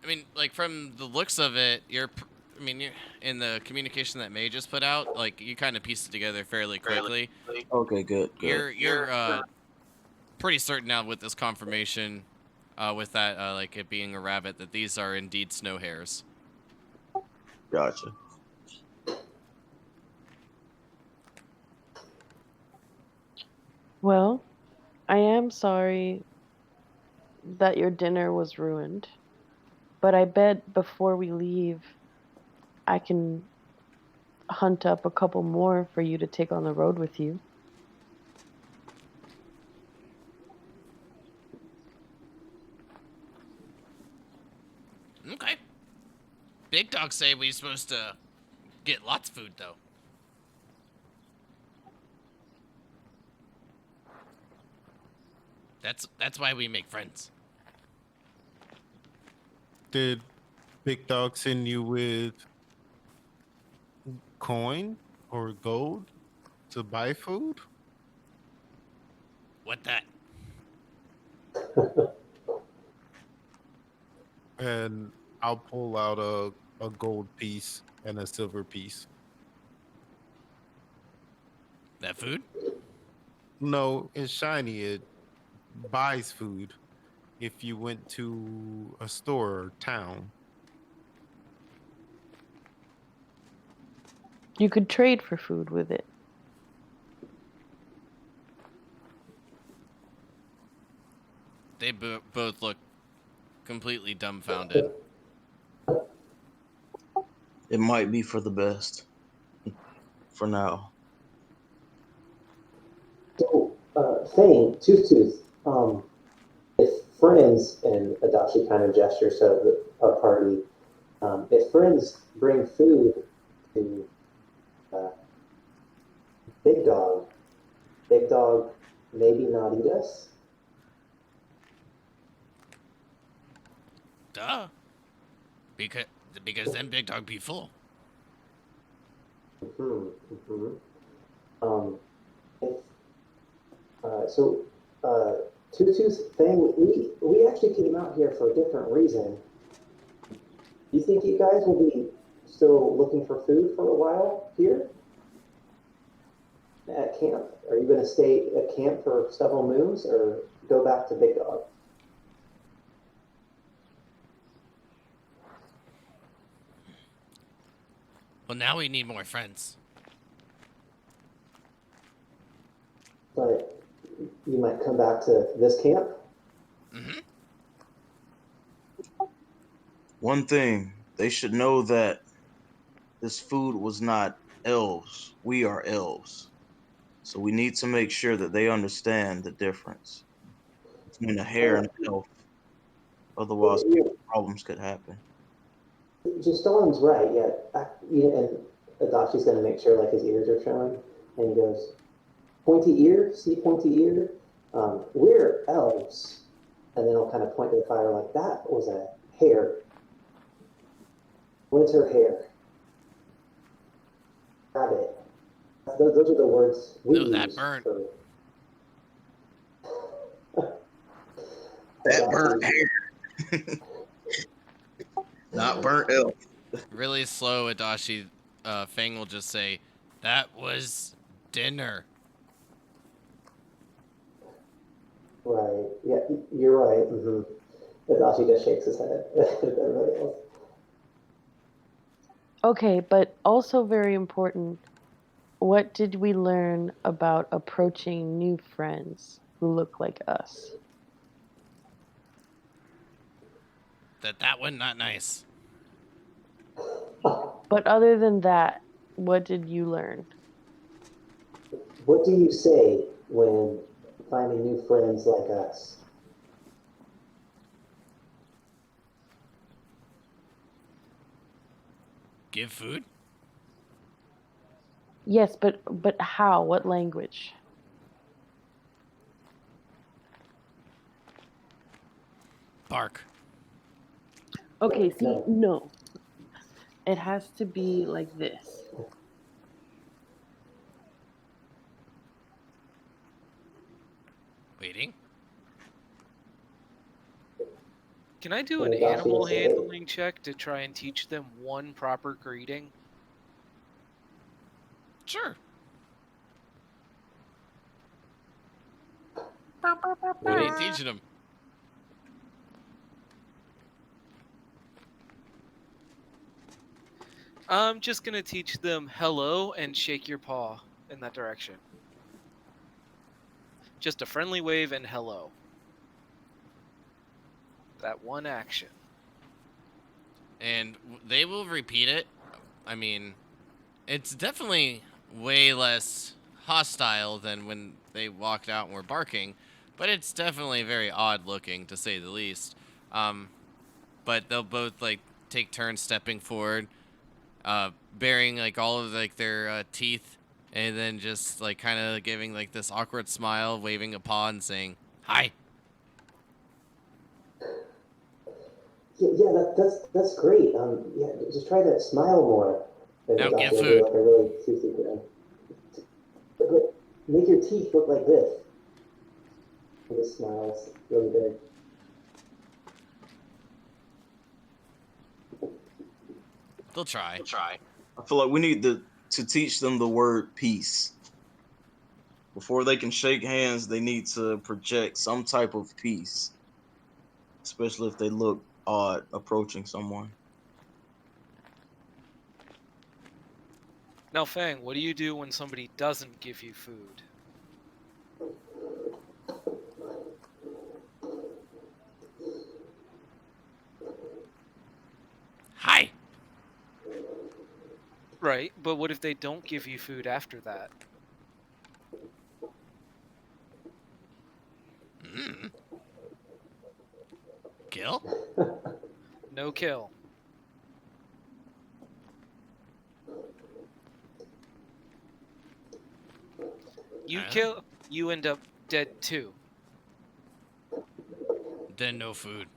I mean, like from the looks of it, you're in the communication that May just put out, like you kind of pieced it together fairly quickly. Okay, good. You're pretty certain now with this confirmation, with that like it being a rabbit, that these are indeed snow hares. Gotcha. Well, I am sorry that your dinner was ruined, but I bet before we leave, I can hunt up a couple more for you to take on the road with you. Okay. Big dogs say we're supposed to get lots of food though. That's why we make friends. Did Big Dog send you with coin or gold to buy food? What that? And I'll pull out a gold piece and a silver piece. That food? No, it's shiny. It buys food if you went to a store or town. You could trade for food with it. They both look completely dumbfounded. It might be for the best. For now. So, saying Tooth, if friends, and Adachi kind of gestures to our party, if friends bring food to Big Dog maybe not eat us. Duh. Because then Big Dog be full. If, so, Tooth thing, we actually came out here for a different reason. Do you think you guys will be still looking for food for a while here at camp? Are you going to stay at camp for several moons or go back to Big Dog? Well, now we need more friends. But you might come back to this camp? Mm-hmm. One thing, they should know that this food was not elves. We are elves. So we need to make sure that they understand the difference between a hare and an elf. Otherwise, problems could happen. Justolin's right, and Adachi's going to make sure like his ears are showing, and he goes, pointy ear, see pointy ear? We're elves. And then he'll kind of point to the fire like, that was a hare. Winter hare. Rabbit. Those are the words we Ooh, that use burnt. for That burnt Adachi. hair. Not burnt elf. Really slow, Adachi. Fang will just say, "That was dinner." Right. Yeah, you're right. Adachi just shakes his head at everybody else. Okay, but also very important. What did we learn about approaching new friends who look like us? That one not nice. But other than that, what did you learn? What do you say when finding new friends like us? Give food? Yes, but how? What language? Bark. Okay, see, No. no. It has to be like this. Waiting. Can I do And an Adachi animal will say, handling check to try and teach them one proper greeting? Sure. hey, What are you teaching them? I'm just gonna teach them hello and shake your paw in that direction. Just a friendly wave and hello. That one action. And they will repeat it. I mean, it's definitely way less hostile than when they walked out and were barking, but it's definitely very odd looking, to say the least. But they'll both like take turns stepping forward, baring like all of like their teeth, and then just like kind of giving like this awkward smile, waving a paw and saying hi. yeah, that's great. Yeah, just try to smile more. And Now get Adachi will do food. like a really toothy grin. But make your teeth look like this. He just smiles really big. They'll try. I feel like we need to teach them the word peace. Before they can shake hands, they need to project some type of peace, especially if they look odd approaching someone. Now, Fang, what do you do when somebody doesn't give you food? Hi. Right, but what if they don't give you food after that? Mm. Kill? No kill. You kill, you end up dead too. Then no food.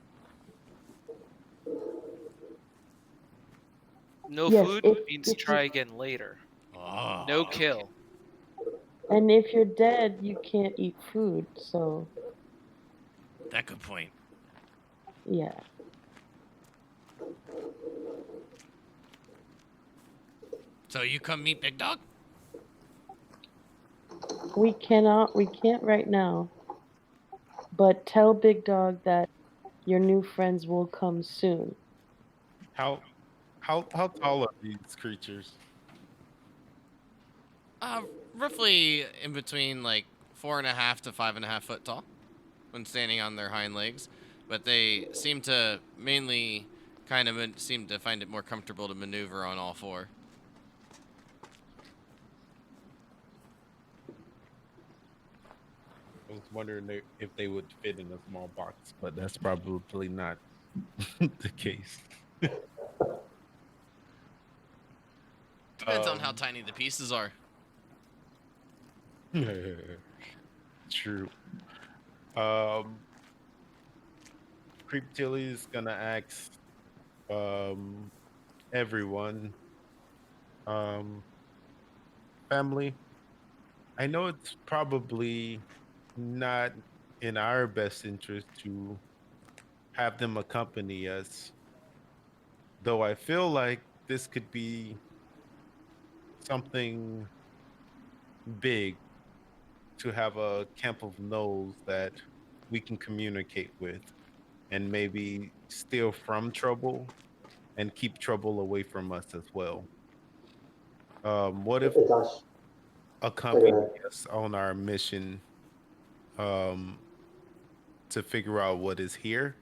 No Yes, food if means you try again later. Oh. No kill. and if you're dead, you can't eat food. So That good point. yeah, So you come meet Big Dog? we can't right now. But tell Big Dog that your new friends will come soon. How how tall are these creatures? Uh, roughly in between like 4.5 to 5.5 foot tall when standing on their hind legs, but they seem to mainly kind of seem to find it more comfortable to maneuver on all four. I was wondering if they would fit in a small box, but that's probably not the case. Depends on how tiny the pieces are. True. Um, Creep Tilly is gonna ask everyone. Um, family. I know it's probably not in our best interest to have them accompany us, though I feel like this could be something big to have a camp of gnolls that we can communicate with and maybe steal from trouble and keep trouble away from us as well. What if Josh, accompany us on our mission um, to figure out what is here,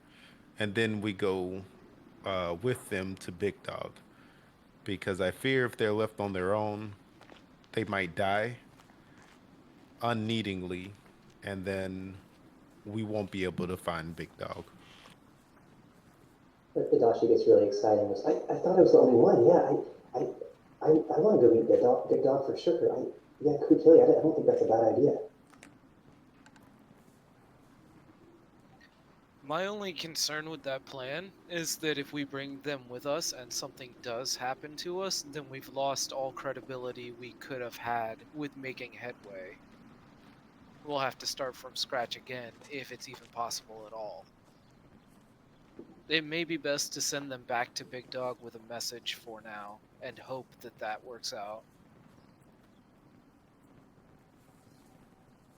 and then we go with them to Big Dog? Because I fear if they're left on their own, they might die unneedingly, and then we won't be able to find Big Dog. Adachi gets really excited. I thought I was the only one. Yeah, I want to go meet Big Dog for sure. Yeah, Kukili, I don't think that's a bad idea. My only concern with that plan is that if we bring them with us and something does happen to us, then we've lost all credibility we could have had with making headway. We'll have to start from scratch again, if it's even possible at all. It may be best to send them back to Big Dog with a message for now, and hope that that works out.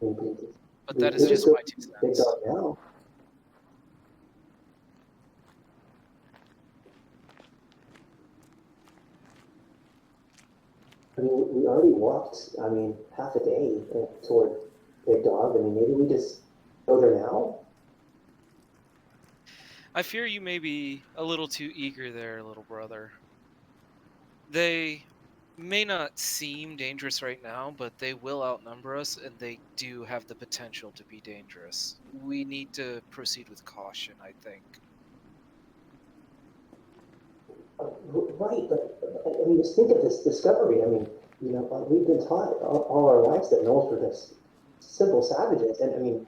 But that is just my 2 cents. Big Dog now. I mean, we already walked, half a day toward Big Dog. I mean, maybe we just go there now? I fear you may be a little too eager there, little brother. They may not seem dangerous right now, but they will outnumber us, and they do have the potential to be dangerous. We need to proceed with caution, I think. Right, but I mean, just think of this discovery. I mean, we've been taught all our lives that gnolls were just simple savages, and I mean,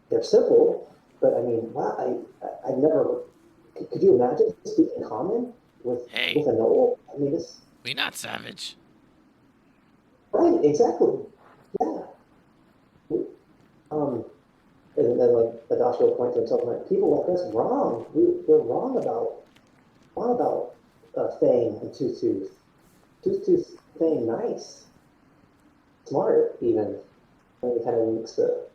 they're simple, but I mean, wow, I've never. Could you imagine speaking common with a gnoll? I mean, this. We not savage. Right, exactly. Yeah. And then like Adachi will point to himself like, people like us wrong. We're wrong about Fang and Tooth. Tooth, Fang, nice, smart even. And he kind of winks the.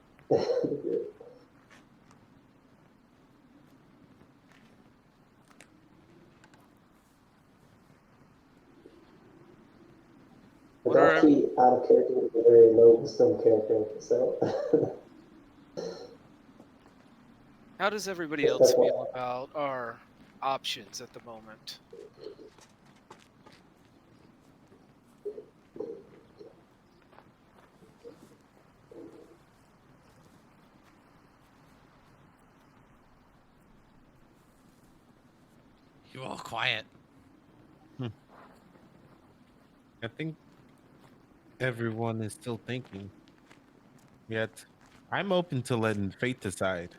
Adachi out of character is a very low wisdom character, so. How does everybody else feel about our options at the moment? You all quiet. I think everyone is still thinking. Yet, I'm open to letting fate decide.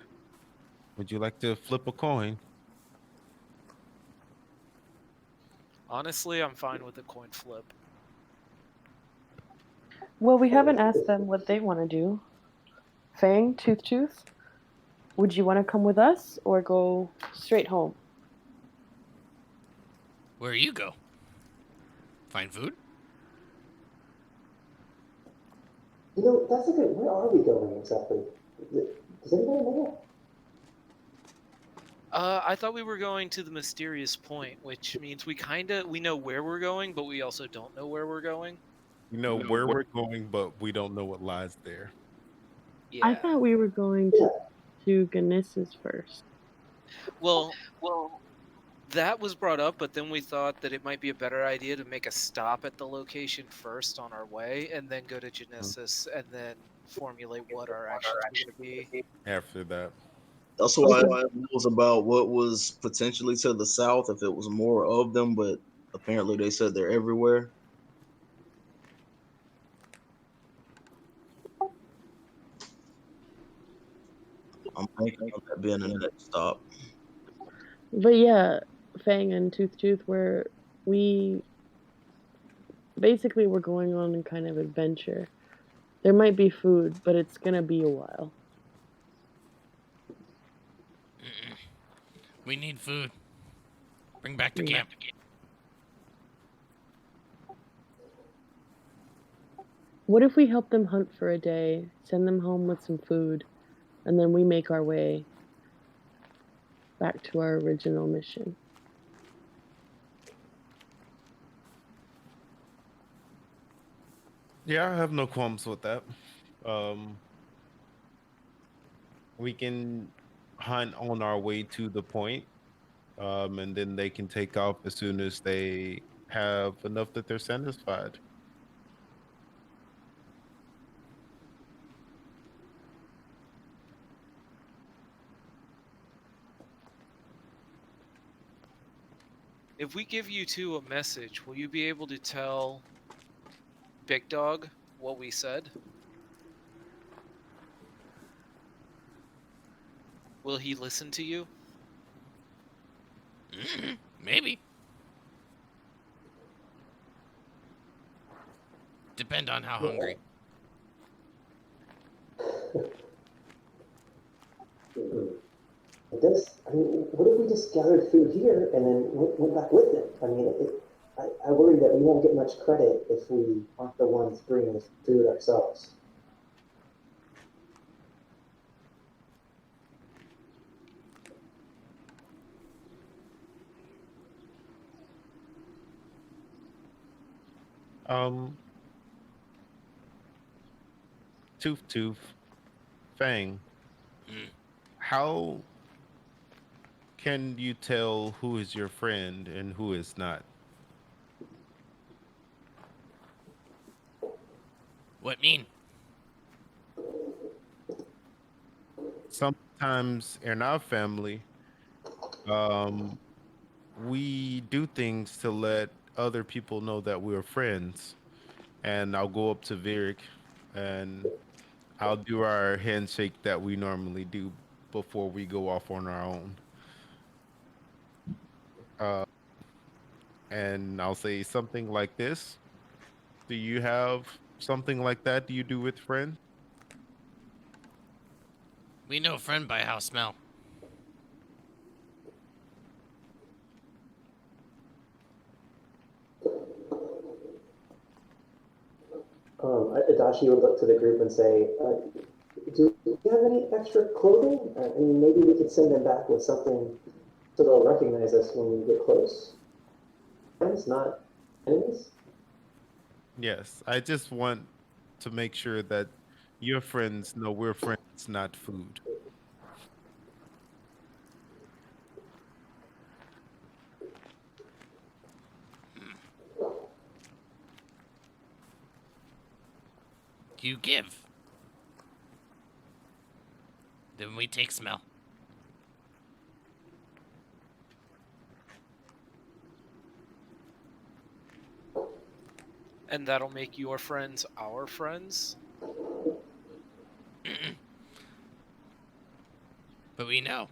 Would you like to flip a coin? Honestly, I'm fine with a coin flip. Well, we haven't asked them what they want to do. Fang, Tooth, would you want to come with us or go straight home? Where you go? Find food? That's a good. Where are we going exactly? Does anybody know? I thought we were going to the mysterious point, which means we know where we're going, but we also don't know where we're going. We know where we're going, but we don't know what lies there. Yeah. I thought we were going to Ganis's first. Well, that was brought up, but then we thought that it might be a better idea to make a stop at the location first on our way, and then go to Genesis, and then formulate what our actions were going to be. After that. That's why it was about what was potentially to the south, if it was more of them, but apparently they said they're everywhere. I'm thinking of that being the next stop. But yeah, Fang and Tooth, where we basically we're going on a kind of adventure. There might be food, but it's gonna be a while. Mm-mm. We need food. Bring back to Yeah. camp. What if we help them hunt for a day, send them home with some food, and then we make our way back to our original mission? Yeah, I have no qualms with that. Um, we can hunt on our way to the point, and then they can take off as soon as they have enough that they're satisfied. If we give you two a message, will you be able to tell Big Dog what we said? Will he listen to you? Maybe. Depend on how hungry. I guess, I mean, what if we just gathered food here and then went back with them? I mean, I worry that we won't get much credit if we aren't the ones bringing the food ourselves. Um, Tooth Tooth, Fang, Mm. how can you tell who is your friend and who is not? What mean? Sometimes in our family, um, we do things to let other people know that we're friends. And I'll go up to Virik and I'll do our handshake that we normally do before we go off on our own. Uh, and I'll say something like this. Do you have something like that? Do you do with friends? We know friend by how smell. Adachi would look to the group and say, do you have any extra clothing? I mean, maybe we could send them back with something so they'll recognize us when we get close. Friends, not enemies. Yes. I just want to make sure that your friends know we're friends, not food. You give. Then we take smell. And that'll make your friends our friends? Mm-mm. But we know.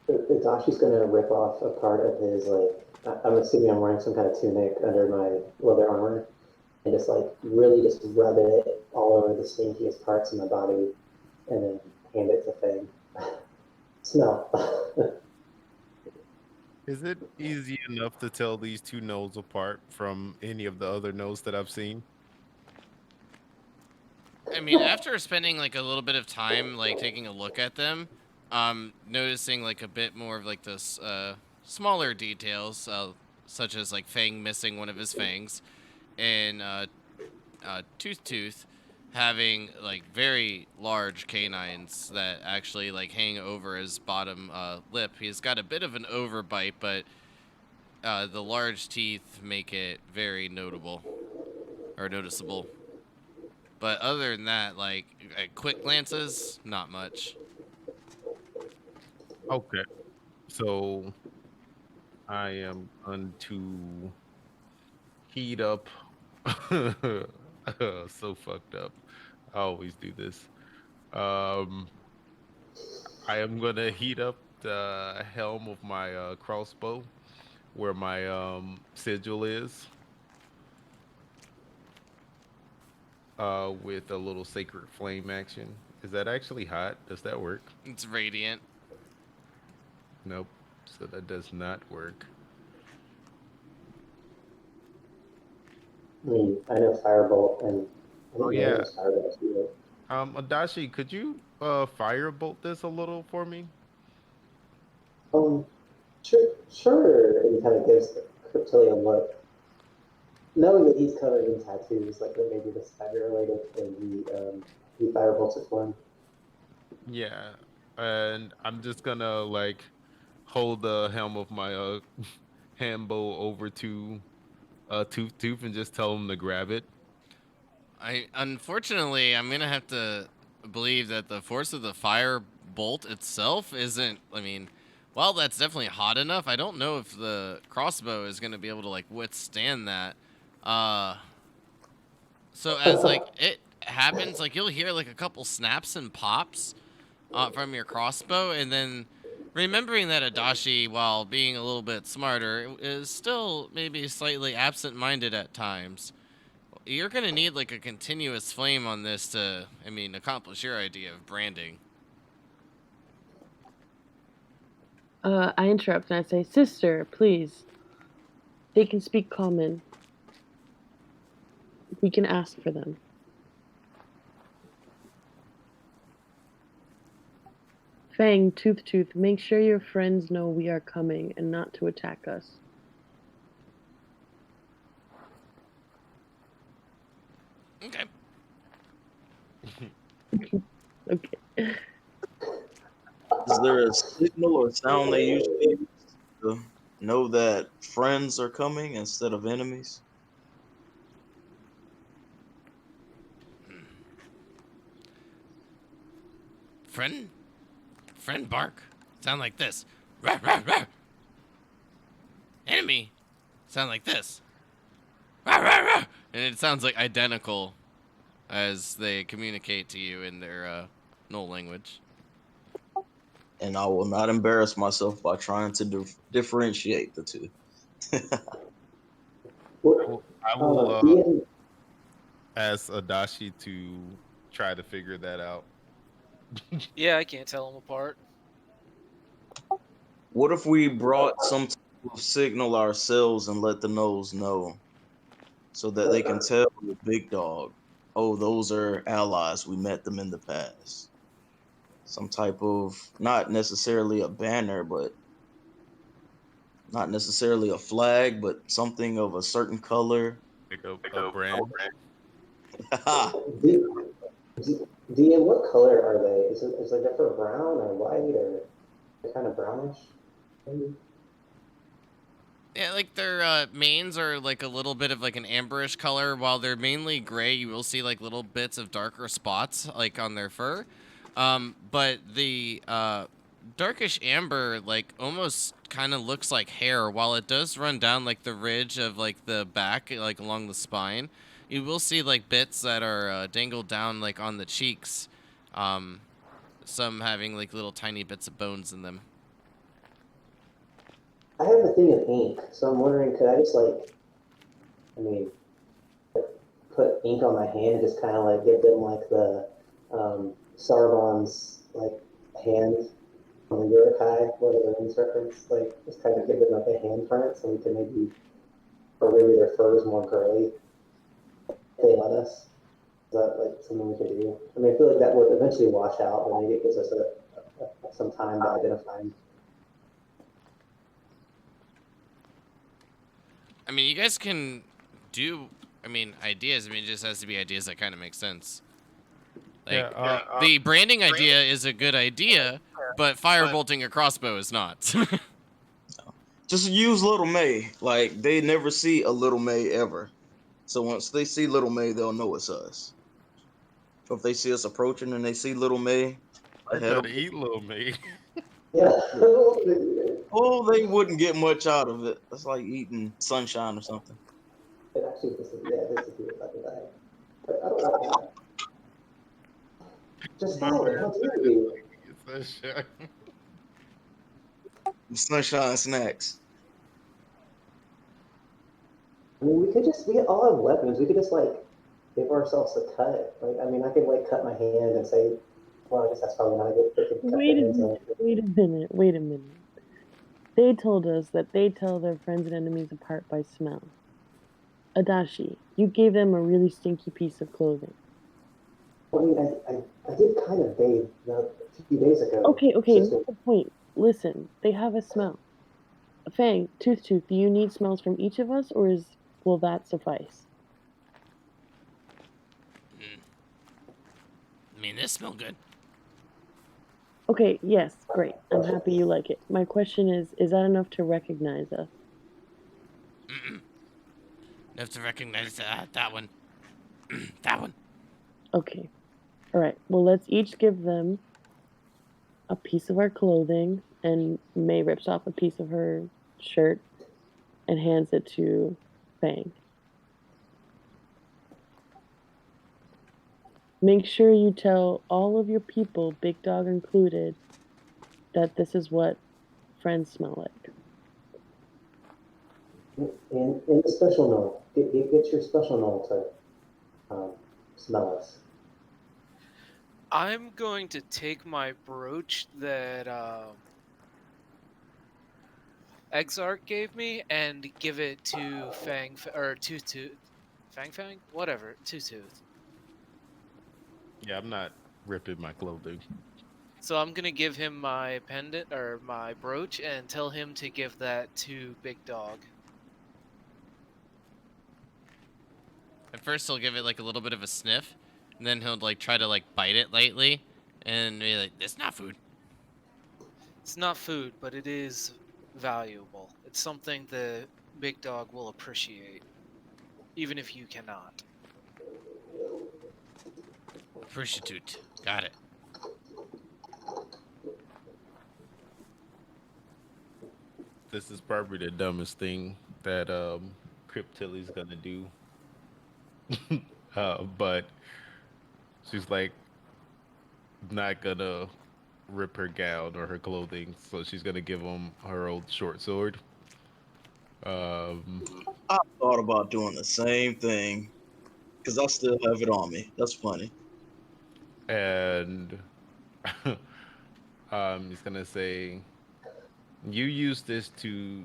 Adachi's gonna rip off a part of his, like, I'm assuming I'm wearing some kind of tunic under my leather armor, and just like really just rub it all over the stinkiest parts of my body, and then hand it to Fang. Smell. Is it easy enough to tell these two nodes apart from any of the other nodes that I've seen? I mean, after spending like a little bit of time like taking a look at them, noticing like a bit more of like this smaller details, such as like Fang missing one of his fangs, and Tooth having like very large canines that actually like hang over his bottom lip. He's got a bit of an overbite, but the large teeth make it very notable or noticeable. But other than that, like at quick glances, not much. Okay. So I am going to heat up. So fucked up. I always do this. Um, I am gonna heat up the helm of my crossbow where my sigil is, with a little sacred flame action. Is that actually hot? Does that work? It's radiant. Nope. So that does not work. I mean, I know Firebolt, and I Oh think yeah. Mary Firebolt too. Adachi, could you firebolt this a little for me? Sure. And he kind of gives Cryptilian look, knowing that he's covered in tattoos, like that maybe this might be related, and he firebolts it for him. Yeah. And I'm just gonna like hold the helm of my handbow over to Tooth and just tell him to grab it. Unfortunately, I'm gonna have to believe that the force of the fire bolt itself isn't. I mean, while that's definitely hot enough, I don't know if the crossbow is gonna be able to like withstand that. Uh, so as like it happens, like you'll hear like a couple snaps and pops from your crossbow, and then remembering that Adachi, while being a little bit smarter, is still maybe slightly absent-minded at times. You're gonna need like a continuous flame on this to, I mean, accomplish your idea of branding. I interrupt and I say, "Sister, please. They can speak common. We can ask for them." Fang, Tooth, make sure your friends know we are coming and not to attack us. Okay. Okay. Is there a signal or sound they usually use to know that friends are coming instead of enemies? Friend bark. Sound like this. Rawr, rawr, rawr. Enemy. Sound like this. Rawr, rawr, rawr. And it sounds like identical as they communicate to you in their null language. And I will not embarrass myself by trying to differentiate the two. I will Ian, ask Adachi to try to figure that out. Yeah, I can't tell them apart. What if we brought some type of signal ourselves and let the nose know so that they can tell the big dog, oh, those are allies. We met them in the past. Some type of, not necessarily a banner, but not necessarily a flag, but something of a certain color. Like a brand. D- Ian, what color are they? Is it different brown or white or kind of brownish? Maybe? Yeah, like their manes are like a little bit of like an amberish color, while they're mainly gray. You will see like little bits of darker spots like on their fur. But the darkish amber like almost kind of looks like hair, while it does run down like the ridge of like the back, like along the spine. You will see like bits that are dangled down like on the cheeks. Some having like little tiny bits of bones in them. I have a thing of ink, so I'm wondering, could I just I mean, put ink on my hand and just kind of like give them like the Sargon's like hand on the Urukai, where the rings reference, like just kind of give them like a handprint so we can maybe, or maybe their fur is more gray. If they let us. Is that like something we can do? I mean, I feel like that would eventually wash out, but maybe it gives us some time to identify them. I mean, you guys can do, I mean, ideas. I mean, it just has to be ideas that kind of make sense. Like, the branding idea is a good idea, but firebolting a crossbow is not. Just use Little May. Like, they never see a Little May ever. So once they see Little May, they'll know it's us. So if they see us approaching and they see Little May I ahead try of to eat little me. Yeah. oh, they wouldn't get much out of it. That's like eating sunshine or something. It actually disappears after that. But I don't want that. Just stop it. How dare you? It's a shock. Sunshine snacks. I mean, we all have weapons. We could just like give ourselves a cut. Like, I mean, I could like cut my hand and say, well, I guess that's probably not a good. They could cut Wait their a hands minute. off. Wait a minute. Wait a minute. They told us that they tell their friends and enemies apart by smell. Adashi, you gave them a really stinky piece of clothing. I mean, I did kind of bathe a few days ago. Okay, Just not the point. Listen, they have a smell. Fang, Tooth, do you need smells from each of us, or will that suffice? I mean, this smell good. Okay, yes, great. I'm happy you like it. My question is that enough to recognize us? Enough to recognize that one. That one. Okay. All right. Well, let's each give them a piece of our clothing, and May rips off a piece of her shirt and hands it to Fang. Make sure you tell all of your people, Big Dog included, that this is what friends smell like. in the special note, get your special note to smell us. I'm going to take my brooch that Exarch gave me and give it to Fang or Tooth. Fang? Whatever. Tooth. Yeah, I'm not ripping my clothing. So I'm gonna give him my pendant or my brooch and tell him to give that to Big Dog. At first, he'll give it like a little bit of a sniff, and then he'll like try to like bite it lightly, and be like, "It's not food." It's not food, but it is valuable. It's something the Big Dog will appreciate, even if you cannot. Appreciate. Got it. This is probably the dumbest thing that Cryptilly's gonna do. But she's like not gonna rip her gown or her clothing, so she's gonna give him her old short sword. Um, I thought about doing the same thing because I still have it on me. That's funny. and he's gonna say, "You use this to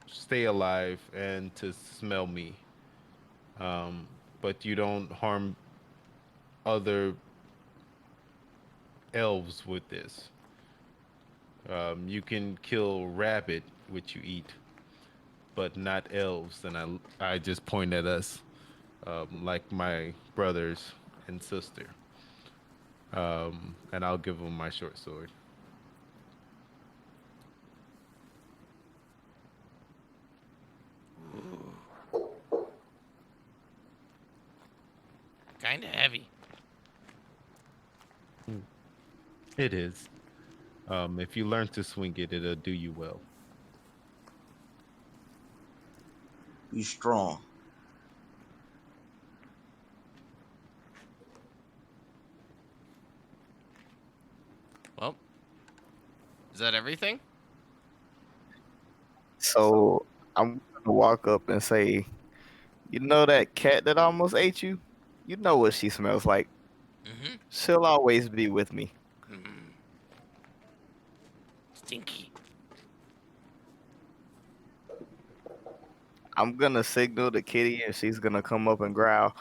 stay alive and to smell me, but you don't harm other elves with this. You can kill rabbit, which you eat, but not elves." And I just point at us, like my brothers and sister. And I'll give them my short sword. Kinda heavy. It is. If you learn to swing it, it'll do you well. You strong. Well, is that everything? So I'm gonna walk up and say, "You know that cat that almost ate you? You know what she smells like. Mm-hmm. She'll always be with me." Stinky. I'm gonna signal to Kitty and she's gonna come up and growl.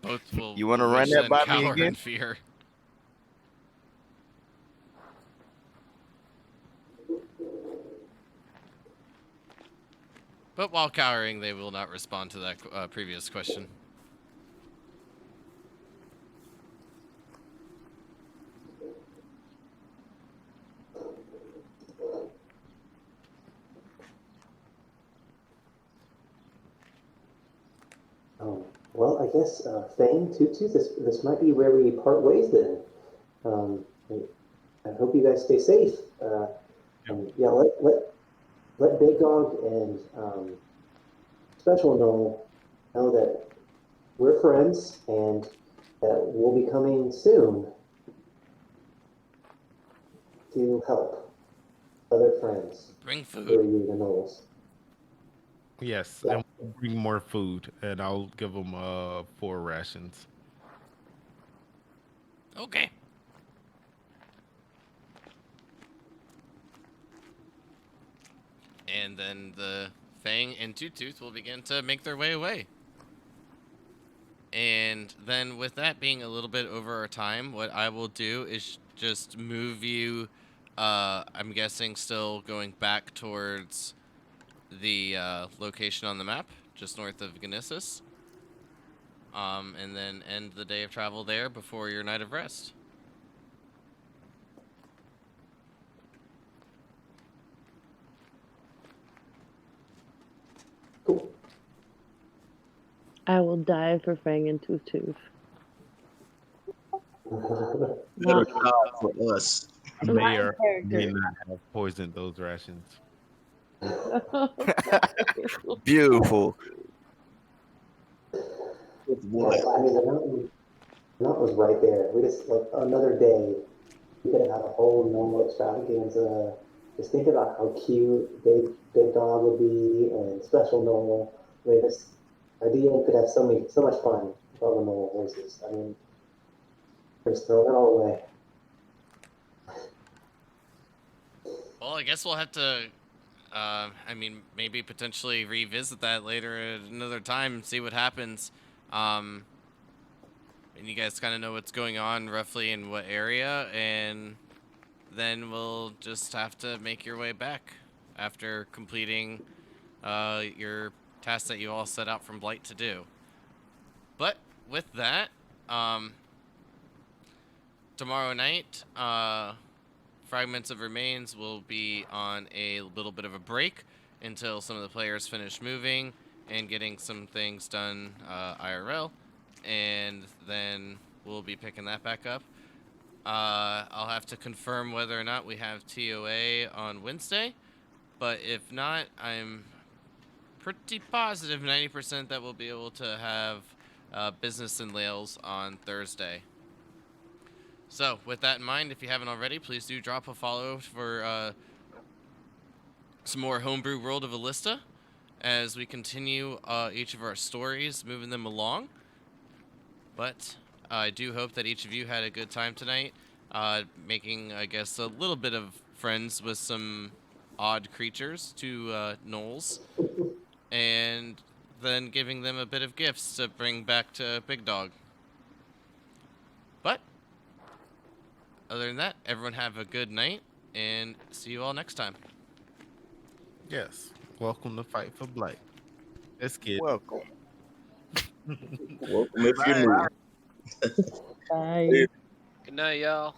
Both will You wanna run wish that and by me cower again? in fear. But while cowering, they will not respond to that previous question. Well, I guess Fang, Toot, this might be where we part ways then. I hope you guys stay safe. And yeah, let Big Dog and Special know that we're friends and that we'll be coming soon. to help other friends Bring food. through the Knolls. Yes, Yeah. and we'll bring more food, and I'll give them 4 rations. Okay. And then the Fang and Toot Tooth will begin to make their way away. And then with that being a little bit over our time, what I will do is just move you, I'm guessing still going back towards the location on the map, just north of Genesis. And then end the day of travel there before your night of rest. Cool. I will die for Fang and Tooth Tooth. Better job for us. I My may or may character. not have poisoned those rations. Beautiful. With Yeah, what? I mean, the mountain was right there. We just, like, another day, we could have had a whole normal extravaganza. Just think about how cute Big Dog would be and Special Noel. I mean, our DM could have so much fun with all the Noel voices. I mean, we're just throwing it all away. Well, I guess we'll have to, I mean, maybe potentially revisit that later at another time and see what happens. And you guys kind of know what's going on roughly in what area, and then we'll just have to make your way back after completing your task that you all set out from Blight to do. But with that, tomorrow night, Fragments of Remains will be on a little bit of a break until some of the players finish moving and getting some things done IRL, and then we'll be picking that back up. I'll have to confirm whether or not we have TOA on Wednesday, but if not, I'm pretty positive 90% that we'll be able to have Business and Lails on Thursday. So, with that in mind, if you haven't already, please do drop a follow for some more Homebrew World of Elista as we continue each of our stories, moving them along. But I do hope that each of you had a good time tonight, making, I guess, a little bit of friends with some odd creatures to Knowles, and then giving them a bit of gifts to bring back to Big Dog. But other than that, everyone have a good night, and see you all next time. Yes. Welcome to Fight for Blight. Let's get Welcome. Welcome if you're new. Bye. Good night, y'all.